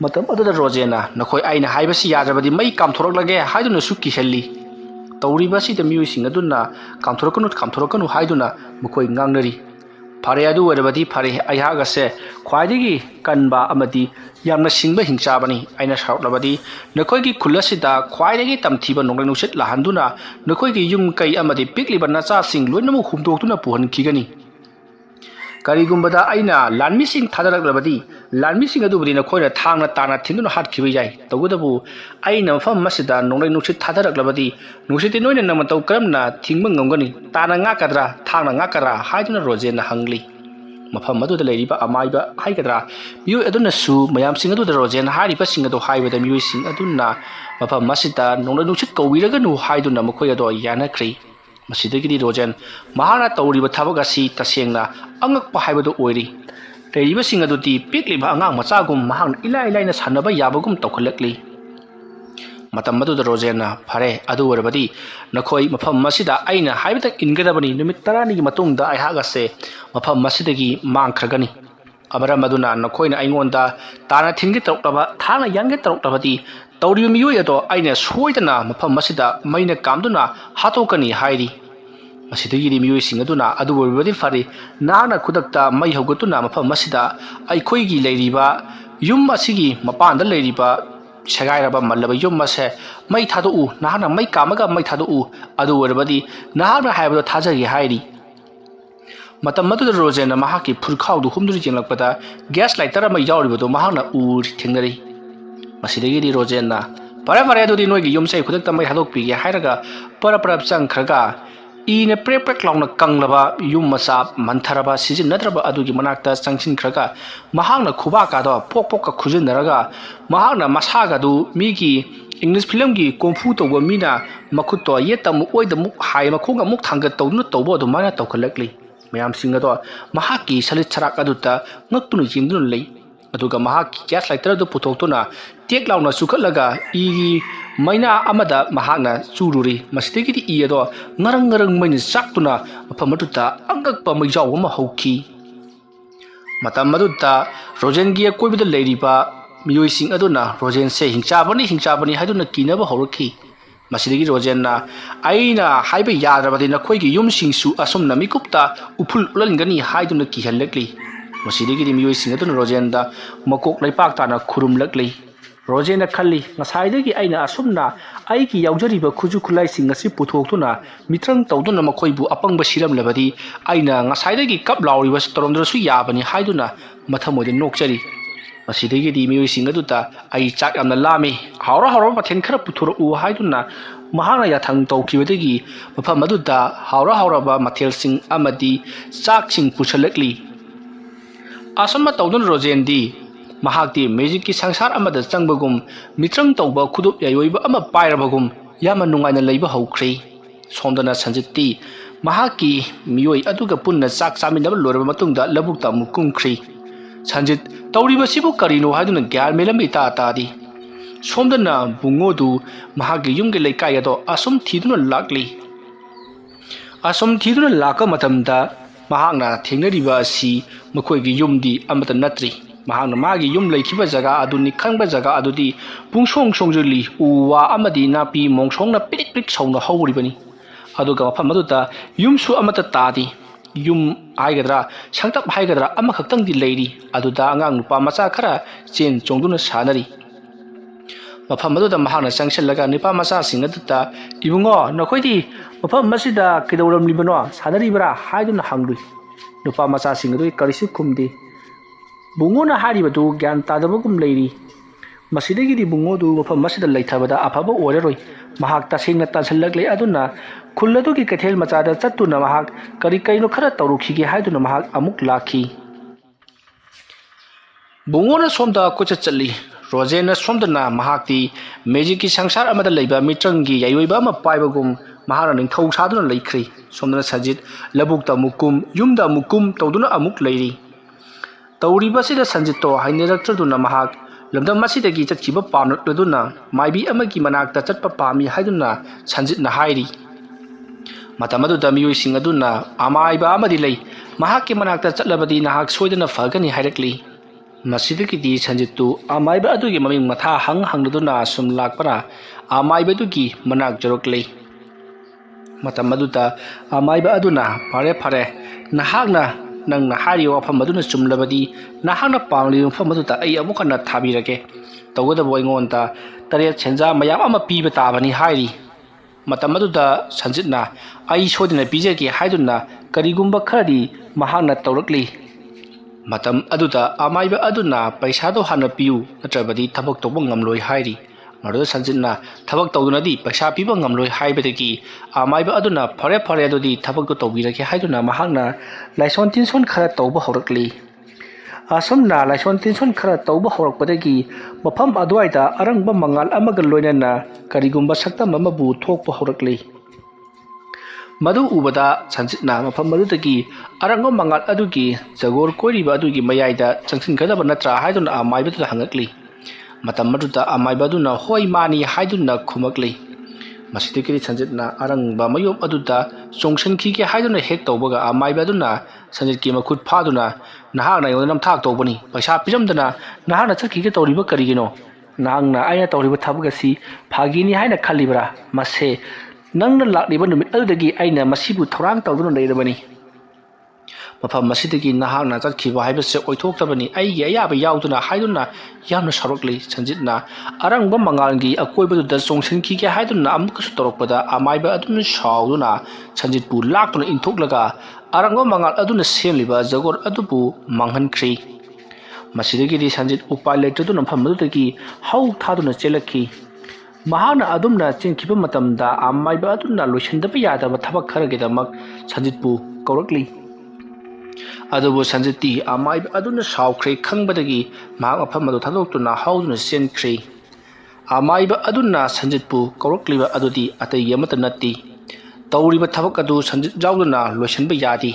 matam aduda Rojen na nakoi aina haibasi yadrabadi mai kamthoroklage haiduna sukki helli tauribasi da miyoi sing aduna kamthorokanu haiduna makoi ngangnari phare adu warabadi phare aihaga se khwaidagi kanba amadi yamna singba hingchabani aina shautlabadi nakoi gi khulasida khwaidagi tamthiba nonglai nusit lahanduna nakoi gi yum kai amadi pikliba nacha sing loinamu humdoktuna puhan kigani karigumbada aina lanmi sing thadaraklabadi lanmi sing adubadi nakhoina thangna tana thinduna hatkhiba yai tawudabu aina mafam masida nonglai nusit thadaraklabadi nusiti noina namatau karamna thingba ngamgani tana ngakadra thangna ngakara haiduna Rojen na hangli mafam aduda leiriba amaiba haikadra miyoi aduna su mayam sing aduda Rojen hariba sing adu haibada miyoi sing aduna mafam masida nonglai nusit kawiraganu haiduna makhoi ado yanakri masidagi Rojen mahana tauriba thabak asi tasengna angakpa haibadu oiri leiriba sing adudi pikliba angang machagum mahang ilaina sanaba yabagum tawkhalakli matam aduda Rojen na phare adu warabadi nakhoi mafam masida aina haibata ingadabani numit 10 gi matungda aihaga se mafam masidagi mangkhragani amara maduna nakhoina aingonda tana thingi tawklaba thana yange tawklabadi tauriba miyoi ado aina soidana mafam masida maina kamduna hatokani hairi masidagi miyoi sing aduna adu warabadi phare nana khudakta mai haugatuna mafam masida aikhoi gi leiriba yum asigi mapanda leiriba segairaba mallaba yum mase mai thadu nahana mai kamaga mai thadu adu warabadi nahana haibado thajagi hairi matam aduda Rojen na mahaki phurkhaudu humduri jenglakpada gas lighter ama yauribado mahana ur thengnari masidagi Rojen na pare adudi noigi yumsai khudakta mai hadokpige hairaga parap changkhraga ine prep launa kanglaba yum masa mantharaba sizin nadraba adugi manakta changsin khraga mahangna khuba ka do pok ka khujin naraga mahangna masaga du migi English film gi kungfu tawba mina makhuto yetam oidam hai makhonga muk thangga tawnu tawbo do mana tawkhalakli mayam singa do mahaki salit charak aduta ngaktunu jindun lei aduga mahaki gas lighter do putoktuna tek launa sukhallaga igi maina amada mahakna chururi masitegi i ado ngarang maina saktuna mafamatuta angakpa maijaw ma hauki matam maduta Rojen gi koibida leiriba miyoi sing aduna Rojen se hingchabani haiduna kinaba horaki masidagi Rojen na aina haiba yadrabadi nakhoi gi yum singsu asomna mikupta uphul ulangani haiduna kihalakli masidagi miyoi sing aduna Rojen da makok laipak tana khurumlakli Rojen na khalli ngasaidagi aina asomna aiki yaujariba khuju khulai sing asi puthoktuna mitrang tawduna makhoibu apangba siram labadi aina ngasaidagi kap lauriba storomdrasu yabani haiduna mathamode nokchari masidagi miyoi sing aduta ai chak amna lami haura pathen khara puthoro u haiduna mahana yathang tawkibadagi mafam aduta haura ba mathel sing amadi chak sing puchalakli asama tawdun Rojen di mahakti magic ki sangsar amada changbagum mitrang tawba khudup yayoiba ama pairabagum yama nungaina leiba haukhri ꯁꯣꯝꯗꯅ ꯁꯟꯖꯤꯠꯇꯤ ꯃꯍꯥꯛꯀꯤ ꯃꯤꯑꯣꯏ ꯑꯗꯨꯒ ꯄꯨꯟꯅ ꯆꯥꯛ ꯆꯥꯃꯤꯟꯅꯕ ꯂꯣꯏꯔꯕ ꯃꯇꯨꯡꯗ ꯂꯧꯕꯨꯛꯇ ꯑꯃꯨꯛ ꯀꯨꯝꯈ꯭ꯔꯤ꯫ ꯁꯟꯖꯤꯠ ꯇꯧꯔꯤꯕꯁꯤꯕꯨ ꯀꯔꯤꯅꯣ ꯍꯥꯏꯗꯨꯅ ꯒ꯭ꯌꯥꯟ ꯃꯦꯟ ꯑꯃ ꯏꯇꯥ ꯇꯥꯗꯦ꯫ ꯁꯣꯝꯗꯅ ꯕꯨꯡꯉꯣꯗꯨ ꯃꯍꯥꯛꯀꯤ ꯌꯨꯝꯒꯤ ꯂꯩꯀꯥꯏ ꯑꯗꯣ ꯑꯁꯨꯝ ꯊꯤꯗꯨꯅ ꯂꯥꯛꯂꯤ꯫ ꯑꯁꯨꯝ ꯊꯤꯗꯨꯅ ꯂꯥꯛꯄ ꯃꯇꯝꯗ ꯃꯍꯥꯛꯅ ꯊꯦꯡꯅꯔꯤꯕ ꯑꯁꯤ ꯃꯈꯣꯏꯒꯤ ꯌꯨꯝꯗꯤ ꯑꯃꯠꯇ ꯅꯠꯇ꯭ꯔꯤ꯫ ꯃꯍꯥꯛꯅ ꯃꯥꯒꯤ ꯌꯨꯝ ꯂꯩꯈꯤꯕ ꯖꯒꯥ ꯑꯗꯨꯅꯤ ꯈꯪꯕ ꯖꯒꯥ ꯑꯗꯨꯗꯤ ꯄꯨꯡꯁꯣꯡ ꯁꯣꯡꯖꯤꯜꯂꯤ, ꯎ ꯋꯥ ꯑꯃꯗꯤ ꯅꯥꯄꯤ ꯃꯣꯡꯁꯣꯡꯅ ꯄꯤꯔꯤꯛ ꯄꯤꯔꯤꯛ ꯁꯧꯅ ꯍꯧꯔꯤꯕꯅꯤ꯫ ꯑꯗꯨꯒ ꯃꯐꯝ ꯑꯗꯨꯗ ꯌꯨꯝꯁꯨ ꯑꯃꯠꯇ ꯇꯥꯗꯦ꯫ ꯌꯨꯝ ꯍꯥꯏꯒꯗ꯭ꯔꯥ ꯁꯪꯇꯞ ꯍꯥꯏꯒꯗ꯭ꯔꯥ ꯑꯃꯈꯛꯇꯪꯗꯤ ꯂꯩꯔꯤ꯫ ꯑꯗꯨꯗ ꯑꯉꯥꯡ ꯅꯨꯄꯥ ꯃꯆꯥ ꯈꯔ ꯆꯦꯟ ꯆꯣꯡꯗꯨꯅ ꯁꯥꯟꯅꯔꯤ꯫ ꯃꯐꯝ ꯑꯗꯨꯗ ꯃꯍꯥꯛꯅ ꯆꯪꯁꯤꯜꯂꯒ ꯅꯨꯄꯥ ꯃꯆꯥꯁꯤꯡ ꯑꯗꯨꯗ "ꯏꯕꯨꯡꯉꯣ, ꯅꯈꯣꯏꯗꯤ ꯃꯐꯝ ꯑꯁꯤꯗ ꯀꯩꯗꯧꯔꯝꯂꯤꯕꯅꯣ? ꯁꯥꯟꯅꯔꯤꯕ꯭ꯔꯥ?" ꯍꯥꯏꯗꯨꯅ ꯍꯪꯂꯨꯏ꯫ ꯅꯨꯄꯥ ꯃꯆꯥꯁꯤꯡ ꯑꯗꯨ ꯀꯔꯤꯁꯨ ꯈꯨꯝꯗꯦ꯫ ꯕꯨꯡꯉꯣꯅ ꯍꯥꯏꯔꯤꯕꯗꯨ ꯒ꯭ꯌꯥꯟ ꯇꯥꯗꯕꯒꯨꯝ ꯂꯩꯔꯤ꯫ ꯃꯁꯤꯗꯒꯤꯗꯤ ꯕꯨꯡꯉꯣꯗꯨ ꯃꯐꯝ ꯑꯁꯤꯗ ꯂꯩꯊꯕꯗ ꯑꯐꯕ ꯑꯣꯏꯔꯔꯣꯏ꯫ ꯃꯍꯥꯛ ꯇꯁꯦꯡꯅ ꯇꯟꯁꯤꯜꯂꯛꯂꯦ꯫ ꯑꯗꯨꯅ ꯈꯨꯜ ꯑꯗꯨꯒꯤ ꯀꯩꯊꯦꯜ ꯃꯆꯥꯗ ꯆꯠꯇꯨꯅ ꯃꯍꯥꯛ ꯀꯔꯤꯅꯣ ꯈꯔ ꯇꯧꯔꯨꯈꯤꯒꯦ ꯍꯥꯏꯗꯨꯅ ꯃꯍꯥꯛ ꯑꯃꯨꯛ ꯂꯥꯛꯈꯤ꯫ ꯕꯨꯡꯉꯣꯅ ꯁꯣꯝꯗ ꯀꯣꯏꯆꯠ ꯆꯠꯂꯤ꯫ ꯔꯣꯖꯦꯟꯅ ꯁꯣꯝꯗꯅ ꯃꯍꯥꯛꯇꯤ ꯃꯦꯖꯤꯛꯀꯤ ꯁꯪꯁꯥꯔ ꯑꯃꯗ ꯂꯩꯕ ꯃꯤꯇ꯭ꯔꯪꯒꯤ ꯌꯥꯏꯑꯣꯏꯕ ꯑꯃ ꯄꯥꯏꯕꯒꯨꯝ ꯃꯍꯥꯛꯅ ꯅꯤꯡꯊꯧ ꯁꯥꯗꯨꯅ ꯂꯩꯈ꯭ꯔꯤ꯫ ꯁꯣꯝꯗꯅ ꯁꯟꯖꯤꯠ ꯂꯧꯕꯨꯛꯇ ꯑꯃꯨꯛ ꯀꯨꯝ, ꯌꯨꯝꯗ ꯑꯃꯨꯛ ꯀꯨꯝ ꯇꯧꯗꯨꯅ ꯑꯃꯨꯛ ꯂꯩꯔꯤ꯫ ꯇꯧꯔꯤꯕꯁꯤꯗ ꯁꯟꯖꯤꯠꯇꯣ ꯍꯩꯅꯔꯛꯇ꯭ꯔꯗꯨꯅ ꯃꯍꯥꯛ ꯂꯝꯗꯝ ꯑꯁꯤꯗꯒꯤ ꯆꯠꯈꯤꯕ ꯄꯥꯝꯂꯛꯂꯗꯨꯅ ꯃꯥꯏꯕꯤ ꯑꯃꯒꯤ ꯃꯅꯥꯛꯇ ꯆꯠꯄ ꯄꯥꯝꯃꯤ ꯍꯥꯏꯗꯨꯅ ꯁꯟꯖꯤꯠꯅ ꯍꯥꯏꯔꯤ꯫ ꯃꯇꯝ ꯑꯗꯨꯗ ꯃꯤꯑꯣꯏꯁꯤꯡ ꯑꯗꯨꯅ ꯑꯃꯥꯏꯕ ꯑꯃꯗꯤ ꯂꯩ, ꯃꯍꯥꯛꯀꯤ ꯃꯅꯥꯛꯇ ꯆꯠꯂꯕꯗꯤ ꯅꯍꯥꯛ ꯁꯣꯏꯗꯅ ꯐꯒꯅꯤ ꯍꯥꯏꯔꯛꯂꯤ꯫ ꯃꯁꯤꯗꯒꯤꯗꯤ ꯁꯟꯖꯤꯠꯇꯨ ꯑꯃꯥꯏꯕ ꯑꯗꯨꯒꯤ ꯃꯃꯤꯡ ꯃꯊꯥ ꯍꯪꯂꯗꯨꯅ ꯁꯨꯝ ꯂꯥꯛꯄꯅ ꯑꯃꯥꯏꯕꯗꯨꯒꯤ ꯃꯅꯥꯛ ꯌꯧꯔꯛꯂꯤ꯫ ꯃꯇꯝ ꯑꯗꯨꯗ ꯑꯃꯥꯏꯕ ꯑꯗꯨꯅ "ꯐꯔꯦ ꯐꯔꯦ, ꯅꯪꯅ ꯍꯥꯏꯔꯤꯕ ꯋꯥꯐꯝ ꯑꯗꯨꯅ ꯆꯨꯝꯂꯕꯗꯤ ꯅꯍꯥꯛꯅ ꯄꯥꯝꯂꯤꯕ ꯃꯐꯝ ꯑꯗꯨꯗ ꯑꯩ ꯑꯃꯨꯛ ꯍꯟꯅ ꯊꯥꯕꯤꯔꯒꯦ꯫ ꯇꯧꯕꯇꯕꯨ ꯑꯩꯉꯣꯟꯗ ꯇꯔꯦꯠ ꯁꯦꯟꯖꯥ ꯃꯌꯥꯝ ꯑꯃ ꯄꯤꯕ ꯇꯥꯕꯅꯤ" ꯍꯥꯏꯔꯤ꯫ ꯃꯇꯝ ꯑꯗꯨꯗ ꯁꯟꯖꯤꯠꯅ "ꯑꯩ ꯁꯣꯏꯗꯅ ꯄꯤꯖꯒꯦ" ꯍꯥꯏꯗꯨꯅ ꯀꯔꯤꯒꯨꯝꯕ ꯈꯔꯗꯤ ꯃꯍꯥꯛꯅ ꯇꯧꯔꯛꯂꯤ꯫ ꯃꯇꯝ ꯑꯗꯨꯗ ꯑꯃꯥꯏꯕ ꯑꯗꯨꯅ "ꯄꯩꯁꯥꯗꯣ ꯍꯥꯟꯅ ꯄꯤꯌꯨ, ꯅꯠꯇ꯭ꯔꯕꯗꯤ ꯊꯕꯛ ꯇꯧꯕ ꯉꯝꯂꯣꯏ" ꯍꯥꯏꯔꯤ꯫ ꯃꯗꯨꯗ ꯁꯟꯖꯤꯠꯅ "ꯊꯕꯛ ꯇꯧꯗꯨꯅꯗꯤ ꯄꯩꯁꯥ ꯄꯤꯕ ꯉꯝꯂꯣꯏ" ꯍꯥꯏꯕꯗꯒꯤ ꯑꯃꯥꯏꯕ ꯑꯗꯨꯅ "ꯐꯔꯦ ꯐꯔꯦ, ꯑꯗꯨꯗꯤ ꯊꯕꯛꯇꯣ ꯇꯧꯕꯤꯔꯒꯦ" ꯍꯥꯏꯗꯨꯅ ꯃꯍꯥꯛꯅ ꯂꯥꯏꯁꯣꯟ ꯇꯤꯟꯁꯣꯟ ꯈꯔ ꯇꯧꯕ ꯍꯧꯔꯛꯂꯤ꯫ ꯑꯁꯨꯝꯅ ꯂꯥꯏꯁꯣꯟ ꯇꯤꯟꯁꯣꯟ ꯈꯔ ꯇꯧꯕ ꯍꯧꯔꯛꯄꯗꯒꯤ ꯃꯐꯝ ꯑꯗꯨꯋꯥꯏꯗ ꯑꯔꯪꯕ ꯃꯉꯥꯜ ꯑꯃꯒ ꯂꯣꯏꯅꯅ ꯀꯔꯤꯒꯨꯝꯕ ꯁꯛꯇꯝ ꯑꯃꯕꯨ ꯊꯣꯛꯄ ꯍꯧꯔꯛꯂꯤ꯫ ꯃꯗꯨ ꯎꯕꯗ ꯁꯟꯖꯤꯠꯅ ꯃꯐꯝ ꯑꯗꯨꯗꯒꯤ ꯑꯔꯪꯕ ꯃꯉꯥꯜ ꯑꯗꯨꯒꯤ ꯖꯒꯣꯔ ꯀꯣꯏꯔꯤꯕ ꯑꯗꯨꯒꯤ ꯃꯌꯥꯏꯗ ꯆꯪꯁꯤꯟꯒꯗꯕ ꯅꯠꯇ꯭ꯔꯥ ꯍꯥꯏꯗꯨꯅ ꯑꯃꯥꯏꯕꯗꯨꯗ ꯍꯪꯉꯛꯂꯤ꯫ ꯃꯇꯝ ꯑꯗꯨꯗ ꯑꯃꯥꯏꯕ ꯑꯗꯨꯅ "ꯍꯣꯏ, ꯃꯥꯅꯤ" ꯍꯥꯏꯗꯨꯅ ꯈꯨꯝꯃꯛꯂꯤ꯫ ꯃꯁꯤꯗꯒꯤꯗꯤ ꯁꯟꯖꯤꯠꯅ ꯑꯔꯪꯕ ꯃꯌꯣꯝ ꯑꯗꯨꯗ ꯆꯣꯡꯁꯤꯟꯈꯤꯒꯦ ꯍꯥꯏꯗꯨꯅ ꯍꯦꯛ ꯇꯧꯕꯒ ꯑꯃꯥꯏꯕ ꯑꯗꯨꯅ ꯁꯟꯖꯤꯠꯀꯤ ꯃꯈꯨꯠ ꯐꯥꯗꯨꯅ "ꯅꯍꯥꯛꯅ ꯑꯩꯉꯣꯟꯗ ꯅꯝꯊꯥꯛ ꯇꯧꯕꯅꯤ, ꯄꯩꯁꯥ ꯄꯤꯔꯝꯗꯅ ꯅꯍꯥꯛꯅ ꯆꯠꯈꯤꯒꯦ ꯇꯧꯔꯤꯕ ꯀꯔꯤꯒꯤꯅꯣ? ꯅꯍꯥꯛꯅ ꯑꯩꯅ ꯇꯧꯔꯤꯕ ꯊꯕꯛ ꯑꯁꯤ ꯐꯥꯒꯤꯅꯤ ꯍꯥꯏꯅ ꯈꯜꯂꯤꯕ꯭ꯔꯥ? ꯃꯁꯦ ꯅꯪꯅ ꯂꯥꯛꯂꯤꯕ ꯅꯨꯃꯤꯠ ꯑꯗꯨꯗꯒꯤ ꯑꯩꯅ ꯃꯁꯤꯕꯨ ꯊꯧꯔꯥꯡ ꯇꯧꯗꯨꯅ ꯂꯩꯔꯕꯅꯤ꯫ ꯃꯐꯝ ꯑꯁꯤꯗꯒꯤ ꯅꯍꯥꯛꯅ ꯆꯠꯈꯤꯕ ꯍꯥꯏꯕꯁꯦ ꯑꯣꯏꯊꯣꯛꯇꯕꯅꯤ, ꯑꯩꯒꯤ ꯑꯌꯥꯕ ꯌꯥꯎꯗꯅ" ꯍꯥꯏꯗꯨꯅ ꯌꯥꯝꯅ ꯁꯥꯎꯔꯛꯂꯤ꯫ ꯁꯟꯖꯤꯠꯅ ꯑꯔꯪꯕ ꯃꯉꯥꯜꯒꯤ ꯑꯀꯣꯏꯕꯗꯨꯗ ꯆꯣꯡꯁꯤꯟꯈꯤꯒꯦ ꯍꯥꯏꯗꯨꯅ ꯑꯃꯨꯛꯀꯁꯨ ꯇꯧꯔꯛꯄꯗ ꯑꯃꯥꯏꯕ ꯑꯗꯨꯅ ꯁꯥꯎꯗꯨꯅ ꯁꯟꯖꯤꯠꯄꯨ ꯂꯥꯛꯇꯨꯅ ꯏꯟꯊꯣꯛꯂꯒ ꯑꯔꯪꯕ ꯃꯉꯥꯜ ꯑꯗꯨꯅ ꯁꯦꯝꯂꯤꯕ ꯖꯒꯣꯔ ꯑꯗꯨꯕꯨ ꯃꯥꯡꯍꯟꯈ꯭ꯔꯤ꯫ ꯃꯁꯤꯗꯒꯤꯗꯤ ꯁꯟꯖꯤꯠ ꯎꯄꯥꯏ ꯂꯩꯇꯗꯨꯅ ꯃꯐꯝ ꯑꯗꯨꯗꯒꯤ ꯍꯧ ꯊꯥꯗꯨꯅ ꯆꯦꯜꯂꯛꯈꯤ꯫ ꯃꯍꯥꯛꯅ ꯑꯗꯨꯝꯅ ꯆꯦꯟꯈꯤꯕ ꯃꯇꯝꯗ ꯑꯃꯥꯏꯕ ꯑꯗꯨꯅ ꯂꯣꯏꯁꯤꯟꯗꯕ ꯌꯥꯗꯕ ꯊꯕꯛ ꯈꯔꯒꯤꯗꯃꯛ ꯁꯟꯖꯤꯠꯄꯨ ꯀꯧꯔꯛꯂꯤ꯫ ꯑꯗꯨꯕꯨ ꯁꯟꯖꯤꯠꯇꯤ ꯑꯃꯥꯏꯕ ꯑꯗꯨꯅ ꯁꯥꯎꯈ꯭ꯔꯦ ꯈꯪꯕꯗꯒꯤ ꯃꯍꯥꯛ ꯃꯐꯝ ꯑꯗꯨ ꯊꯥꯗꯣꯛꯇꯨꯅ ꯍꯧꯗꯨꯅ ꯆꯦꯟꯈ꯭ꯔꯤ꯫ ꯑꯃꯥꯏꯕ ꯑꯗꯨꯅ ꯁꯟꯖꯤꯠꯄꯨ ꯀꯧꯔꯛꯂꯤꯕ ꯑꯗꯨꯗꯤ ꯑꯇꯩ ꯑꯃꯠꯇ ꯅꯠꯇꯦ, ꯇꯧꯔꯤꯕ ꯊꯕꯛ ꯑꯗꯨ ꯁꯟꯖꯤꯠ ꯌꯥꯎꯗꯅ ꯂꯣꯏꯁꯤꯟꯕ ꯌꯥꯗꯦ꯫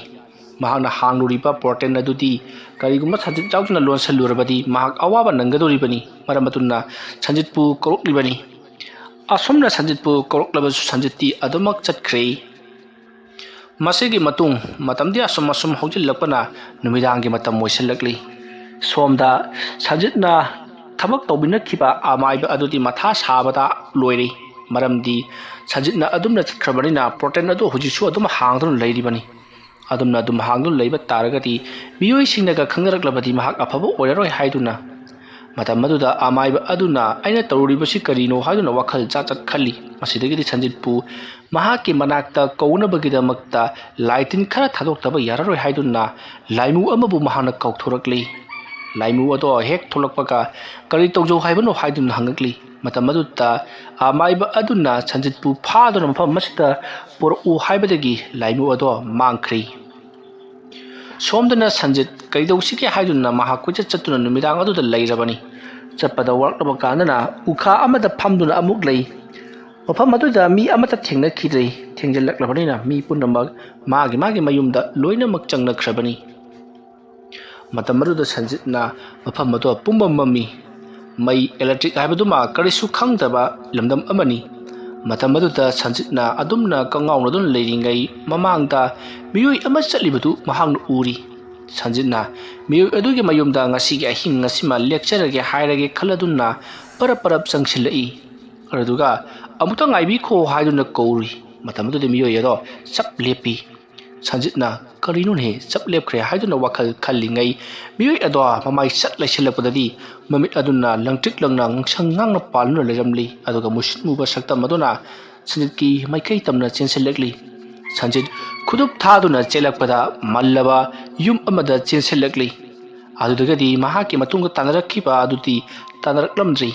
ꯃꯍꯥꯛꯅ ꯍꯥꯡꯂꯨꯔꯤꯕ ꯄꯣꯔꯇꯦꯜ ꯑꯗꯨꯗꯤ ꯀꯔꯤꯒꯨꯝꯕ ꯁꯟꯖꯤꯠ ꯌꯥꯎꯗꯅ ꯂꯣꯟꯁꯤꯜꯂꯨꯔꯕꯗꯤ ꯃꯍꯥꯛ ꯑꯋꯥꯕ ꯅꯪꯒꯗꯧꯔꯤꯕꯅꯤ꯫ ꯃꯔꯝ ꯑꯗꯨꯅ ꯁꯟꯖꯤꯠꯄꯨ ꯀꯧꯔꯛꯂꯤꯕꯅꯤ꯫ ꯑꯁꯨꯝꯅ ꯁꯟꯖꯤꯠꯄꯨ ꯀꯧꯔꯛꯂꯕꯁꯨ ꯁꯟꯖꯤꯠꯇꯤ ꯑꯗꯨꯃꯛ ꯆꯠꯈ꯭ꯔꯦ꯫ ꯃꯁꯤꯒꯤ ꯃꯇꯨꯡ ꯃꯇꯝꯗꯤ ꯑꯁꯨꯝ ꯍꯧꯖꯤꯜꯂꯛꯄꯅ ꯅꯨꯃꯤꯗꯥꯡꯒꯤ ꯃꯇꯝ ꯑꯣꯏꯁꯤꯜꯂꯛꯂꯤ꯫ ꯁꯣꯝꯗ ꯁꯟꯖꯤꯠꯅ ꯊꯕꯛ ꯇꯧꯃꯤꯟꯅꯈꯤꯕ ꯑꯃꯥꯏꯕ ꯑꯗꯨꯗꯤ ꯃꯊꯥ ꯁꯥꯕꯗ ꯂꯣꯏꯔꯦ꯫ ꯃꯔꯝꯗꯤ ꯁꯟꯖꯤꯠꯅ ꯑꯗꯨꯝꯅ ꯆꯠꯈ꯭ꯔꯕꯅꯤꯅ ꯄꯣꯔꯇꯦꯜ ꯑꯗꯨ ꯍꯧꯖꯤꯛꯁꯨ ꯑꯗꯨꯝ ꯍꯥꯡꯗꯨꯅ ꯂꯩꯔꯤꯕꯅꯤ꯫ ꯑꯗꯨꯝ ꯍꯥꯡꯗꯨꯅ ꯂꯩꯕ ꯇꯥꯔꯒꯗꯤ ꯃꯤꯑꯣꯏꯁꯤꯡꯅꯒ ꯈꯪꯅꯔꯛꯂꯕꯗꯤ ꯃꯍꯥꯛ ꯑꯐꯕ ꯑꯣꯏꯔꯔꯣꯏ ꯍꯥꯏꯗꯨꯅ ꯃꯇꯝ ꯑꯗꯨꯗ ꯑꯃꯥꯏꯕ ꯑꯗꯨꯅ "ꯑꯩꯅ ꯇꯧꯔꯤꯕꯁꯤ ꯀꯔꯤꯅꯣ" ꯍꯥꯏꯗꯨꯅ ꯋꯥꯈꯜ ꯆꯥꯆꯠ ꯈꯜꯂꯤ꯫ ꯃꯁꯤꯗꯒꯤꯗꯤ ꯁꯟꯖꯤꯠꯄꯨ ꯃꯍꯥꯛꯀꯤ ꯃꯅꯥꯛꯇ ꯀꯧꯅꯕꯒꯤꯗꯃꯛꯇ ꯂꯥꯏꯇꯤꯟꯈꯔ ꯊꯥꯗꯣꯛꯇꯕ ꯌꯥꯔꯔꯣꯏ ꯍꯥꯏꯗꯨꯅ ꯂꯥꯏꯃꯨ ꯑꯃꯕꯨ ꯃꯍꯥꯛꯅ ꯀꯧꯊꯣꯔꯛꯂꯤ꯫ ꯂꯥꯏꯃꯨ ꯑꯗꯣ ꯍꯦꯛ ꯊꯣꯛꯂꯛꯄꯒ "ꯀꯔꯤ ꯇꯧꯖꯧ ꯍꯥꯏꯕꯅꯣ" ꯍꯥꯏꯗꯨꯅ ꯍꯪꯉꯛꯂꯤ꯫ ꯃꯇꯝ ꯑꯗꯨꯗ ꯑꯃꯥꯏꯕ ꯑꯗꯨꯅ ꯁꯟꯖꯤꯠꯄꯨ ꯐꯥꯗꯨꯅ ꯃꯐꯝ ꯑꯁꯤꯗ ꯄꯨꯔꯛꯎ ꯍꯥꯏꯕꯗꯒꯤ ꯂꯥꯏꯃꯨ ꯑꯗꯣ ꯃꯥꯡꯈ꯭ꯔꯤ꯫ ꯁꯣꯝꯗꯅ ꯁꯟꯖꯤꯠ ꯀꯩꯗꯧꯁꯤꯒꯦ ꯍꯥꯏꯗꯨꯅ ꯃꯍꯥꯛ ꯀꯣꯏꯆꯠ ꯆꯠꯇꯨꯅ ꯅꯨꯃꯤꯗꯥꯡ ꯑꯗꯨꯗ ꯂꯩꯔꯕꯅꯤ꯫ ꯆꯠꯄꯗ ꯋꯥꯔꯛꯂꯕ ꯀꯥꯟꯗꯅ ꯎꯈꯥ ꯑꯃꯗ ꯐꯝꯗꯨꯅ ꯑꯃꯨꯛ ꯂꯩ꯫ ꯃꯐꯝ ꯑꯗꯨꯗ ꯃꯤ ꯑꯃꯠꯇ ꯊꯦꯡꯅꯈꯤꯗ꯭ꯔꯤ ꯊꯦꯡꯖꯤꯜꯂꯛꯂꯕꯅꯤꯅ ꯃꯤ ꯄꯨꯝꯅꯃꯛ ꯃꯥꯒꯤ ꯃꯌꯨꯝꯗ ꯂꯣꯏꯅꯃꯛ ꯆꯪꯅꯈ꯭ꯔꯕꯅꯤ ꯃꯇꯝ ꯑꯗꯨꯗ ꯁꯟꯖꯤꯠꯅ ꯃꯐꯝ ꯑꯗꯨ ꯄꯨꯝꯕ ꯃꯝꯃꯤ ꯃꯩ ꯏꯂꯦꯛꯇ꯭ꯔꯤꯛ ꯍꯥꯏꯕꯗꯨꯃ ꯀꯔꯤꯁꯨ ꯈꯪꯗꯕ ꯂꯝꯗꯝ ꯑꯃꯅꯤ ꯃꯇꯝ ꯑꯗꯨꯗ ꯁꯟꯖꯤꯠꯅ ꯑꯗꯨꯝꯅ ꯀꯪꯉꯥꯎꯅꯗꯨꯅ ꯂꯩꯔꯤꯉꯩ ꯃꯃꯥꯡꯗ ꯃꯤꯑꯣꯏ ꯑꯃ ꯆꯠꯂꯤꯕꯗꯨ ꯃꯍꯥꯛꯅ ꯎꯔꯤ ꯁꯟꯖꯤꯠꯅ ꯃꯤꯑꯣꯏ ꯑꯗꯨꯒꯤ ꯃꯌꯨꯝꯗ ꯉꯁꯤꯒꯤ ꯑꯍꯤꯡ ꯉꯁꯤꯃ ꯂꯦꯛꯆꯔꯒꯦ ꯍꯥꯏꯔꯒꯦ ꯈꯜꯂꯗꯨꯅ ꯄꯔꯞ ꯆꯪꯁꯤꯜꯂꯛꯏ ꯑꯗꯨꯒ ꯑꯃꯨꯛꯇ ꯉꯥꯏꯕꯤꯈꯣ ꯍꯥꯏꯗꯨꯅ ꯀꯧꯔꯤ ꯃꯇꯝ ꯑꯗꯨꯗ ꯃꯤꯑꯣꯏ ꯑꯗꯣ ꯆꯞ ꯂꯦꯞꯄꯤ ꯁꯟꯖꯤꯠꯅ ꯀꯔꯤꯅꯣꯅꯦ ꯆꯞ ꯂꯦꯞꯈ꯭ꯔꯦ ꯍꯥꯏꯗꯨꯅ ꯋꯥꯈꯜ ꯈꯜꯂꯤꯉꯩ ꯃꯤꯑꯣꯏ ꯑꯗꯣ ꯃꯃꯥꯏ ꯆꯠ ꯂꯩꯁꯤꯜꯂꯛꯄꯗꯗꯤ ꯃꯃꯤꯠ ꯑꯗꯨꯅ ꯂꯪꯇ꯭ꯔꯤꯛ ꯂꯪꯅ ꯉꯥꯡꯁꯪ ꯉꯥꯡꯅ ꯄꯥꯜꯗꯨꯅ ꯂꯩꯔꯝꯂꯤ ꯑꯗꯨꯒ ꯃꯨꯁꯤꯟ ꯃꯨꯕ ꯁꯛꯇꯝ ꯑꯗꯨꯅ ꯁꯟꯖꯤꯠꯀꯤ ꯃꯥꯏꯀꯩ ꯇꯝꯅ ꯆꯦꯟꯁꯤꯜꯂꯛꯂꯤ ꯁꯟꯖꯤꯠ ꯈꯨꯗꯨꯞ ꯊꯥꯗꯨꯅ ꯆꯦꯜꯂꯛꯄꯗ ꯃꯜꯂꯕ ꯌꯨꯝ ꯑꯃꯗ ꯆꯦꯟꯁꯤꯜꯂꯛꯂꯤ ꯑꯗꯨꯗꯒꯗꯤ ꯃꯍꯥꯛꯀꯤ ꯃꯇꯨꯡꯗ ꯇꯥꯟꯅꯔꯛꯈꯤꯕ ꯑꯗꯨꯗꯤ ꯇꯥꯟꯅꯔꯛꯂꯝꯗ꯭ꯔꯤ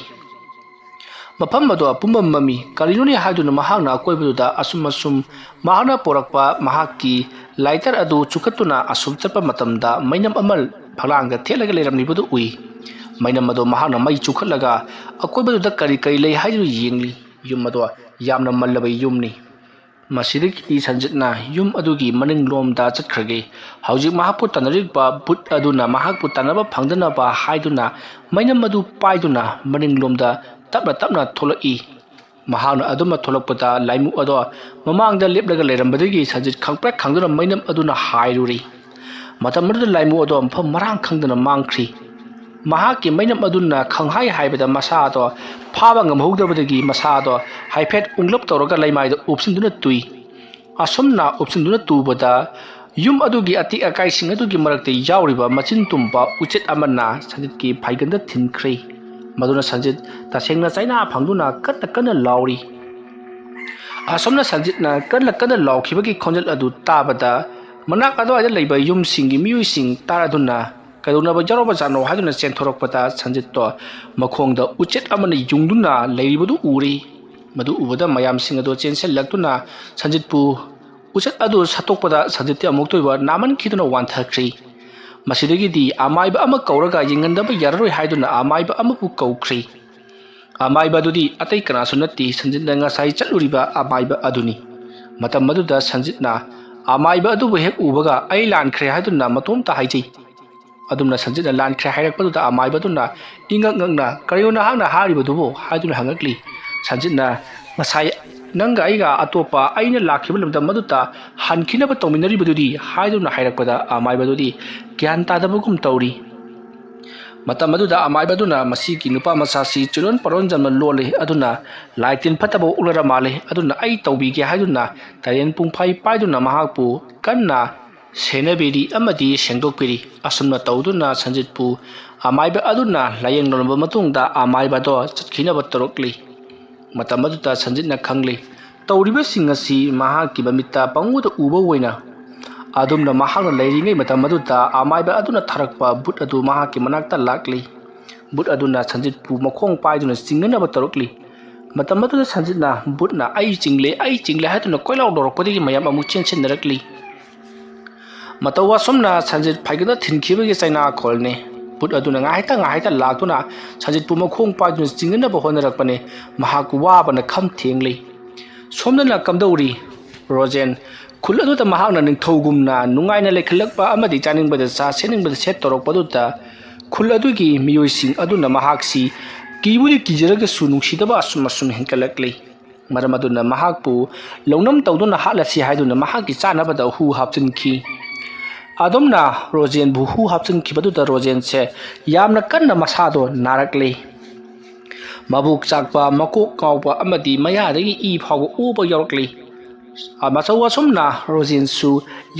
ꯃꯐꯝ ꯑꯗꯨ ꯄꯨꯝꯕ ꯃꯝꯃꯤ ꯀꯔꯤꯅꯣꯅꯦ ꯍꯥꯏꯗꯨꯅ ꯃꯍꯥꯛꯅ ꯑꯀꯣꯏꯕꯗꯨꯗ ꯑꯁꯨꯝ ꯃꯍꯥꯛꯅ ꯄꯣꯔꯛꯄ ꯃꯍꯥꯛꯀꯤ ꯂꯥꯏꯇꯔ ꯑꯗꯨ ꯆꯨꯈꯠꯇꯨꯅ ꯑꯁꯨꯝ ꯆꯠꯄ ꯃꯇꯝꯗ ꯃꯩꯅꯝ ꯑꯃ ꯐꯛꯂꯥꯡꯗ ꯊꯦꯠꯂꯒ ꯂꯩꯔꯝꯂꯤꯕꯗꯨ ꯎꯏ ꯃꯩꯅꯝ ꯑꯗꯨ ꯃꯍꯥꯛꯅ ꯃꯩ ꯆꯨꯈꯠꯂꯒ ꯑꯀꯣꯏꯕꯗꯨꯗ ꯀꯔꯤ lei ꯍꯥꯏꯗꯨꯅ ꯌꯦꯡꯂꯤ ꯌꯨꯝ ꯑꯗꯨ ꯌꯥꯝꯅ ꯃꯜꯂꯕ ꯌꯨꯝꯅꯤ ꯃꯁꯤꯗꯒꯤ ꯁꯟꯖꯤꯠꯅ ꯌꯨꯝ ꯑꯗꯨꯒꯤ ꯃꯅꯤꯡꯂꯣꯝꯗ ꯆꯠꯈ꯭ꯔꯒꯦ ꯍꯧꯖꯤꯛ ꯃꯍꯥꯛꯄꯨ ꯇꯥꯟꯅꯔꯤꯕ ꯚꯨꯠ ꯑꯗꯨꯅ ꯃꯍꯥꯛꯄꯨ ꯇꯥꯟꯅꯕ ꯐꯪꯗꯅꯕ ꯍꯥꯏꯗꯨꯅ ꯃꯩꯅꯝ ꯑꯗꯨ ꯄꯥꯏꯗꯨꯅ ꯃꯅꯤꯡꯂꯣꯝꯗ ꯇꯞꯅ ꯊꯣꯛꯂꯛꯏ ꯃꯍꯥꯛꯅ ꯑꯗꯨꯝꯅ ꯊꯣꯛꯂꯛꯄꯗ ꯂꯥꯏꯃꯨ ꯑꯗꯣ ꯃꯃꯥꯡꯗ ꯂꯦꯞꯂꯒ ꯂꯩꯔꯝꯕꯗꯒꯤ ꯁꯟꯖꯤꯠ ꯈꯪꯄ꯭ꯔꯦꯛ ꯈꯪꯗꯨꯅ ꯃꯩꯅꯝ ꯑꯗꯨꯅ ꯍꯥꯏꯔꯨꯔꯤ ꯃꯇꯝ ꯑꯗꯨꯗ ꯂꯥꯏꯃꯨ ꯑꯗꯣ ꯃꯐꯝ ꯃꯔꯥꯡ ꯈꯪꯗꯅ ꯃꯥꯡꯈ꯭ꯔꯤ ꯃꯍꯥꯛꯀꯤ ꯃꯩꯅꯝ ꯑꯗꯨꯅ ꯈꯪꯍꯥꯏ ꯍꯥꯏꯕꯗ ꯃꯁꯥ ꯑꯗꯣ ꯐꯥꯕ ꯉꯝꯍꯧꯗꯕꯗꯒꯤ ꯃꯁꯥ ꯑꯗꯣ ꯍꯥꯏꯐꯦꯠ ꯎꯡꯂꯞ ꯇꯧꯔꯒ ꯂꯩꯃꯥꯏꯗ ꯎꯞꯁꯤꯟꯗꯨꯅ ꯇꯨꯏ ꯑꯁꯨꯝꯅ ꯎꯞꯁꯤꯟꯗꯨꯅ ꯇꯨꯕꯗ ꯌꯨꯝ ꯑꯗꯨꯒꯤ ꯑꯇꯦꯛ ꯑꯀꯥꯏꯁꯤꯡ ꯑꯗꯨꯒꯤ ꯃꯔꯛꯇ ꯌꯥꯎꯔꯤꯕ ꯃꯆꯤꯟ ꯇꯨꯝꯕ ꯎꯆꯦꯠ ꯑꯃꯅ ꯁꯟꯖꯤꯠꯀꯤ ꯐꯩꯒꯟꯗ ꯊꯤꯟꯈ꯭ꯔꯦ maduna sanjit tasengna chaina phangduna kanna lauri asomna sanjit na kanna laukibagi khonjal adu tabada manak ado ada leiba yum singi miui sing taraduna kaduna ba jaroba jano haduna chenthorokpata sanjit to makhongda uchet amana yungduna leibadu uri madu ubada mayam sing ado chensel laktuna sanjit pu uchet adu satokpada sanjit amuk toiba naman khiduna wanthakri masidagidi amaiba ama kauraga yingandaba yarroi haiduna amaiba ama pu kaukri amaiba dudi atai kana sunati sanjitna ngasai chaluriba amaiba aduni matam maduda sanjitna amaiba adu hek ubaga ai lankhre haiduna matom ta haiji adumna sanjitna lankhre hairakpaduda amaiba duna ingangna kariyona hangna haribadubo haiduna hangakli sanjitna ngasai nanga aiga atopa aina lakhiba lamda maduta hankinaba tawminaribadudi haiduna hairakpada amaibadudi gyan tadabagum tawri matam maduda amaibaduna masiki nupa masasi chulon paron janma lole aduna laitin phatabo ulara male aduna ai tawbige haiduna taren pungphai paiduna mahakpu kanna senabiri amadi sengdokpiri asumna tawduna sanjitpu amaiba aduna layeng nolba matungda amaibado chatkhina batorokli matam aduta sanjitna khangli tawriba singasi mahaki bamita panguda uba woina adumna mahakna leiringai matam aduta amaiba aduna tharakpa but adu mahaki manakta lakli but aduna sanjit pu makhong paiduna singna batorokli matam aduta sanjitna butna ai cingle hatuna koilaw dorokpadi mayam amu chenchen narakli matawa somna sanjit phaigada thinkhibagi chaina kholne put aduna ngaita laktuna sanjit pu makhong paiduna singna ba honarakpane mahaku wabana kham thengli somna kamdauri rojen khul aduta mahakna ningthogumna nungaina lekhalakpa amadi chaningbada cha seningbada set torokpaduta khul adugi miyoising aduna mahaksi kiburi kijaraga sunungsidaba asum henkalakli maramaduna mahakpu longnam tawduna halasi haiduna mahaki chanabada hu hapchinki adumna rojen bu hu hapchinki baduta rojen se yamna kanna masado narakli mabuk chakpa makok kawpa amadi mayadagi i phaw uba yorkli amasawa somna rojen su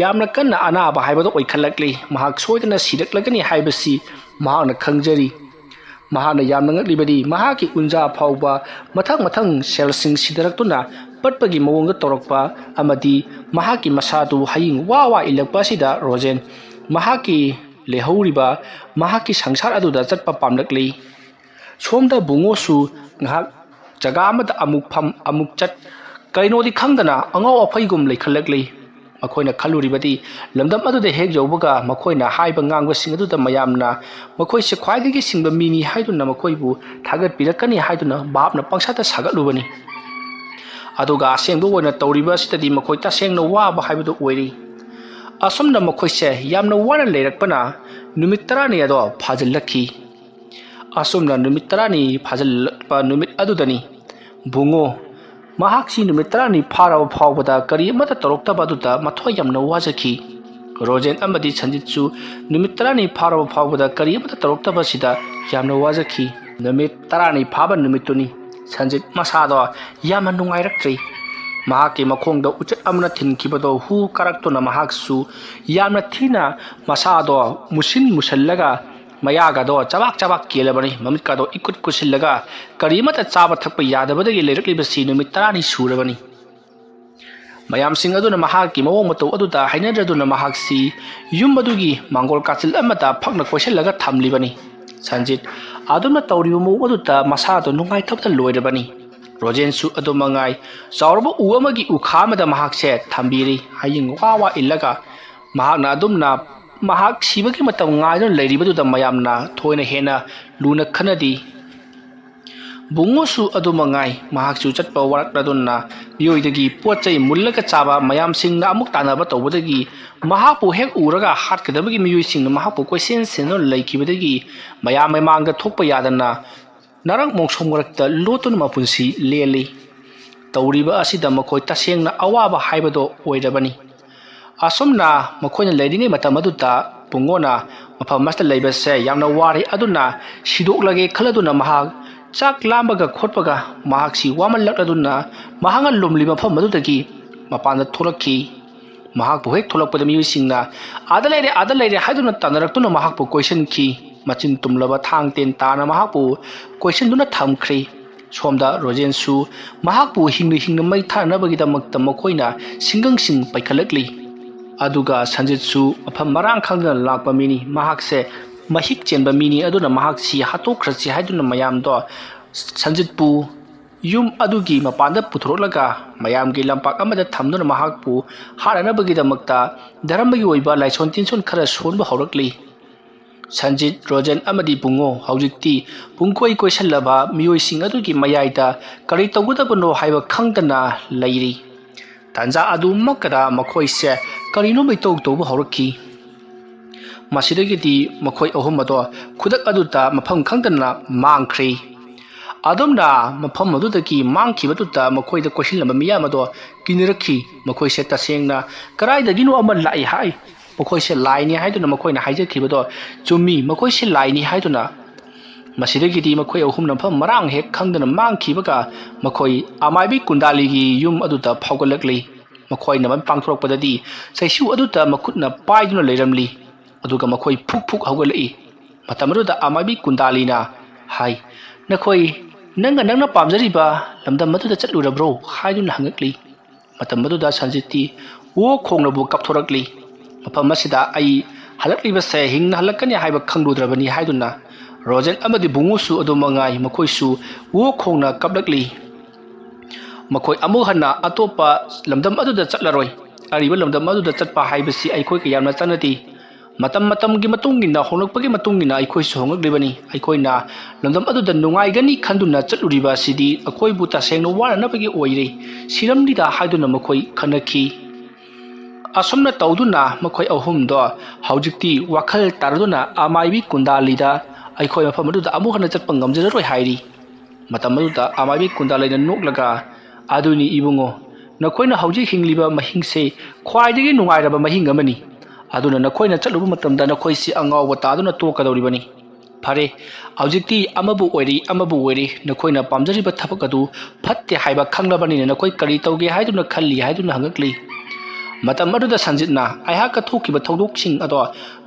yamna kanna anaba haibado oikhalakli mahak soidana sidaklagani haibasi mahana khangjari mahana yamna ngaklibadi mahaki unja phawba mathang selsing sidaraktuna patpagi mawongda torokpa amadi mahaki masadu haying wawa ilakpa sida rojen mahaki lehauriba mahaki sangsar aduda chatpa pamlakli somda bungo su ngak jaga amada amuk chat kainodi khangdana angau aphaigum lekhalakli makoina khaluribadi lamdam aduda hek jawbaga makoina haiba ngangba sing aduda mayamna makoi se khwaidagi singba mini haiduna makoibu thagat pirakani haiduna babna pangsata sagatlubani ꯑꯗꯨꯒ ꯑꯁꯦꯡꯕ ꯑꯣꯏꯅ ꯇꯧꯔꯤꯕ ꯑꯁꯤꯗꯗꯤ ꯃꯈꯣꯏ ꯇꯁꯦꯡꯅ ꯋꯥꯕ ꯍꯥꯏꯕꯗꯨ ꯑꯣꯏꯔꯤ꯫ ꯑꯁꯨꯝꯅ ꯃꯈꯣꯏꯁꯦ ꯌꯥꯝꯅ ꯋꯥꯅ ꯂꯩꯔꯛꯄꯅ ꯅꯨꯃꯤꯠ 10ꯅꯤ ꯑꯗꯣ ꯐꯥꯖꯤꯜꯂꯛꯈꯤ꯫ ꯑꯁꯨꯝꯅ ꯅꯨꯃꯤꯠ 10ꯅꯤ ꯐꯥꯖꯤꯜꯂꯛꯄ ꯅꯨꯃꯤꯠ ꯑꯗꯨꯗꯅꯤ ꯕꯨꯡꯉꯣ ꯃꯍꯥꯛꯁꯤ ꯅꯨꯃꯤꯠ 10ꯅꯤ ꯐꯥꯔꯕ ꯐꯥꯎꯕꯗ ꯀꯔꯤ ꯑꯃꯠꯇ ꯇꯧꯔꯛꯇꯕ ꯑꯗꯨꯗ ꯃꯊ꯭ꯋꯥꯏ ꯌꯥꯝꯅ ꯋꯥꯖꯈꯤ꯫ ꯔꯣꯖꯦꯟ ꯑꯃꯗꯤ ꯁꯟꯖꯤꯠꯁꯨ ꯅꯨꯃꯤꯠ 10ꯅꯤ ꯐꯥꯔꯕ ꯐꯥꯎꯕꯗ ꯀꯔꯤ ꯑꯃꯠꯇ ꯇꯧꯔꯛꯇꯕꯁꯤꯗ ꯌꯥꯝꯅ ꯋꯥꯖꯈꯤ꯫ ꯅꯨꯃꯤꯠ 10ꯅꯤ ꯐꯥꯕ ꯅꯨꯃꯤꯠꯇꯨꯅꯤ ꯁꯟꯖꯤꯠ ꯃꯁꯥꯗꯣ ꯌꯥꯝꯅ ꯅꯨꯡꯉꯥꯏꯔꯛꯇ꯭ꯔꯤ꯫ ꯃꯍꯥꯛꯀꯤ ꯃꯈꯣꯡꯗ ꯎꯆꯦꯛ ꯑꯃꯅ ꯊꯤꯟꯈꯤꯕꯗꯣ ꯍꯨ ꯀꯥꯔꯛꯇꯨꯅ ꯃꯍꯥꯛꯁꯨ ꯌꯥꯝꯅ ꯊꯤꯅ ꯃꯁꯥꯗꯣ ꯃꯨꯁꯤꯜꯂꯒ ꯃꯌꯥꯒꯗꯣ ꯆꯕꯥꯛ ꯀꯦꯜꯂꯕꯅꯤ꯫ ꯃꯃꯤꯠꯀꯗꯣ ꯏꯀꯨꯠ ꯀꯨꯠꯁꯤꯜꯂꯒ ꯀꯔꯤ ꯑꯃꯠꯇ ꯆꯥꯕ ꯊꯛꯄ ꯌꯥꯗꯕꯗꯒꯤ ꯂꯩꯔꯛꯂꯤꯕꯁꯤ ꯅꯨꯃꯤꯠ 10ꯅꯤ ꯁꯨꯔꯕꯅꯤ꯫ ꯃꯌꯥꯝꯁꯤꯡ ꯑꯗꯨꯅ ꯃꯍꯥꯛꯀꯤ ꯃꯑꯣꯡ ꯃꯇꯧ ꯑꯗꯨꯗ ꯍꯩꯅꯗ꯭ꯔꯗꯨꯅ ꯃꯍꯥꯛꯁꯤ ꯌꯨꯝ ꯑꯗꯨꯒꯤ ꯃꯥꯡꯒꯣꯜ ꯀꯥꯆꯤꯜ ꯑꯃꯗ ꯐꯛꯅ ꯀꯣꯏꯁꯤꯜꯂꯒ ꯊꯝꯂꯤꯕꯅꯤ꯫ ꯁꯟꯖꯤꯠ ꯑꯗꯨꯝꯅ ꯇꯧꯔꯤꯕ ꯃꯑꯣꯡ ꯑꯗꯨꯗ ꯃꯁꯥꯗꯣ ꯅꯨꯡꯉꯥꯏꯇꯕꯗ ꯂꯣꯏꯔꯕꯅꯤ꯫ ꯔꯣꯖꯦꯟꯁꯨ ꯑꯗꯨꯃꯉꯥꯏ ꯆꯥꯎꯔꯕ ꯎ ꯑꯃꯒꯤ ꯎꯈꯥ ꯑꯃꯗ ꯃꯍꯥꯛꯁꯦ ꯊꯝꯕꯤꯔꯤ꯫ ꯍꯌꯤꯡ ꯋꯥ ꯏꯜꯂꯒ ꯃꯍꯥꯛꯅ ꯑꯗꯨꯝꯅ ꯃꯍꯥꯛ ꯁꯤꯕꯒꯤ ꯃꯇꯝ ꯉꯥꯏꯗꯨꯅ ꯂꯩꯔꯤꯕꯗꯨꯗ ꯃꯌꯥꯝꯅ ꯊꯣꯏꯅ ꯍꯦꯟꯅ ꯂꯨꯅ ꯈꯟꯅꯗꯤ꯫ ꯕꯨꯡꯉꯣꯁꯨ ꯑꯗꯨꯃꯉꯥꯏ ꯃꯍꯥꯛꯁꯨ ꯆꯠꯄ ꯋꯥꯔꯛꯂꯗꯨꯅ ꯃꯤꯑꯣꯏꯗꯒꯤ ꯄꯣꯠ ꯆꯩ ꯃꯨꯜꯂꯒ ꯆꯥꯕ ꯃꯌꯥꯝꯁꯤꯡꯅ ꯑꯃꯨꯛ ꯇꯥꯟꯅꯕ ꯇꯧꯕꯗꯒꯤ ꯃꯍꯥꯛꯄꯨ ꯍꯦꯛ ꯎꯔꯒ ꯍꯥꯠꯀꯗꯕꯒꯤ ꯃꯤꯑꯣꯏꯁꯤꯡꯅ ꯃꯍꯥꯛꯄꯨ ꯀꯣꯏꯁꯦꯟ ꯁꯦꯟꯗꯨꯅ ꯂꯩꯈꯤꯕꯗꯒꯤ ꯃꯌꯥꯝ ꯃꯃꯥꯡꯗ ꯊꯣꯛꯄ ꯌꯥꯗꯅ ꯅꯔꯛ ꯃꯣꯡꯁꯣꯡ ꯃꯔꯛꯇ ꯂꯣꯠꯇꯨꯅ ꯃꯄꯨꯟꯁꯤ ꯂꯦꯜꯂꯤ꯫ ꯇꯧꯔꯤꯕ ꯑꯁꯤꯗ ꯃꯈꯣꯏ ꯇꯁꯦꯡꯅ ꯑꯋꯥꯕ ꯍꯥꯏꯕꯗꯣ ꯑꯣꯏꯔꯕꯅꯤ꯫ ꯑꯁꯨꯝꯅ ꯃꯈꯣꯏꯅ ꯂꯩꯔꯤꯉꯩ ꯃꯇꯝ ꯑꯗꯨꯗ ꯕꯨꯡꯉꯣꯅ ꯃꯐꯝ ꯑꯁꯤꯗ ꯂꯩꯕꯁꯦ ꯌꯥꯝꯅ ꯋꯥꯔꯤ ꯑꯗꯨꯅ ꯁꯤꯗꯣꯛꯂꯒꯦ ꯈꯜꯂꯗꯨꯅ ꯃꯍꯥꯛ ꯆꯥꯛ ꯂꯥꯝꯕꯒ ꯈꯣꯠꯄꯒ ꯃꯍꯥꯛꯁꯤ ꯋꯥꯃꯜꯂꯛꯂꯗꯨꯅ ꯃꯍꯥꯛꯅ ꯂꯨꯝꯂꯤ ꯃꯐꯝ ꯑꯗꯨꯗꯒꯤ ꯃꯄꯥꯟꯗ ꯊꯣꯛꯂꯛꯈꯤ꯫ ꯃꯍꯥꯛꯄꯨ ꯍꯦꯛ ꯊꯣꯛꯂꯛꯄꯗ ꯃꯤꯑꯣꯏꯁꯤꯡꯅ ꯑꯥꯗ ꯂꯩꯔꯦ ꯍꯥꯏꯗꯨꯅ ꯇꯥꯟꯅꯔꯛꯇꯨꯅ ꯃꯍꯥꯛꯄꯨ ꯀꯣꯏꯁꯤꯟꯈꯤ꯫ ꯃꯆꯤꯟ ꯇꯨꯝꯂꯕ ꯊꯥꯡ ꯇꯦꯟ ꯇꯥꯅ ꯃꯍꯥꯛꯄꯨ ꯀꯣꯏꯁꯤꯟꯗꯨꯅ ꯊꯝꯈ꯭ꯔꯤ꯫ ꯁꯣꯝꯗ ꯔꯣꯖꯦꯟꯁꯨ ꯃꯍꯥꯛꯄꯨ ꯍꯤꯡꯅ ꯃꯩ ꯊꯥꯅꯕꯒꯤꯗꯃꯛꯇ ꯃꯈꯣꯏꯅ ꯁꯤꯡꯒꯪꯁꯤꯡ ꯄꯩꯈꯠꯂꯛꯂꯤ꯫ ꯑꯗꯨꯒ ꯁꯟꯖꯤꯠꯁꯨ ꯃꯐꯝ ꯃꯔꯥꯡ ꯈꯪꯗꯅ ꯂꯥꯛꯄ ꯃꯤꯅꯤ꯫ ꯃꯍꯥꯛꯁꯦ ꯃꯍꯤꯛ ꯆꯦꯟꯕ ꯃꯤꯅꯤ ꯑꯗꯨꯅ ꯃꯍꯥꯛꯁꯤ ꯍꯥꯠꯇꯣꯛꯈ꯭ꯔꯁꯤ ꯍꯥꯏꯗꯨꯅ ꯃꯌꯥꯝꯗꯣ ꯁꯟꯖꯤꯠꯄꯨ ꯌꯨꯝ ꯑꯗꯨꯒꯤ ꯃꯄꯥꯟꯗ ꯄꯨꯊꯣꯔꯛꯂꯒ ꯃꯌꯥꯝꯒꯤ ꯂꯝꯄꯥꯛ ꯑꯃꯗ ꯊꯝꯗꯨꯅ ꯃꯍꯥꯛꯄꯨ ꯍꯥꯠꯅꯅꯕꯒꯤꯗꯃꯛꯇ ꯙꯔꯃꯒꯤ ꯑꯣꯏꯕ ꯂꯥꯏꯁꯣꯟ ꯇꯤꯟꯁꯣꯟ ꯈꯔ ꯁꯣꯟꯕ ꯍꯧꯔꯛꯂꯤ꯫ ꯁꯟꯖꯤꯠ, ꯔꯣꯖꯦꯟ ꯑꯃꯗꯤ ꯕꯨꯡꯉꯣ ꯍꯧꯖꯤꯛꯇꯤ ꯄꯨꯡꯀꯣꯏ ꯀꯣꯏꯁꯜꯂꯕ ꯃꯤꯑꯣꯏꯁꯤꯡ ꯑꯗꯨꯒꯤ ꯃꯌꯥꯏꯗ ꯀꯔꯤ ꯇꯧꯒꯗꯕꯅꯣ ꯍꯥꯏꯕ ꯈꯪꯗꯅ ꯂꯩꯔꯤ꯫ ꯇꯥꯟꯖꯥ ꯑꯗꯨꯃꯛꯇꯗ ꯃꯈꯣꯏꯁꯦ ꯀꯔꯤꯅꯣꯃ ꯏꯇꯧ ꯇꯧꯕ ꯍꯧꯔꯛꯈꯤ꯫ ꯃꯁꯤꯗꯒꯤꯗꯤ ꯃꯈꯣꯏ ꯑꯍꯨꯝ ꯑꯗꯣ ꯈꯨꯗꯛ ꯑꯗꯨꯗ ꯃꯐꯝ ꯈꯪꯗꯅ ꯃꯥꯡꯈ꯭ꯔꯤ꯫ ꯑꯗꯨꯝꯅ ꯃꯐꯝ ꯑꯗꯨꯗꯒꯤ ꯃꯥꯡꯈꯤꯕꯗꯨꯗ ꯃꯈꯣꯏꯗ ꯀꯣꯏꯁꯤꯜꯂꯝꯕ ꯃꯤꯌꯥꯝ ꯑꯗꯣ ꯀꯤꯅꯔꯛꯈꯤ꯫ ꯃꯈꯣꯏꯁꯦ ꯇꯁꯦꯡꯅ ꯀꯗꯥꯏꯗꯒꯤꯅꯣ ꯑꯃ ꯂꯥꯛꯏ ꯍꯥꯏ꯫ ꯃꯈꯣꯏꯁꯦ ꯂꯥꯏꯅꯤ ꯍꯥꯏꯗꯨꯅ ꯃꯈꯣꯏꯅ ꯍꯥꯏꯖꯈꯤꯕꯗꯣ ꯆꯨꯝꯃꯤ, ꯃꯈꯣꯏꯁꯦ ꯂꯥꯏꯅꯤ ꯍꯥꯏꯗꯨꯅ꯫ ꯃꯁꯤꯗꯒꯤꯗꯤ ꯃꯈꯣꯏ ꯑꯍꯨꯝꯅ ꯃꯐꯝ ꯃꯔꯥꯡ ꯍꯦꯛ ꯈꯪꯗꯅ ꯃꯥꯡꯈꯤꯕꯒ ꯃꯈꯣꯏ ꯑꯃꯥꯏꯕꯤ ꯀꯨꯟꯗꯥꯂꯤꯒꯤ ꯌꯨꯝ ꯑꯗꯨꯗ ꯐꯥꯎꯒꯠꯂꯛꯂꯤ꯫ ꯃꯈꯣꯏꯅ ꯃꯃꯤꯠ ꯄꯥꯡꯊꯣꯔꯛꯄꯗꯗꯤ ꯆꯩꯁꯨ ꯑꯗꯨꯗ ꯃꯈꯨꯠꯅ ꯄꯥꯏꯗꯨꯅ ꯂꯩꯔꯝꯂꯤ꯫ ꯑꯗꯨꯒ ꯃꯈꯣꯏ ꯐꯨꯛ ꯍꯧꯒꯠꯂꯛꯏ꯫ ꯃꯇꯝ ꯑꯗꯨꯗ ꯑꯃꯥꯏꯕꯤ ꯀꯨꯟꯗꯥꯂꯤꯅ ꯍꯥꯏ, "ꯅꯈꯣꯏ ꯅꯪꯅ ꯄꯥꯝꯖꯔꯤꯕ ꯂꯝꯗꯝ ꯑꯗꯨꯗ ꯆꯠꯂꯨꯔꯕ꯭ꯔꯣ?" ꯍꯥꯏꯗꯨꯅ ꯍꯪꯉꯛꯂꯤ꯫ ꯃꯇꯝ ꯑꯗꯨꯗ ꯁꯟꯖꯤꯠꯇꯤ ꯑꯣ ꯈꯣꯡꯅꯕꯨ ꯀꯞꯊꯣꯔꯛꯂꯤ꯫ "ꯃꯐꯝ ꯑꯁꯤꯗ ꯑꯩ ꯍꯜꯂꯛꯂꯤꯕꯁꯦ ꯍꯤꯡꯅ ꯍꯜꯂꯛꯀꯅꯤ ꯍꯥꯏꯕ ꯈꯪꯂꯨꯗ꯭ꯔꯕꯅꯤ" ꯍꯥꯏꯗꯨꯅ ꯔꯣꯖꯦꯟ ꯑꯃꯗꯤ ꯕꯨꯡꯉꯣꯁꯨ ꯑꯗꯨꯃꯉꯥꯏ ꯃꯈꯣꯏꯁꯨ ꯑꯣ ꯈꯣꯡꯅ ꯀꯞꯂꯛꯂꯤ꯫ ꯃꯈꯣꯏ ꯑꯃꯨꯛ ꯍꯟꯅ ꯑꯇꯣꯞꯄ ꯂꯝꯗꯝ ꯑꯗꯨꯗ ꯆꯠꯂꯔꯣꯏ꯫ ꯑꯔꯤꯕ ꯂꯝꯗꯝ ꯑꯗꯨꯗ ꯆꯠꯄ ꯍꯥꯏꯕꯁꯤ ꯑꯩꯈꯣꯏ ꯀꯌꯥꯝꯅ ꯆꯠꯅꯗꯦ꯫ ꯃꯇꯝꯒꯤ ꯃꯇꯨꯡꯏꯟꯅ ꯍꯣꯡꯂꯛꯄꯒꯤ ꯃꯇꯨꯡꯏꯟꯅ ꯑꯩꯈꯣꯏꯁꯨ ꯍꯣꯡꯂꯛꯂꯤꯕꯅꯤ꯫ ꯑꯩꯈꯣꯏꯅ ꯂꯝꯗꯝ ꯑꯗꯨꯗ ꯅꯨꯡꯉꯥꯏꯒꯅꯤ ꯈꯟꯗꯨꯅ ꯆꯠꯂꯨꯔꯤꯕ ꯑꯁꯤꯗꯤ ꯑꯩꯈꯣꯏꯕꯨ ꯇꯁꯦꯡꯅ ꯋꯥꯅꯅꯕꯒꯤ ꯑꯣꯏꯔꯦ꯫ ꯁꯤꯔꯝꯂꯤꯗ ꯍꯥꯏꯗꯨꯅ ꯃꯈꯣꯏ ꯈꯟꯅꯈꯤ꯫ ꯑꯁꯨꯝꯅ ꯇꯧꯗꯨꯅ ꯃꯈꯣꯏ ꯑꯍꯨꯝꯗꯣ ꯍꯧꯖꯤꯛꯇꯤ ꯋꯥꯈꯜ ꯇꯥꯔꯗꯨꯅ ꯑꯃꯥꯏꯕꯤ ꯀꯨꯟꯗꯥꯂꯤꯗ ꯑꯩꯈꯣꯏ ꯃꯐꯝ ꯑꯗꯨꯗ ꯑꯃꯨꯛ ꯍꯟꯅ ꯆꯠꯄ ꯉꯝꯖꯔꯔꯣꯏ ꯍꯥꯏꯔꯤ꯫ ꯃꯇꯝ ꯑꯗꯨꯗ ꯑꯃꯥꯏꯕꯤ ꯀꯨꯟꯗꯥꯂꯤꯅ ꯅꯣꯛꯂꯒ, "ꯑꯗꯨꯅꯤ ꯏꯕꯨꯡꯉꯣ, ꯅꯈꯣꯏꯅ ꯍꯧꯖꯤꯛ ꯍꯤꯡꯂꯤꯕ ꯃꯍꯤꯡꯁꯦ ꯈ꯭ꯋꯥꯏꯗꯒꯤ ꯅꯨꯡꯉꯥꯏꯔꯕ ꯃꯍꯤꯡ ꯑꯃꯅꯤ꯫ ꯑꯗꯨꯅ ꯅꯈꯣꯏꯅ ꯆꯠꯂꯨꯕ ꯃꯇꯝꯗ ꯅꯈꯣꯏꯁꯤ ꯑꯉꯥꯎꯕ ꯇꯥꯗꯨꯅ ꯇꯣꯛꯀꯗꯧꯔꯤꯕꯅꯤ꯫ ꯐꯔꯦ, ꯍꯧꯖꯤꯛꯇꯤ ꯑꯃꯕꯨ ꯑꯣꯏꯔꯦ ꯅꯈꯣꯏꯅ ꯄꯥꯝꯖꯔꯤꯕ ꯊꯕꯛ ꯑꯗꯨ ꯐꯠꯇꯦ ꯍꯥꯏꯕ ꯈꯪꯂꯕꯅꯤꯅ ꯅꯈꯣꯏ ꯀꯔꯤ ꯇꯧꯒꯦ ꯍꯥꯏꯗꯨꯅ ꯈꯜꯂꯤ?" ꯍꯥꯏꯗꯨꯅ ꯍꯪꯉꯛꯂꯤ꯫ ꯃꯇꯝ ꯑꯗꯨꯗ ꯁꯟꯖꯤꯠꯅ ꯑꯩꯍꯥꯛꯀ ꯊꯣꯛꯈꯤꯕ ꯊꯧꯗꯣꯛꯁꯤꯡ ꯑꯗꯣ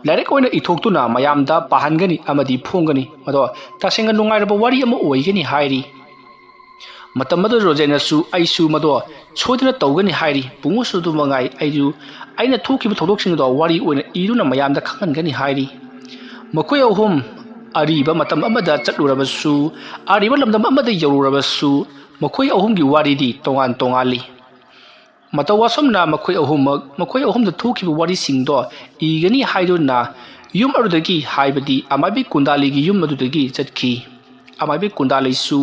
ꯂꯥꯏꯔꯤꯛ ꯑꯣꯏꯅ ꯏꯊꯣꯛꯇꯨꯅ ꯃꯌꯥꯝꯗ ꯄꯥꯍꯟꯒꯅꯤ ꯑꯃꯗꯤ ꯐꯣꯡꯒꯅꯤ꯫ ꯃꯗꯣ ꯇꯁꯦꯡꯅ ꯅꯨꯡꯉꯥꯏꯔꯕ ꯋꯥꯔꯤ ꯑꯃ ꯑꯣꯏꯒꯅꯤ ꯍꯥꯏꯔꯤ꯫ ꯃꯇꯝ ꯑꯗꯨꯗ ꯔꯣꯖꯦꯟꯅꯁꯨ ꯑꯩꯁꯨ ꯃꯗꯣ ꯁꯣꯏꯗꯅ ꯇꯧꯒꯅꯤ ꯍꯥꯏꯔꯤ꯫ ꯕꯨꯡꯉꯣꯁꯨ ꯑꯗꯨꯃꯉꯥꯏ ꯑꯩꯅ ꯊꯣꯛꯈꯤꯕ ꯊꯧꯗꯣꯛꯁꯤꯡ ꯑꯗꯣ ꯋꯥꯔꯤ ꯑꯣꯏꯅ ꯏꯗꯨꯅ ꯃꯌꯥꯝꯗ ꯈꯪꯍꯟꯒꯅꯤ ꯍꯥꯏꯔꯤ꯫ ꯃꯈꯣꯏ ꯑꯍꯨꯝ ꯑꯔꯤꯕ ꯃꯇꯝ ꯑꯃꯗ ꯆꯠꯂꯨꯔꯕꯁꯨ, ꯑꯔꯤꯕ ꯂꯝꯗꯝ ꯑꯃꯗ ꯌꯧꯔꯨꯔꯕꯁꯨ ꯃꯈꯣꯏ ꯑꯍꯨꯝꯒꯤ ꯋꯥꯔꯤꯗꯤ ꯇꯣꯉꯥꯜꯂꯤ꯫ ꯃꯇꯧ ꯑꯁꯨꯝꯅ ꯃꯈꯣꯏ ꯑꯍꯨꯝꯗ ꯊꯣꯛꯈꯤꯕ ꯋꯥꯔꯤꯁꯤꯡꯗꯣ ꯏꯒꯅꯤ ꯍꯥꯏꯗꯨꯅ ꯌꯨꯝ ꯑꯗꯨꯗꯒꯤ, ꯍꯥꯏꯕꯗꯤ ꯑꯃꯥꯏꯕꯤ ꯀꯨꯟꯗꯥꯂꯤꯒꯤ ꯌꯨꯝ ꯑꯗꯨꯗꯒꯤ ꯆꯠꯈꯤ꯫ ꯑꯃꯥꯏꯕꯤ ꯀꯨꯟꯗꯥꯂꯩꯁꯨ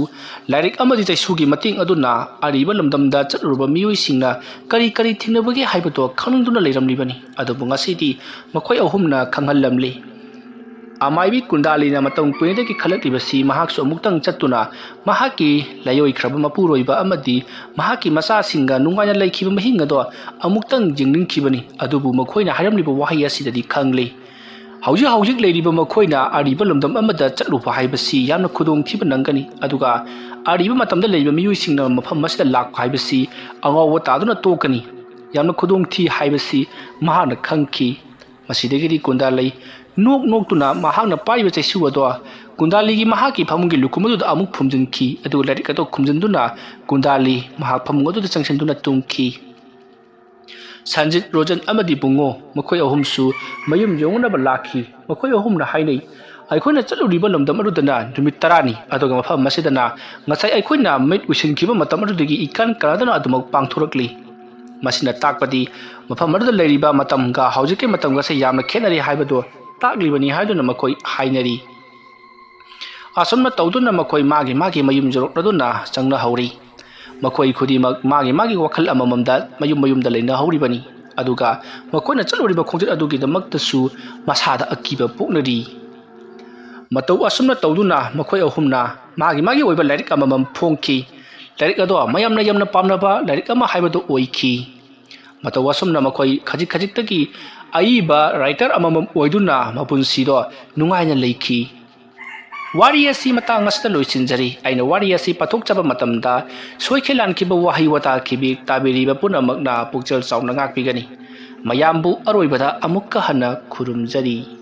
ꯂꯥꯏꯔꯤꯛ ꯑꯃꯗꯤ ꯆꯩꯁꯨꯒꯤ ꯃꯇꯦꯡ ꯑꯗꯨꯅ ꯑꯔꯤꯕ ꯂꯝꯗꯝꯗ ꯆꯠꯂꯨꯔꯕ ꯃꯤꯑꯣꯏꯁꯤꯡꯅ ꯀꯔꯤ ꯀꯔꯤ ꯊꯦꯡꯅꯕꯒꯦ ꯍꯥꯏꯕꯗꯣ ꯈꯪꯅꯤꯡꯗꯨꯅ ꯂꯩꯔꯝꯂꯤꯕꯅꯤ ꯑꯗꯨꯕꯨ ꯉꯁꯤꯗꯤ ꯃꯈꯣꯏ ꯑꯍꯨꯝꯅ ꯈꯪꯍꯜꯂꯝꯂꯤ ꯑꯃꯥꯏꯕꯤ ꯀꯨꯟꯗꯥꯂꯤꯅ ꯃꯇꯝ ꯀꯨꯏꯅꯗꯒꯤ ꯈꯜꯂꯛꯂꯤꯕꯁꯤ ꯃꯍꯥꯛꯁꯨ ꯑꯃꯨꯛꯇꯪ ꯆꯠꯇꯨꯅ ꯃꯍꯥꯛꯀꯤ ꯂꯥꯏꯑꯣꯏꯈ꯭ꯔꯕ ꯃꯄꯨꯔꯣꯏꯕ ꯑꯃꯗꯤ ꯃꯍꯥꯛꯀꯤ ꯃꯆꯥꯁꯤꯡꯒ ꯅꯨꯡꯉꯥꯏꯅ ꯂꯩꯈꯤꯕ ꯃꯍꯤꯡ ꯑꯗꯣ ꯑꯃꯨꯛꯇꯪ ꯌꯦꯡꯅꯤꯡꯈꯤꯕꯅꯤ ꯑꯗꯨꯕꯨ ꯃꯈꯣꯏꯅ ꯍꯥꯏꯔꯝꯂꯤꯕ ꯋꯥꯍꯩ ꯑꯁꯤꯗꯗꯤ ꯈꯪꯂꯤ ꯍꯧꯖꯤꯛ ꯂꯩꯔꯤꯕ ꯃꯈꯣꯏꯅ ꯑꯔꯤꯕ ꯂꯝꯗꯝ ꯑꯃꯗ ꯆꯠꯂꯨꯕ ꯍꯥꯏꯕꯁꯤ ꯌꯥꯝꯅ ꯈꯨꯗꯣꯡꯊꯤꯕ ꯅꯪꯒꯅꯤ ꯑꯗꯨꯒ ꯑꯔꯤꯕ ꯃꯇꯝꯗ ꯂꯩꯔꯤꯕ ꯃꯤꯑꯣꯏꯁꯤꯡꯅ ꯃꯐꯝ ꯑꯁꯤꯗ ꯂꯥꯛꯄ ꯍꯥꯏꯕꯁꯤ ꯑꯉꯥꯎꯕ ꯇꯥꯗꯨꯅ ꯇꯣꯛꯀꯅꯤ ꯌꯥꯝꯅ ꯈꯨꯗꯣꯡꯊꯤ ꯍꯥꯏꯕꯁꯤ ꯃꯍꯥꯛꯅ ꯈꯪꯈꯤ ꯃꯁꯤꯗꯒꯤꯗꯤ ꯀꯨꯟꯗꯥꯂꯩ ꯅꯣꯛꯇꯨꯅ ꯃꯍꯥꯛꯅ ꯄꯥꯏꯔꯤꯕ ꯆꯩꯁꯨ ꯑꯗꯣ ꯀꯨꯟꯗꯥꯂꯤꯒꯤ ꯃꯍꯥꯛꯀꯤ ꯐꯃꯨꯡꯒꯤ ꯂꯨꯀꯨꯝ ꯑꯗꯨꯗ ꯑꯃꯨꯛ ꯐꯨꯝꯖꯤꯟꯈꯤ ꯑꯗꯨꯒ ꯂꯥꯏꯔꯤꯛ ꯑꯗꯨ ꯈꯨꯝꯖꯤꯟꯗꯨꯅ ꯀꯨꯟꯗꯥꯂꯤ ꯃꯍꯥꯛ ꯐꯃꯨꯡ ꯑꯗꯨꯗ ꯆꯪꯁꯤꯟꯗꯨꯅ ꯇꯨꯝꯈꯤ ꯁꯟꯖꯤꯠ ꯔꯣꯖꯟ ꯑꯃꯗꯤ ꯕꯨꯡꯉꯣ ꯃꯈꯣꯏ ꯑꯍꯨꯝꯁꯨ ꯃꯌꯨꯝ ꯌꯧꯅꯅꯕ ꯂꯥꯛꯈꯤ ꯃꯈꯣꯏ ꯑꯍꯨꯝꯅ ꯍꯥꯏꯅꯩ ꯑꯩꯈꯣꯏꯅ ꯆꯠꯂꯨꯔꯤꯕ ꯂꯝꯗꯝ ꯑꯗꯨꯗꯅ ꯅꯨꯃꯤꯠ 10ꯅꯤ ꯑꯗꯨꯒ ꯃꯐꯝ ꯑꯁꯤꯗꯅ ꯉꯁꯥꯏ ꯑꯩꯈꯣꯏꯅ ꯃꯤꯠ ꯎꯏꯁꯤꯟꯈꯤꯕ ꯃꯇꯝ ꯑꯗꯨꯗꯒꯤ ꯏꯀꯥꯟ ꯀꯥꯟꯅꯗꯅ ꯑꯗꯨꯃꯛ ꯄꯥꯡꯊꯣꯔꯛꯂꯤ ꯃꯁꯤꯅ ꯇꯥꯛꯄꯗꯤ ꯃꯐꯝ ꯑꯗꯨꯗ ꯂꯩꯔꯤꯕ ꯃꯇꯝꯒ ꯍꯧꯖꯤꯛꯀꯤ ꯃꯇꯝꯒꯁꯦ ꯌꯥꯝꯅ ꯈꯦꯠꯅꯔꯦ ꯍꯥꯏꯕꯗꯨ ꯇꯥꯛꯂꯤꯕꯅꯤ ꯍꯥꯏꯗꯨꯅ ꯃꯈꯣꯏ ꯍꯥꯏꯅꯔꯤ ꯑꯁꯨꯝꯅ ꯇꯧꯗꯨꯅ ꯃꯈꯣꯏ ꯃꯥꯒꯤ ꯃꯌꯨꯝ ꯌꯧꯔꯛꯂꯗꯨꯅ ꯆꯪꯅꯍꯧꯔꯤ ꯃꯈꯣꯏ ꯈꯨꯗꯤꯡꯃꯛ ꯃꯥꯒꯤ ꯋꯥꯈꯜ ꯑꯃꯃꯝꯗ ꯃꯌꯨꯝꯗ ꯂꯩꯅꯍꯧꯔꯤꯕꯅꯤ ꯑꯗꯨꯒ ꯃꯈꯣꯏꯅ ꯆꯠꯂꯨꯔꯤꯕ ꯈꯣꯡꯆꯠ ꯑꯗꯨꯒꯤꯗꯃꯛꯇꯁꯨ ꯃꯁꯥꯗ ꯑꯀꯤꯕ ꯄꯣꯛꯅꯔꯤ ꯃꯇꯧ ꯑꯁꯨꯝꯅ ꯇꯧꯗꯨꯅ ꯃꯈꯣꯏ ꯑꯍꯨꯝꯅ ꯃꯥꯒꯤ ꯑꯣꯏꯕ ꯂꯥꯏꯔꯤꯛ ꯑꯃꯃꯝ ꯐꯣꯡꯈꯤ ꯂꯥꯏꯔꯤꯛ ꯑꯗꯣ ꯃꯌꯥꯝꯅ ꯌꯥꯝꯅ ꯄꯥꯝꯅꯕ ꯂꯥꯏꯔꯤꯛ ꯑꯃ ꯍꯥꯏꯕꯗꯨ ꯑꯣꯏꯈꯤ ꯃꯇꯧ ꯑꯁꯨꯝꯅ ꯃꯈꯣꯏ ꯈꯖꯤꯛꯇꯒꯤ ꯑꯏꯕ ꯔꯥꯏꯇꯔ ꯑꯃꯃꯝ ꯑꯣꯏꯗꯨꯅ ꯃꯄꯨꯟꯁꯤꯗꯣ ꯅꯨꯡꯉꯥꯏꯅ ꯂꯩꯈꯤ ꯋꯥꯔꯤ ꯑꯁꯤ ꯃꯇꯥꯡ ꯑꯁꯤꯗ ꯂꯣꯏꯁꯤꯟꯖꯔꯤ ꯑꯩꯅ ꯋꯥꯔꯤ ꯑꯁꯤ ꯄꯥꯊꯣꯛꯆꯕ ꯃꯇꯝꯗ ꯁꯣꯏꯈꯤ ꯂꯥꯟꯈꯤꯕ ꯋꯥꯍꯩ ꯋꯥꯇꯥ ꯇꯥꯕꯤꯔꯤꯕ ꯄꯨꯝꯅꯃꯛꯅ ꯄꯨꯛꯆꯦꯜ ꯆꯥꯎꯅ ꯉꯥꯛꯄꯤꯒꯅꯤ ꯃꯌꯥꯝꯕꯨ ꯑꯔꯣꯏꯕꯗ ꯑꯃꯨꯛꯀ ꯍꯟꯅ ꯈꯨꯔꯨꯝꯖꯔꯤ